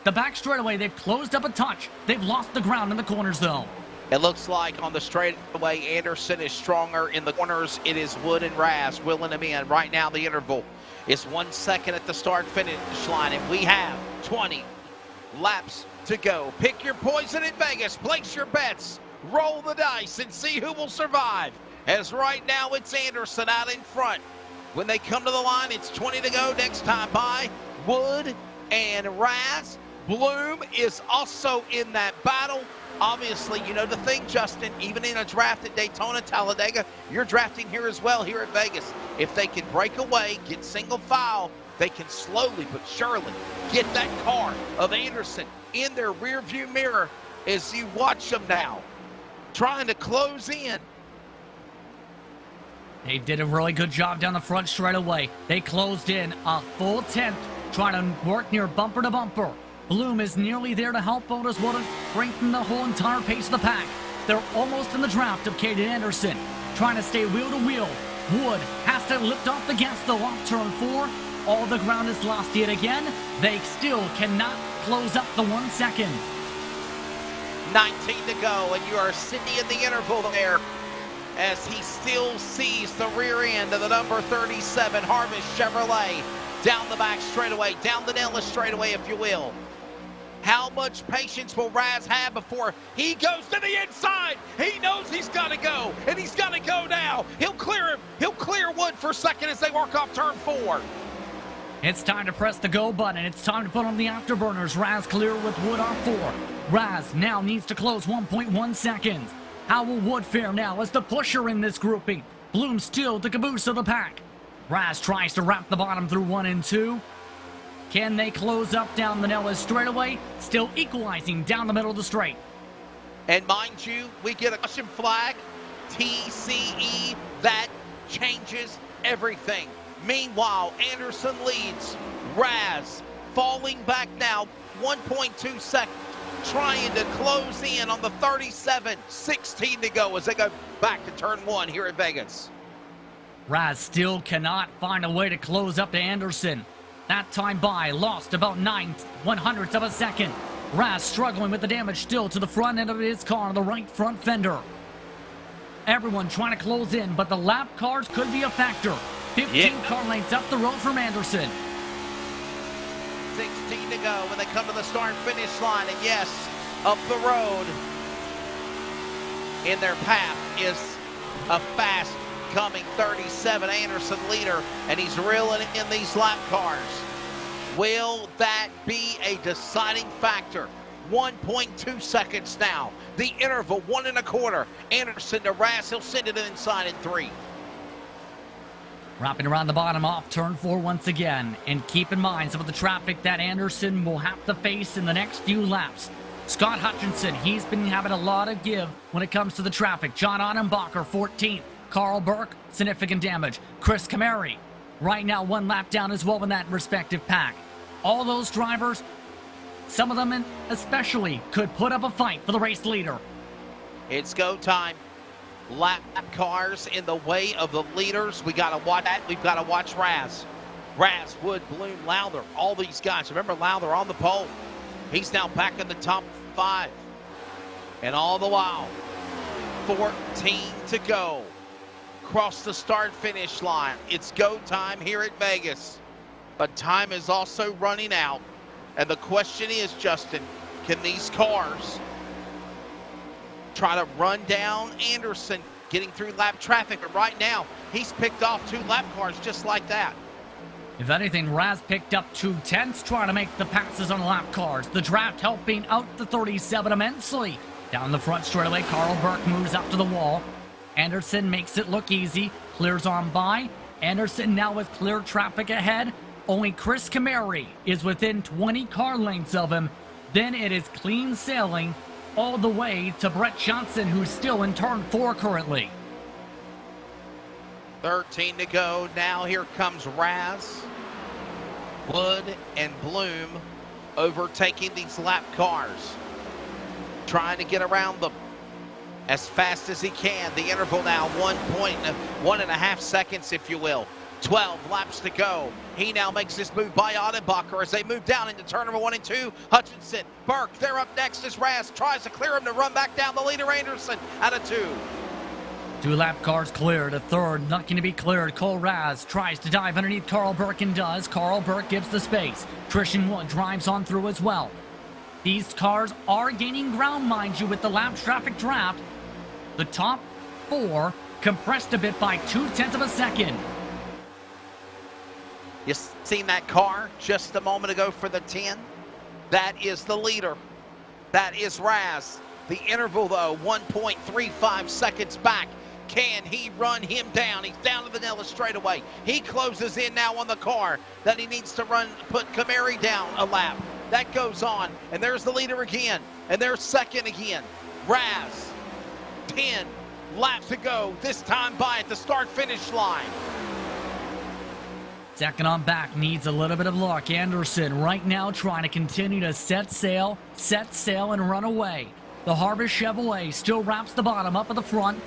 The back straightaway, they've closed up a touch. They've lost the ground in the corners though. It looks like on the straightaway, Anderson is stronger. In the corners, it is Wood and Raz willing him in. Right now, the interval is 1 second at the start-finish line, and we have 20 laps to go. Pick your poison in Vegas. Place your bets. Roll the dice and see who will survive. As right now, it's Anderson out in front. When they come to the line, it's 20 to go. Next time by, Wood and Raz. Bloom is also in that battle. Obviously, you know the thing, Justin, even in a draft at Daytona, Talladega, you're drafting here as well here at Vegas. If they can break away, get single file, they can slowly but surely get that car of Anderson in their rear view mirror as you watch them now trying to close in. They did a really good job down the front straight away. They closed in a full 10th, trying to work near bumper to bumper. Bloom is nearly there to help out as well to strengthen the whole entire pace of the pack. They're almost in the draft of Caden Anderson, trying to stay wheel to wheel. Wood has to lift off the gas though off turn 4. All the ground is lost yet again. They still cannot close up the 1 second. 19 to go, and you are sitting in the interval there as he still sees the rear end of the number 37 Harvest Chevrolet. down the back straightaway, down the Nellis straightaway, if you will. How much patience will Raz have before he goes to the inside? He knows he's got to go, and he's got to go now. He'll clear him. He'll clear Wood for a second as they work off turn 4. It's time to press the go button. It's time to put on the afterburners. Raz clear with Wood on 4. Raz now needs to close 1.1 seconds. How will Wood fare now as the pusher in this grouping? Bloom still the caboose of the pack. Raz tries to wrap the bottom through 1 and 2. Can they close up down the Nellis straightaway? Still equalizing down the middle of the straight. And mind you, we get a caution flag, TCE, that changes everything. Meanwhile, Anderson leads. Raz falling back now, 1.2 seconds, trying to close in on the 37, 16 to go as they go back to turn 1 here at Vegas. Raz still cannot find a way to close up to Anderson. That time by lost about 9/100ths of a second. Raz struggling with the damage still to the front end of his car on the right front fender. Everyone trying to close in, but the lap cars could be a factor. 15 car lengths up the road from Anderson. 16 to go when they come to the start-finish line. And yes, up the road in their path is a fast coming 37 Anderson leader, and he's reeling in these lap cars. Will that be a deciding factor? 1.2 seconds now. The interval, 1 1/4. Anderson to Raz, he'll send it inside in 3. Wrapping around the bottom off turn 4 once again. And keep in mind some of the traffic that Anderson will have to face in the next few laps. Scott Hutchinson, he's been having a lot of give when it comes to the traffic. John Ottenbacher, 14th. Carl Burke, significant damage. Chris Camary, right now 1 lap down as well in that respective pack. All those drivers, some of them especially, could put up a fight for the race leader. It's go time. Lap cars in the way of the leaders. We got to watch that. We've got to watch Raz. Raz, Wood, Bloom, Lowther, all these guys. Remember Lowther on the pole. He's now back in the top 5. And all the while, 14 to go. Across the start-finish line. It's go time here at Vegas. But time is also running out. And the question is, Justin, can these cars try to run down Anderson getting through lap traffic? But right now, he's picked off 2 lap cars just like that. If anything, Raz picked up 2/10 trying to make the passes on lap cars. The draft helping out the 37 immensely. Down the front straightaway, Carl Burke moves up to the wall. Anderson makes it look easy, clears on by. Anderson now with clear traffic ahead. Only Chris Camary is within 20 car lengths of him. Then it is clean sailing all the way to Brett Johnson, who's still in turn 4 currently. 13 to go. Now here comes Raz, Wood, and Bloom overtaking these lap cars. Trying to get around them as fast as he can. The interval now 1.5 seconds, if you will. 12 laps to go. He now makes his move by Ottenbacher as they move down into turn number 1 and 2. Hutchinson, Burke, they're up next as Raz tries to clear him to run back down the leader. Anderson out of 2. 2 lap cars cleared. A third not going to be cleared. Cole Raz tries to dive underneath Carl Burke and does. Carl Burke gives the space. Christian Wood drives on through as well. These cars are gaining ground, mind you, with the lap traffic draft. The top 4 compressed a bit by 0.2 of a second. You seen that car just a moment ago for the 10? That is the leader. That is Raz. The interval, though, 1.35 seconds back. Can he run him down? He's down to the Nellis straightaway. He closes in now on the car that he needs to run, put Camary down a lap. That goes on, and there's the leader again, and there's second again. Raz, 10 laps to go, this time by at the start-finish line. Second on back needs a little bit of luck. Anderson right now trying to continue to set sail, and run away. The Harvest Chevrolet still wraps the bottom up at the front.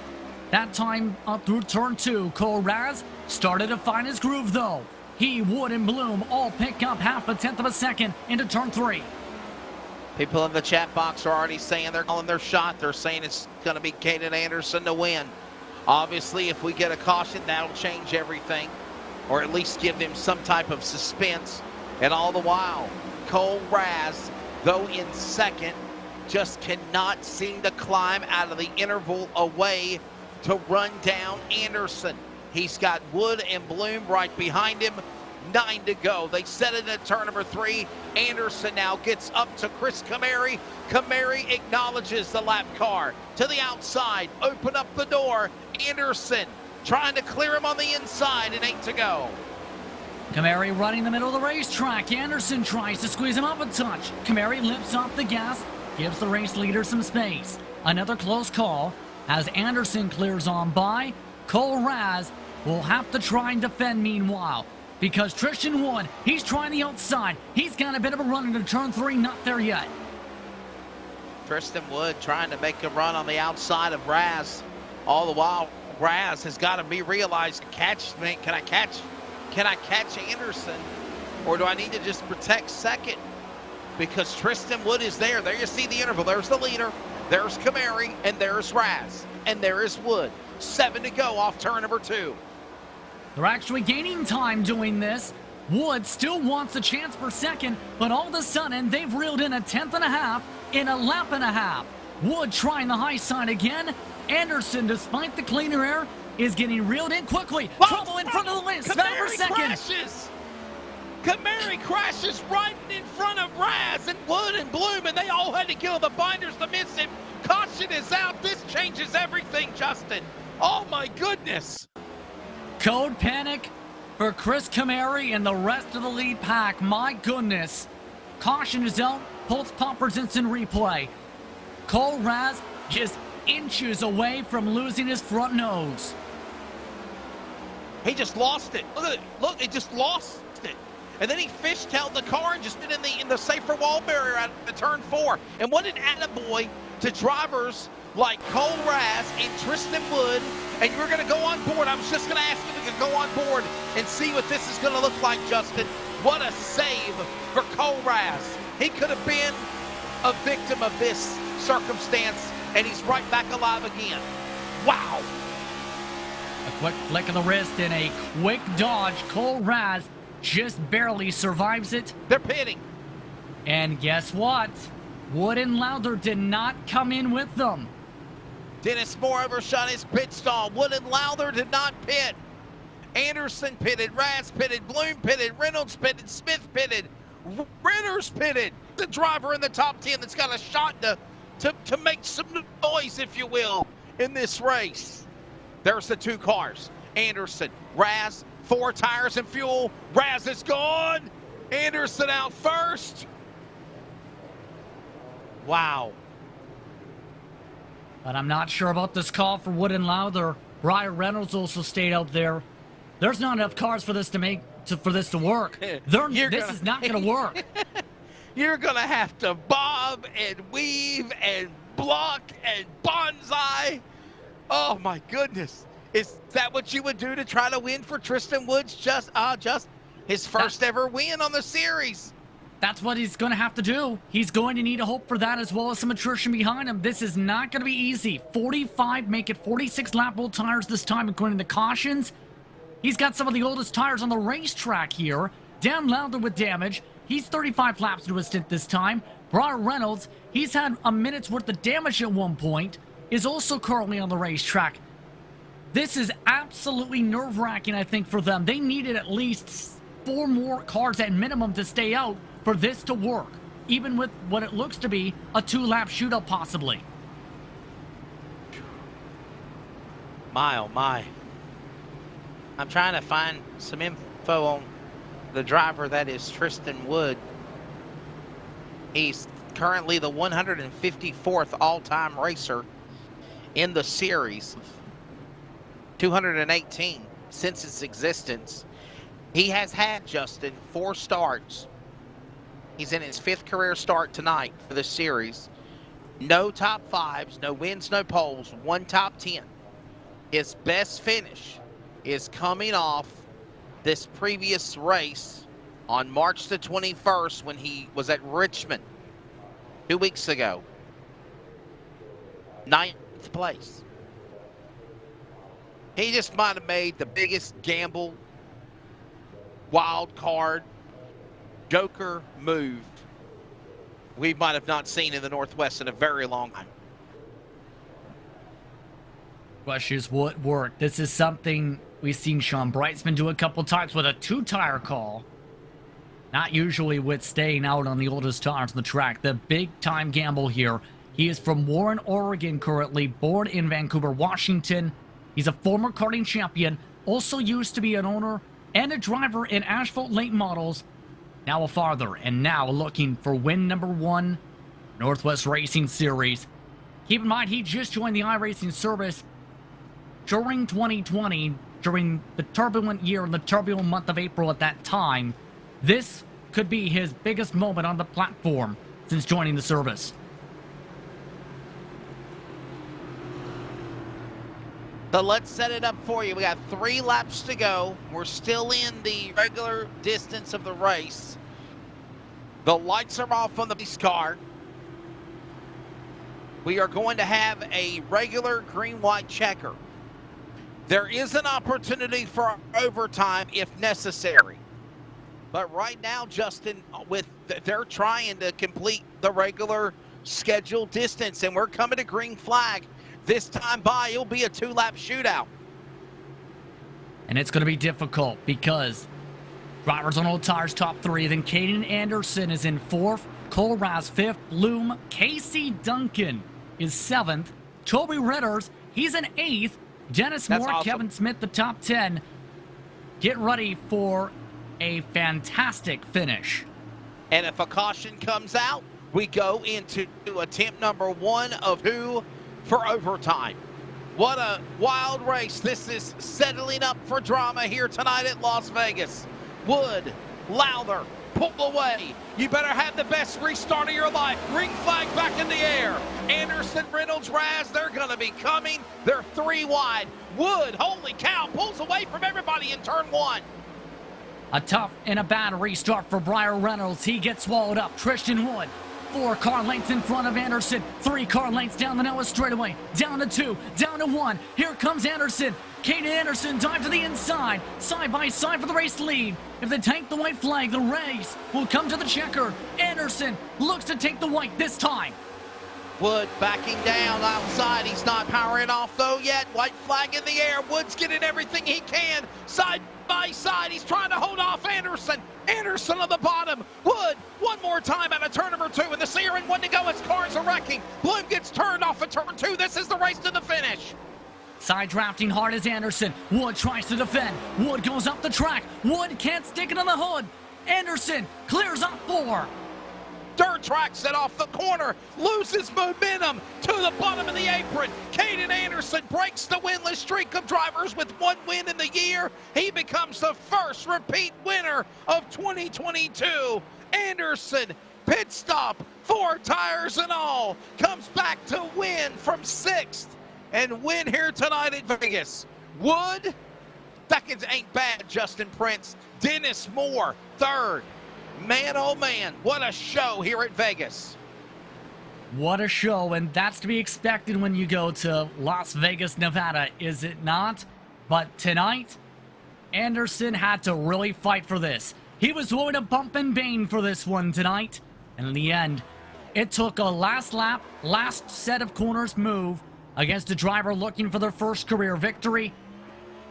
That time up through turn 2, Cole Raz started to find his groove though. He, Wood, and Bloom all pick up 0.5 of a second into turn 3. People in the chat box are already saying they're calling their shot. They're saying it's going to be Caden Anderson to win. Obviously, if we get a caution, that'll change everything. or at least give them some type of suspense. And all the while, Cole Raz, though in second, just cannot seem to climb out of the interval away to run down Anderson. He's got Wood and Bloom right behind him. 9 to go. They set it at turn number 3. Anderson now gets up to Chris Kamari. Kamari acknowledges the lap car to the outside. Open up the door. Anderson trying to clear him on the inside, and 8 to go. Kamari running the middle of the racetrack. Anderson tries to squeeze him up a touch. Kamari lifts off the gas, gives the race leader some space. Another close call as Anderson clears on by. Cole Raz will have to try and defend meanwhile, because Tristan Wood, he's trying the outside. He's got a bit of a run into turn 3, not there yet. Tristan Wood trying to make a run on the outside of Raz. All the while, Raz has got to be realized, catch me. Can I catch Anderson? Or do I need to just protect second? Because Tristan Wood is there. There you see the interval. There's the leader. There's Kamari, and there's Raz. And there is Wood. 7 to go off turn number 2. They're actually gaining time doing this. Wood still wants a chance for second, but all of a sudden, they've reeled in a 10th and a half in a lap and a half. Wood trying the high side again. Anderson, despite the cleaner air, is getting reeled in quickly. Trouble in front of the list. For second. Crashes. Kamari crashes right in front of Raz and Wood and Bloom, and they all had to kill the binders to miss him. Caution is out. This changes everything, Justin. Oh, my goodness. Code panic for Chris Kamari and the rest of the lead pack. My goodness. Caution is out. Pulse poppers instant replay. Cole Raz just inches away from losing his front nose. He just lost it. Look at it. Look, he just lost it. And then he fishtailed the car and just been in the safer wall barrier at the turn 4. And what an attaboy to drivers like Cole Raz and Tristan Wood. And you're going to go on board. I was just going to ask you to go on board and see what this is going to look like, Justin. What a save for Cole Raz. He could have been a victim of this circumstance, and he's right back alive again. Wow. A quick flick of the wrist and a quick dodge. Cole Raz just barely survives it. They're pitting. And guess what? Wood and Lowther did not come in with them. Dennis Moore overshot his pit stall. Wood and Lowther did not pit. Anderson pitted, Raz pitted, Bloom pitted, Reynolds pitted, Smith pitted, Renner's pitted. The driver in the top 10 that's got a shot to make some noise, if you will, in this race. There's the 2 cars. Anderson, Raz, 4 tires and fuel. Raz is gone. Anderson out first. Wow. But I'm not sure about this call for Wood and Lowther. Brian Reynolds also stayed out there. There's not enough cars for this to work. This is not going to work. You're going to have to bob and weave and block and bonsai. Oh, my goodness. Is that what you would do to try to win for Tristan Woods? Just his first ever win on the series. That's what he's going to have to do. He's going to need a hope for that, as well as some attrition behind him. This is not going to be easy. 45, make it 46 lap old tires this time, according to the cautions. He's got some of the oldest tires on the racetrack here. Dan Lowther with damage. He's 35 laps into his stint this time. Brian Reynolds, he's had a minute's worth of damage at one point, is also currently on the racetrack. This is absolutely nerve-wracking, I think, for them. They needed at least 4 more cars at minimum to stay out for this to work, even with what it looks to be a 2-lap shootout possibly. My, oh my. I'm trying to find some info on the driver that is Tristan Wood. He's currently the 154th all-time racer in the series. 218 since its existence. He has had, Justin, 4 starts. He's in his 5th career start tonight for the series. No top 5s, no wins, no poles, 1 top 10. His best finish is coming off this previous race on March the 21st when he was at Richmond 2 weeks ago. 9th place. He just might have made the biggest gamble wild card joker move we might have not seen in the Northwest in a very long time. Question is, what worked? This is something we've seen Sean Brightsman do a couple times with a 2-tire call. Not usually with staying out on the oldest tires on the track. The big-time gamble here. He is from Warren, Oregon currently, born in Vancouver, Washington. He's a former karting champion, also used to be an owner and a driver in asphalt late models. Now a father, and now looking for win number 1, Northwest Racing Series. Keep in mind, he just joined the iRacing service during 2020, during the turbulent year, the turbulent month of April at that time. This could be his biggest moment on the platform since joining the service. So let's set it up for you. We got 3 laps to go. We're still in the regular distance of the race. The lights are off on the police car. We are going to have a regular green-white checker. There is an opportunity for overtime if necessary. But right now, Justin, they're trying to complete the regular scheduled distance, and we're coming to green flag. This time by, it'll be a 2-lap shootout. And it's going to be difficult because drivers on old tires top 3. Then Caden Anderson is in 4th. Cole Raz 5th. Bloom. Casey Duncan is 7th. Toby Ritters, he's in 8th. Dennis Moore, awesome. Kevin Smith, the top 10. Get ready for a fantastic finish. And if a caution comes out, we go into attempt number 1 of 2 for overtime. What a wild race. This is settling up for drama here tonight at Las Vegas. Wood, Lowther, pull away. You better have the best restart of your life. Green flag back in the air. Anderson, Reynolds, Raz, they're going to be coming. They're 3 wide. Wood, holy cow, pulls away from everybody in turn 1. A tough and a bad restart for Briar Reynolds. He gets swallowed up. Tristan Wood, 4 car lengths in front of Anderson. 3 car lengths down the Noah straightaway. Down to 2, down to 1. Here comes Anderson. Caden Anderson dive to the inside. Side by side for the race lead. If they take the white flag, the race will come to the checker. Anderson looks to take the white this time. Wood backing down outside. He's not powering off though yet. White flag in the air. Wood's getting everything he can. Side by side. He's trying to hold off Anderson. Anderson on the bottom. Wood one more time out of turn number 2. And the Sear and 1 to go as cars are wrecking. Bloom gets turned off of turn 2. This is the race to the finish. Side drafting hard as Anderson. Wood tries to defend. Wood goes up the track. Wood can't stick it on the hood. Anderson clears up 4. Dirt tracks it off the corner, loses momentum to the bottom of the apron. Caden Anderson breaks the winless streak of drivers with 1 win in the year. He becomes the first repeat winner of 2022. Anderson, pit stop, 4 tires and all, comes back to win from 6th and win here tonight in Vegas. Wood, seconds ain't bad, Justin Prince. Dennis Moore, 3rd. Man, oh man, what a show here at Vegas. What a show, and that's to be expected when you go to Las Vegas, Nevada, is it not? But tonight, Anderson had to really fight for this. He was willing to bump and bang for this one tonight, and in the end, it took a last lap, last set of corners move against a driver looking for their first career victory.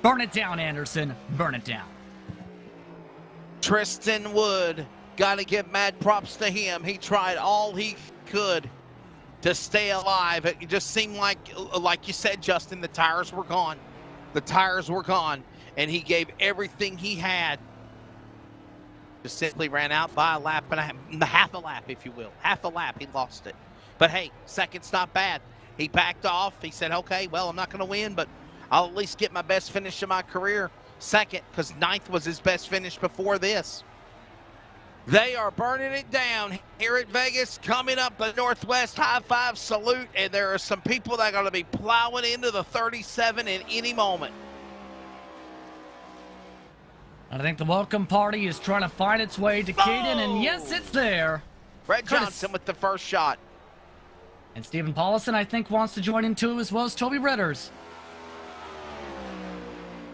Burn it down, Anderson. Burn it down. Tristan Wood, got to give mad props to him. He tried all he could to stay alive. It just seemed like you said, Justin, the tires were gone. The tires were gone, and he gave everything he had. Just simply ran out by a lap and half a lap, if you will. Half a lap, he lost it. But hey, second's not bad. He backed off. He said, okay, well, I'm not going to win, but I'll at least get my best finish of my career. 2nd, because 9th was his best finish before this. They are burning it down here at Vegas, coming up the Northwest High Five Salute, and there are some people that are going to be plowing into the 37 in any moment. I think the welcome party is trying to find its way to Caden, and yes, it's there. Brett Johnson with the first shot. And Stephen Paulison, I think, wants to join in too, as well as Toby Ritters.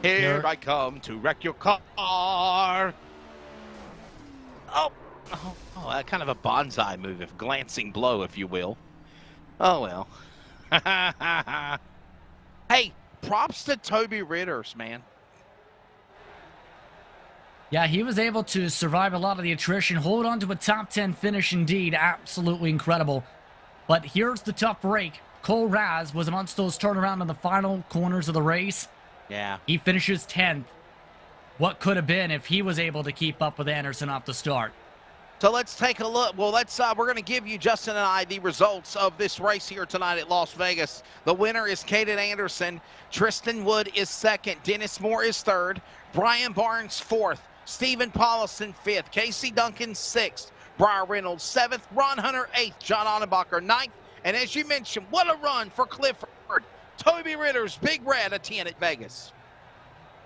Here I come to wreck your car. That kind of a bonsai move, if glancing blow, if you will. Oh, well. Hey, props to Toby Ritters, man. Yeah, he was able to survive a lot of the attrition, hold on to a top 10 finish indeed. Absolutely incredible. But here's the tough break. Cole Raz was amongst those turnaround in the final corners of the race. Yeah. He finishes 10th. What could have been if he was able to keep up with Anderson off the start? So let's take a look. Well, we're going to give you, Justin and I, the results of this race here tonight at Las Vegas. The winner is Caden Anderson. Tristan Wood is second. Dennis Moore is third. Brian Barnes fourth. Stephen Paulison fifth. Casey Duncan sixth. Briar Reynolds seventh. Ron Hunter eighth. John Onnebacher ninth. And as you mentioned, what a run for Clifford. Toby Ritters, Big Red, a 10 at Vegas.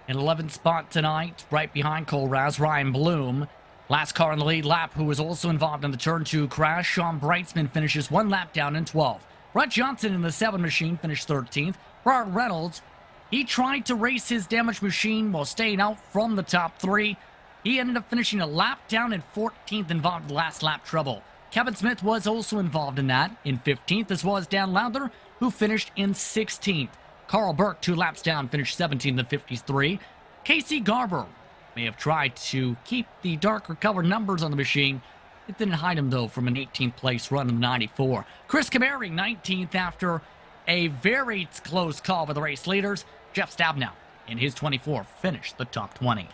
In 11th spot tonight, right behind Cole Raz, Ryan Bloom. Last car in the lead lap, who was also involved in the turn 2 crash. Sean Brightsman finishes 1 lap down in 12th. Brett Johnson in the 7 machine finished 13th. Briar Reynolds, he tried to race his damaged machine while staying out from the top 3. He ended up finishing a lap down in 14th, involved in the last lap trouble. Kevin Smith was also involved in that in 15th, as well as Dan Lauder, who finished in 16th. Carl Burke, 2 laps down, finished 17th at 53. Casey Garber may have tried to keep the darker colored numbers on the machine. It didn't hide him, though, from an 18th place run in the 94. Chris Camary, 19th after a very close call with the race leaders. Jeff Stabnow, in his 24, finished the top 20.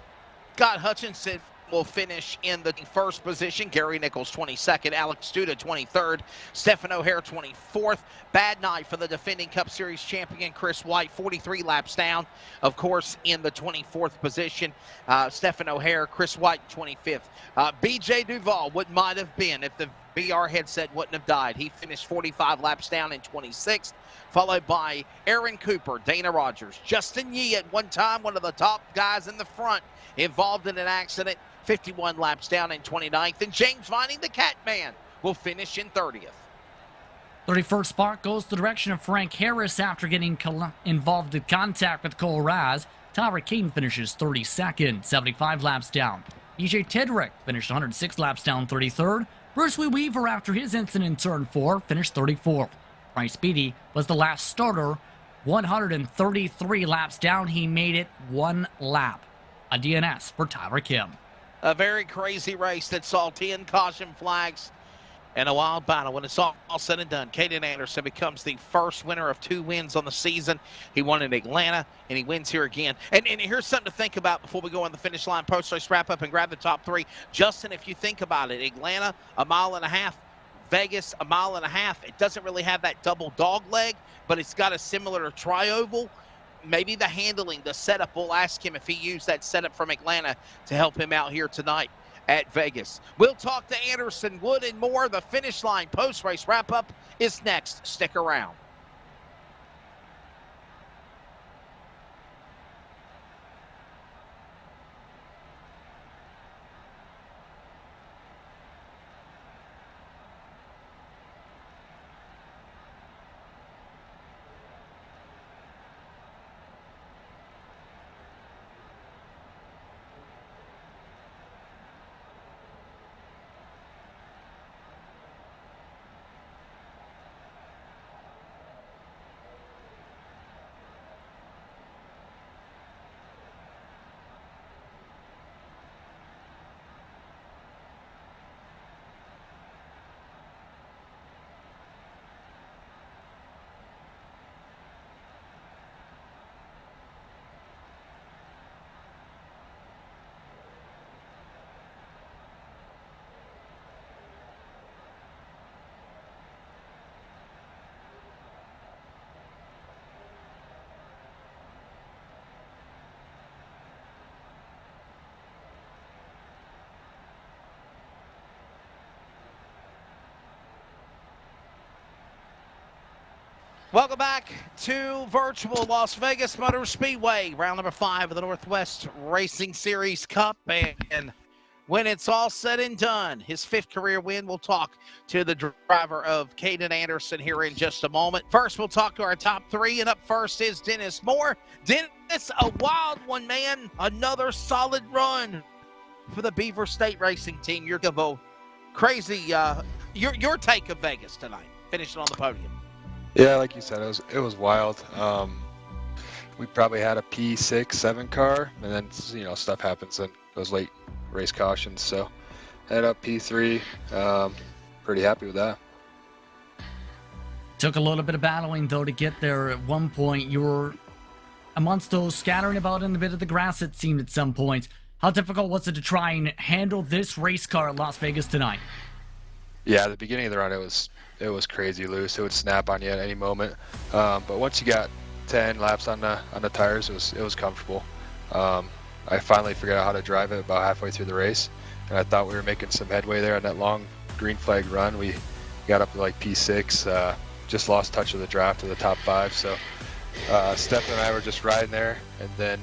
Scott Hutchinson will finish in the first position. Gary Nichols, 22nd. Alex Studa, 23rd. Stephen O'Hare, 24th. Bad night for the defending Cup Series champion, Chris White, 43 laps down. Of course, in the 24th position, Stephen O'Hare, Chris White, 25th. BJ Duval, what might have been if the VR headset wouldn't have died. He finished 45 laps down in 26th, followed by Aaron Cooper, Dana Rogers, Justin Yee at one time, one of the top guys in the front, involved in an accident, 51 laps down in 29th, and James Vining, the Catman, will finish in 30th. 31st spot goes the direction of Frank Harris after getting involved in contact with Cole Raz. Tyler Keaton finishes 32nd, 75 laps down. EJ Tedrick finished 106 laps down, 33rd. Bruce Lee Weaver, after his incident in turn 4, finished 34th. Bryce Beatty was the last starter, 133 laps down. He made it 1 lap. A DNS for Tyler Kim. A very crazy race that saw 10 caution flags and a wild battle. When it's all said and done, Caden Anderson becomes the first winner of 2 wins on the season. He won in Atlanta, and he wins here again. And here's something to think about before we go on the finish line. Post-race wrap-up and grab the top 3. Justin, if you think about it, Atlanta, 1.5 miles. Vegas, 1.5 miles. It doesn't really have that double dog leg, but it's got a similar tri-oval. Maybe the handling, the setup, we'll ask him if he used that setup from Atlanta to help him out here tonight at Vegas. We'll talk to Anderson, Wood, and more. The finish line post-race wrap-up is next. Stick around. Welcome back to virtual Las Vegas Motor Speedway, round number 5 of the Northwest Racing Series Cup. And when it's all said and done, his 5th career win, we'll talk to the driver of Caden Anderson here in just a moment. First, we'll talk to our top 3, and up first is Dennis Moore. Dennis, a wild one, man. Another solid run for the Beaver State Racing Team. You're going to crazy. Your take of Vegas tonight, finishing on the podium. Yeah, like you said, it was wild. We probably had a P6, 7 car, and then stuff happens in those late race cautions. So head up P3. Pretty happy with that. Took a little bit of battling, though, to get there. At one point, you were amongst those scattering about in a bit of the grass, it seemed, at some points. How difficult was it to try and handle this race car at Las Vegas tonight? Yeah, at the beginning of the run, it was crazy loose. It would snap on you at any moment. But once you got 10 laps on the tires, it was comfortable. I finally figured out how to drive it about halfway through the race, and I thought we were making some headway there on that long green flag run. We got up to like P6, just lost touch of the draft to the top 5. So Stefan and I were just riding there, and then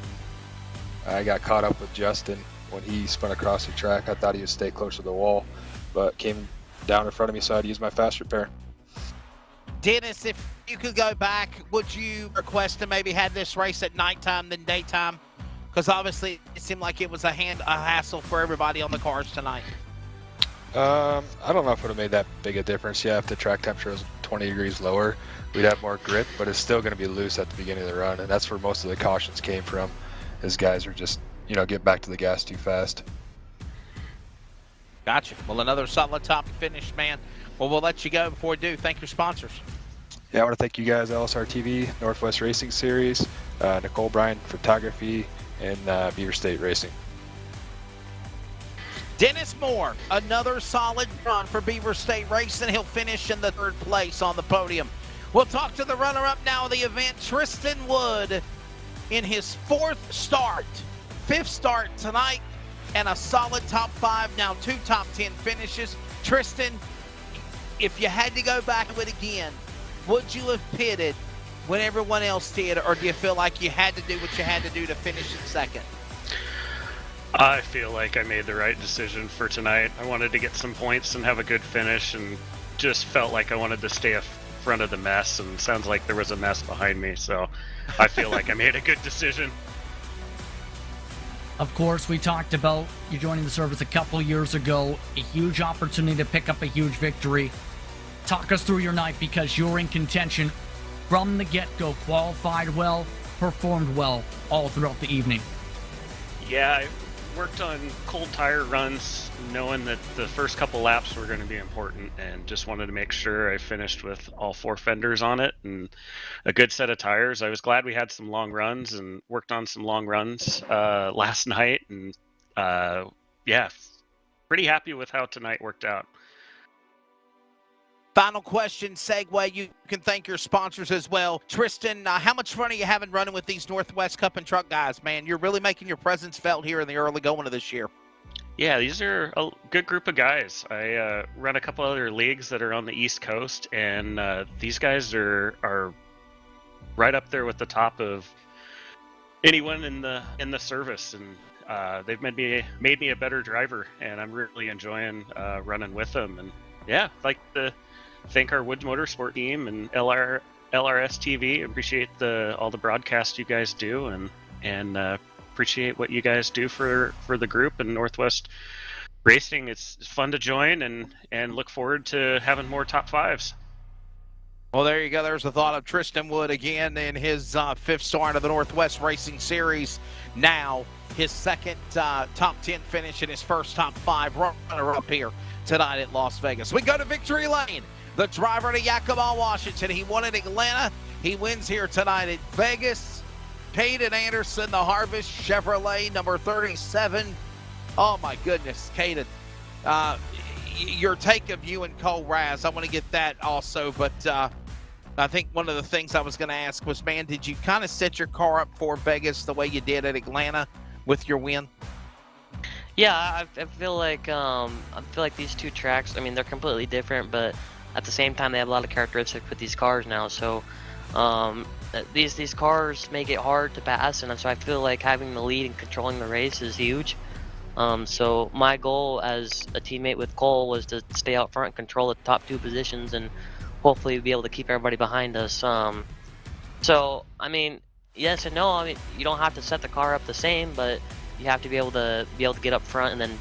I got caught up with Justin when he spun across the track. I thought he would stay closer to the wall, but came down in front of me, so I had to use my fast repair. Dennis, if you could go back, would you request to maybe have this race at nighttime than daytime? Because obviously it seemed like it was a hassle for everybody on the cars tonight. I don't know if it would have made that big a difference. Yeah, if the track temperature was 20 degrees lower, we'd have more grip, but it's still going to be loose at the beginning of the run, and that's where most of the cautions came from, as guys are just, get back to the gas too fast. Gotcha. Well, another solid top finish, man. Well, we'll let you go. Before we do, thank your sponsors. Yeah, I want to thank you guys, LSRTV, Northwest Racing Series, Nicole Bryan Photography, and Beaver State Racing. Dennis Moore, another solid run for Beaver State Racing. He'll finish in the 3rd place on the podium. We'll talk to the runner-up now of the event, Tristan Wood, in his 4th start. 5th start tonight, and a solid top 5, now 2 top 10 finishes. Tristan, if you had to go back to it again, would you have pitted when everyone else did, or do you feel like you had to do what you had to do to finish in 2nd? I feel like I made the right decision for tonight. I wanted to get some points and have a good finish, and just felt like I wanted to stay in front of the mess, and sounds like there was a mess behind me, so I feel like I made a good decision. Of course, we talked about you joining the service a couple years ago, a huge opportunity to pick up a huge victory. Talk us through your night, because you're in contention from the get-go, qualified well, performed well all throughout the evening. Yeah, I worked on cold tire runs, knowing that the first couple laps were going to be important, and just wanted to make sure I finished with all 4 fenders on it and a good set of tires. I was glad we had some long runs and worked on some long runs last night, and yeah, pretty happy with how tonight worked out. Final question, segue. You can thank your sponsors as well. Tristan, how much fun are you having running with these Northwest Cup and Truck guys, man? You're really making your presence felt here in the early going of this year. Yeah, these are a good group of guys. I run a couple other leagues that are on the East Coast, and these guys are right up there with the top of anyone in the service, and they've made me a better driver, and I'm really enjoying running with them. And yeah, I'd like to thank our Woods Motorsport team and LSRTV. Appreciate all the broadcasts you guys do, and appreciate what you guys do for the group and Northwest Racing. It's fun to join, and look forward to having more top 5s. Well, there you go. There's the thought of Tristan Wood again in his 5th start of the Northwest Racing Series. Now his 2nd top 10 finish and his 1st top 5 runner-up here tonight at Las Vegas. We go to Victory Lane. The driver to Yakima, Washington. He won at Atlanta. He wins here tonight at Vegas. Caden Anderson, the Harvest Chevrolet, number 37. Oh, my goodness, Caden. Your take of you and Cole Raz, I want to get that also, but I think one of the things I was going to ask was, man, did you kind of set your car up for Vegas the way you did at Atlanta with your win? Yeah, I feel like these 2 tracks, I mean, they're completely different, but at the same time, they have a lot of characteristics with these cars now. So these cars make it hard to pass, and so I feel like having the lead and controlling the race is huge. So my goal as a teammate with Cole was to stay out front and control the top 2 positions, and hopefully be able to keep everybody behind us. So I mean, yes and no. I mean, you don't have to set the car up the same, but you have to be able to get up front and then,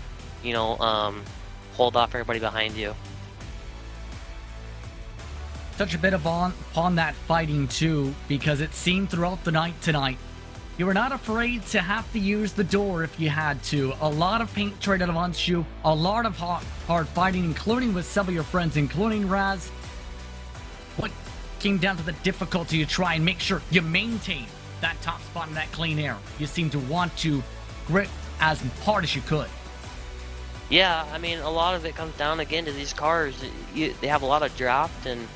hold off everybody behind you. Touch a bit upon that fighting too, because it seemed throughout the night tonight, you were not afraid to have to use the door if you had to. A lot of paint traded amongst you, a lot of hard fighting, including with some of your friends, including Raz. What came down to the difficulty to try and make sure you maintain that top spot in that clean air? You seem to want to grip as hard as you could. Yeah, I mean, a lot of it comes down again to these cars. They have a lot of draft, and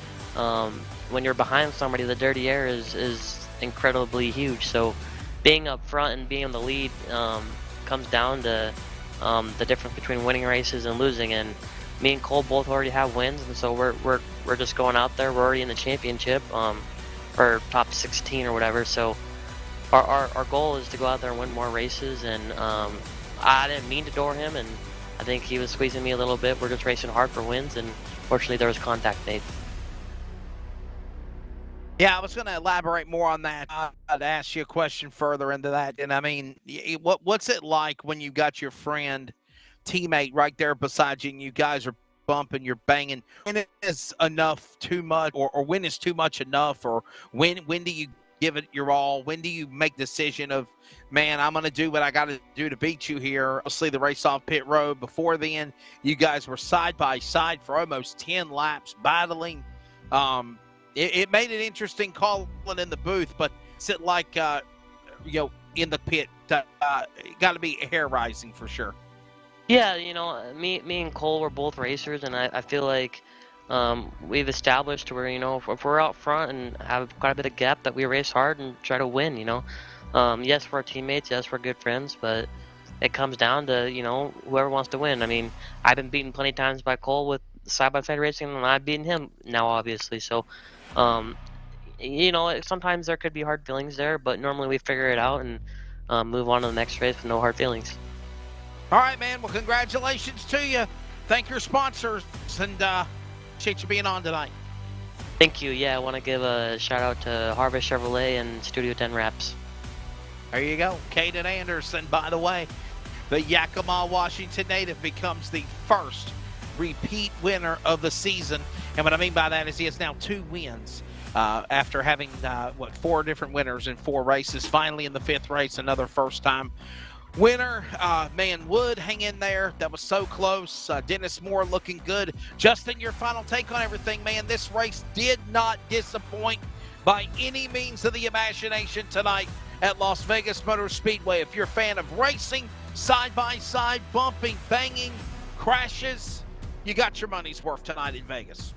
when you're behind somebody, the dirty air is incredibly huge. So being up front and being in the lead comes down to the difference between winning races and losing. And me and Cole both already have wins, and so we're just going out there. We're already in the championship, or top 16 or whatever. So our goal is to go out there and win more races. And I didn't mean to door him, and I think he was squeezing me a little bit. We're just racing hard for wins, and fortunately there was contact made. Yeah, I was going to elaborate more on that. I'd ask you a question further into that. And I mean, what's it like when you got your friend, teammate right there beside you, and you guys are bumping, you're banging? When is enough too much, or when is too much enough, or when do you give it your all? When do you make the decision of, man, I'm going to do what I got to do to beat you here? Obviously, the race off pit road. Before then, you guys were side by side for almost 10 laps battling. It made it interesting calling in the booth, but is it like, in the pit, got to be hair rising for sure? Yeah, me and Cole were both racers, and I feel like we've established where, if we're out front and have quite a bit of gap, that we race hard and try to win, Yes, we're teammates, yes, we're good friends, but it comes down to, whoever wants to win. I mean, I've been beaten plenty of times by Cole with side-by-side racing, and I've beaten him now, obviously. So, sometimes there could be hard feelings there, but normally we figure it out and move on to the next race with no hard feelings. All right, man. Well, congratulations to you. Thank your sponsors, and appreciate you being on tonight. Thank you. Yeah, I want to give a shout-out to Harvest Chevrolet and Studio 10 Wraps. There you go. Caden Anderson, by the way, the Yakima, Washington native, becomes the first repeat winner of the season. And what I mean by that is he has now 2 wins after having, 4 different winners in 4 races. Finally, in the 5th race, another first-time winner. Man, Wood, hang in there. That was so close. Dennis Moore looking good. Justin, your final take on everything, man. This race did not disappoint by any means of the imagination tonight at Las Vegas Motor Speedway. If you're a fan of racing, side-by-side, bumping, banging, crashes, you got your money's worth tonight in Vegas.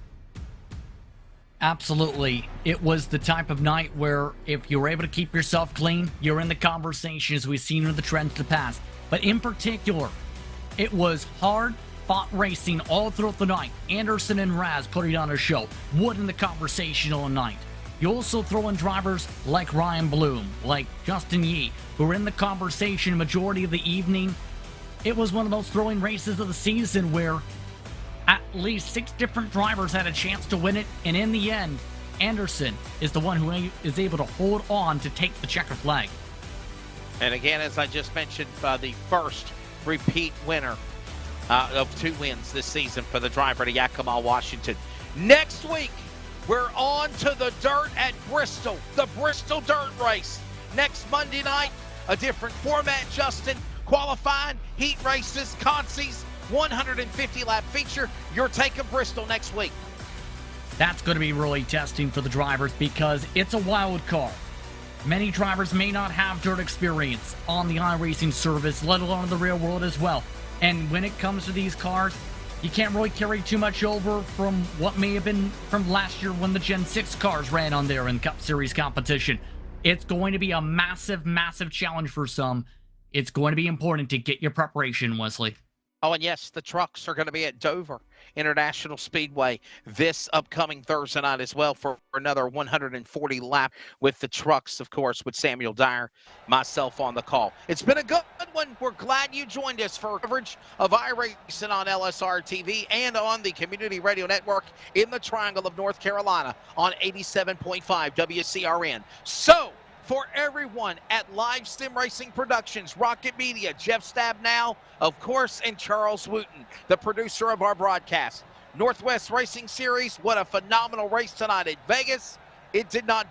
Absolutely. It was the type of night where if you were able to keep yourself clean, you're in the conversation, as we've seen in the trends of the past. But in particular, it was hard-fought racing all throughout the night. Anderson and Raz putting on a show. Wood in the conversation all night. You also throw in drivers like Ryan Bloom, like Justin Yee, who were in the conversation majority of the evening. It was one of those throwing races of the season where at least 6 different drivers had a chance to win it, and in the end, Anderson is the one who is able to hold on to take the checker flag. And again, as I just mentioned, the first repeat winner of 2 wins this season for the driver to Yakima, Washington. Next week, we're on to the dirt at Bristol, the Bristol Dirt Race. Next Monday night, a different format, Justin. Qualifying, heat races, consies, 150-lap feature. You're taking Bristol next week. That's going to be really testing for the drivers because it's a wild card. Many drivers may not have dirt experience on the iRacing service, let alone in the real world as well. And when it comes to these cars, you can't really carry too much over from what may have been from last year when the Gen 6 cars ran on there in Cup Series competition. It's going to be a massive, massive challenge for some. It's going to be important to get your preparation, Wesley. Oh, and yes, the trucks are going to be at Dover International Speedway this upcoming Thursday night as well for another 140 lap with the trucks, of course, with Samuel Dyer, myself on the call. It's been a good one. We're glad you joined us for coverage of iRacing on LSRTV and on the Community Radio Network in the Triangle of North Carolina on 87.5 WCRN. So, For everyone at Live Sim Racing Productions, Rocket Media, Jeff Stabnow, of course, and Charles Wooten, the producer of our broadcast. Northwest Racing Series, what a phenomenal race tonight at Vegas. It did not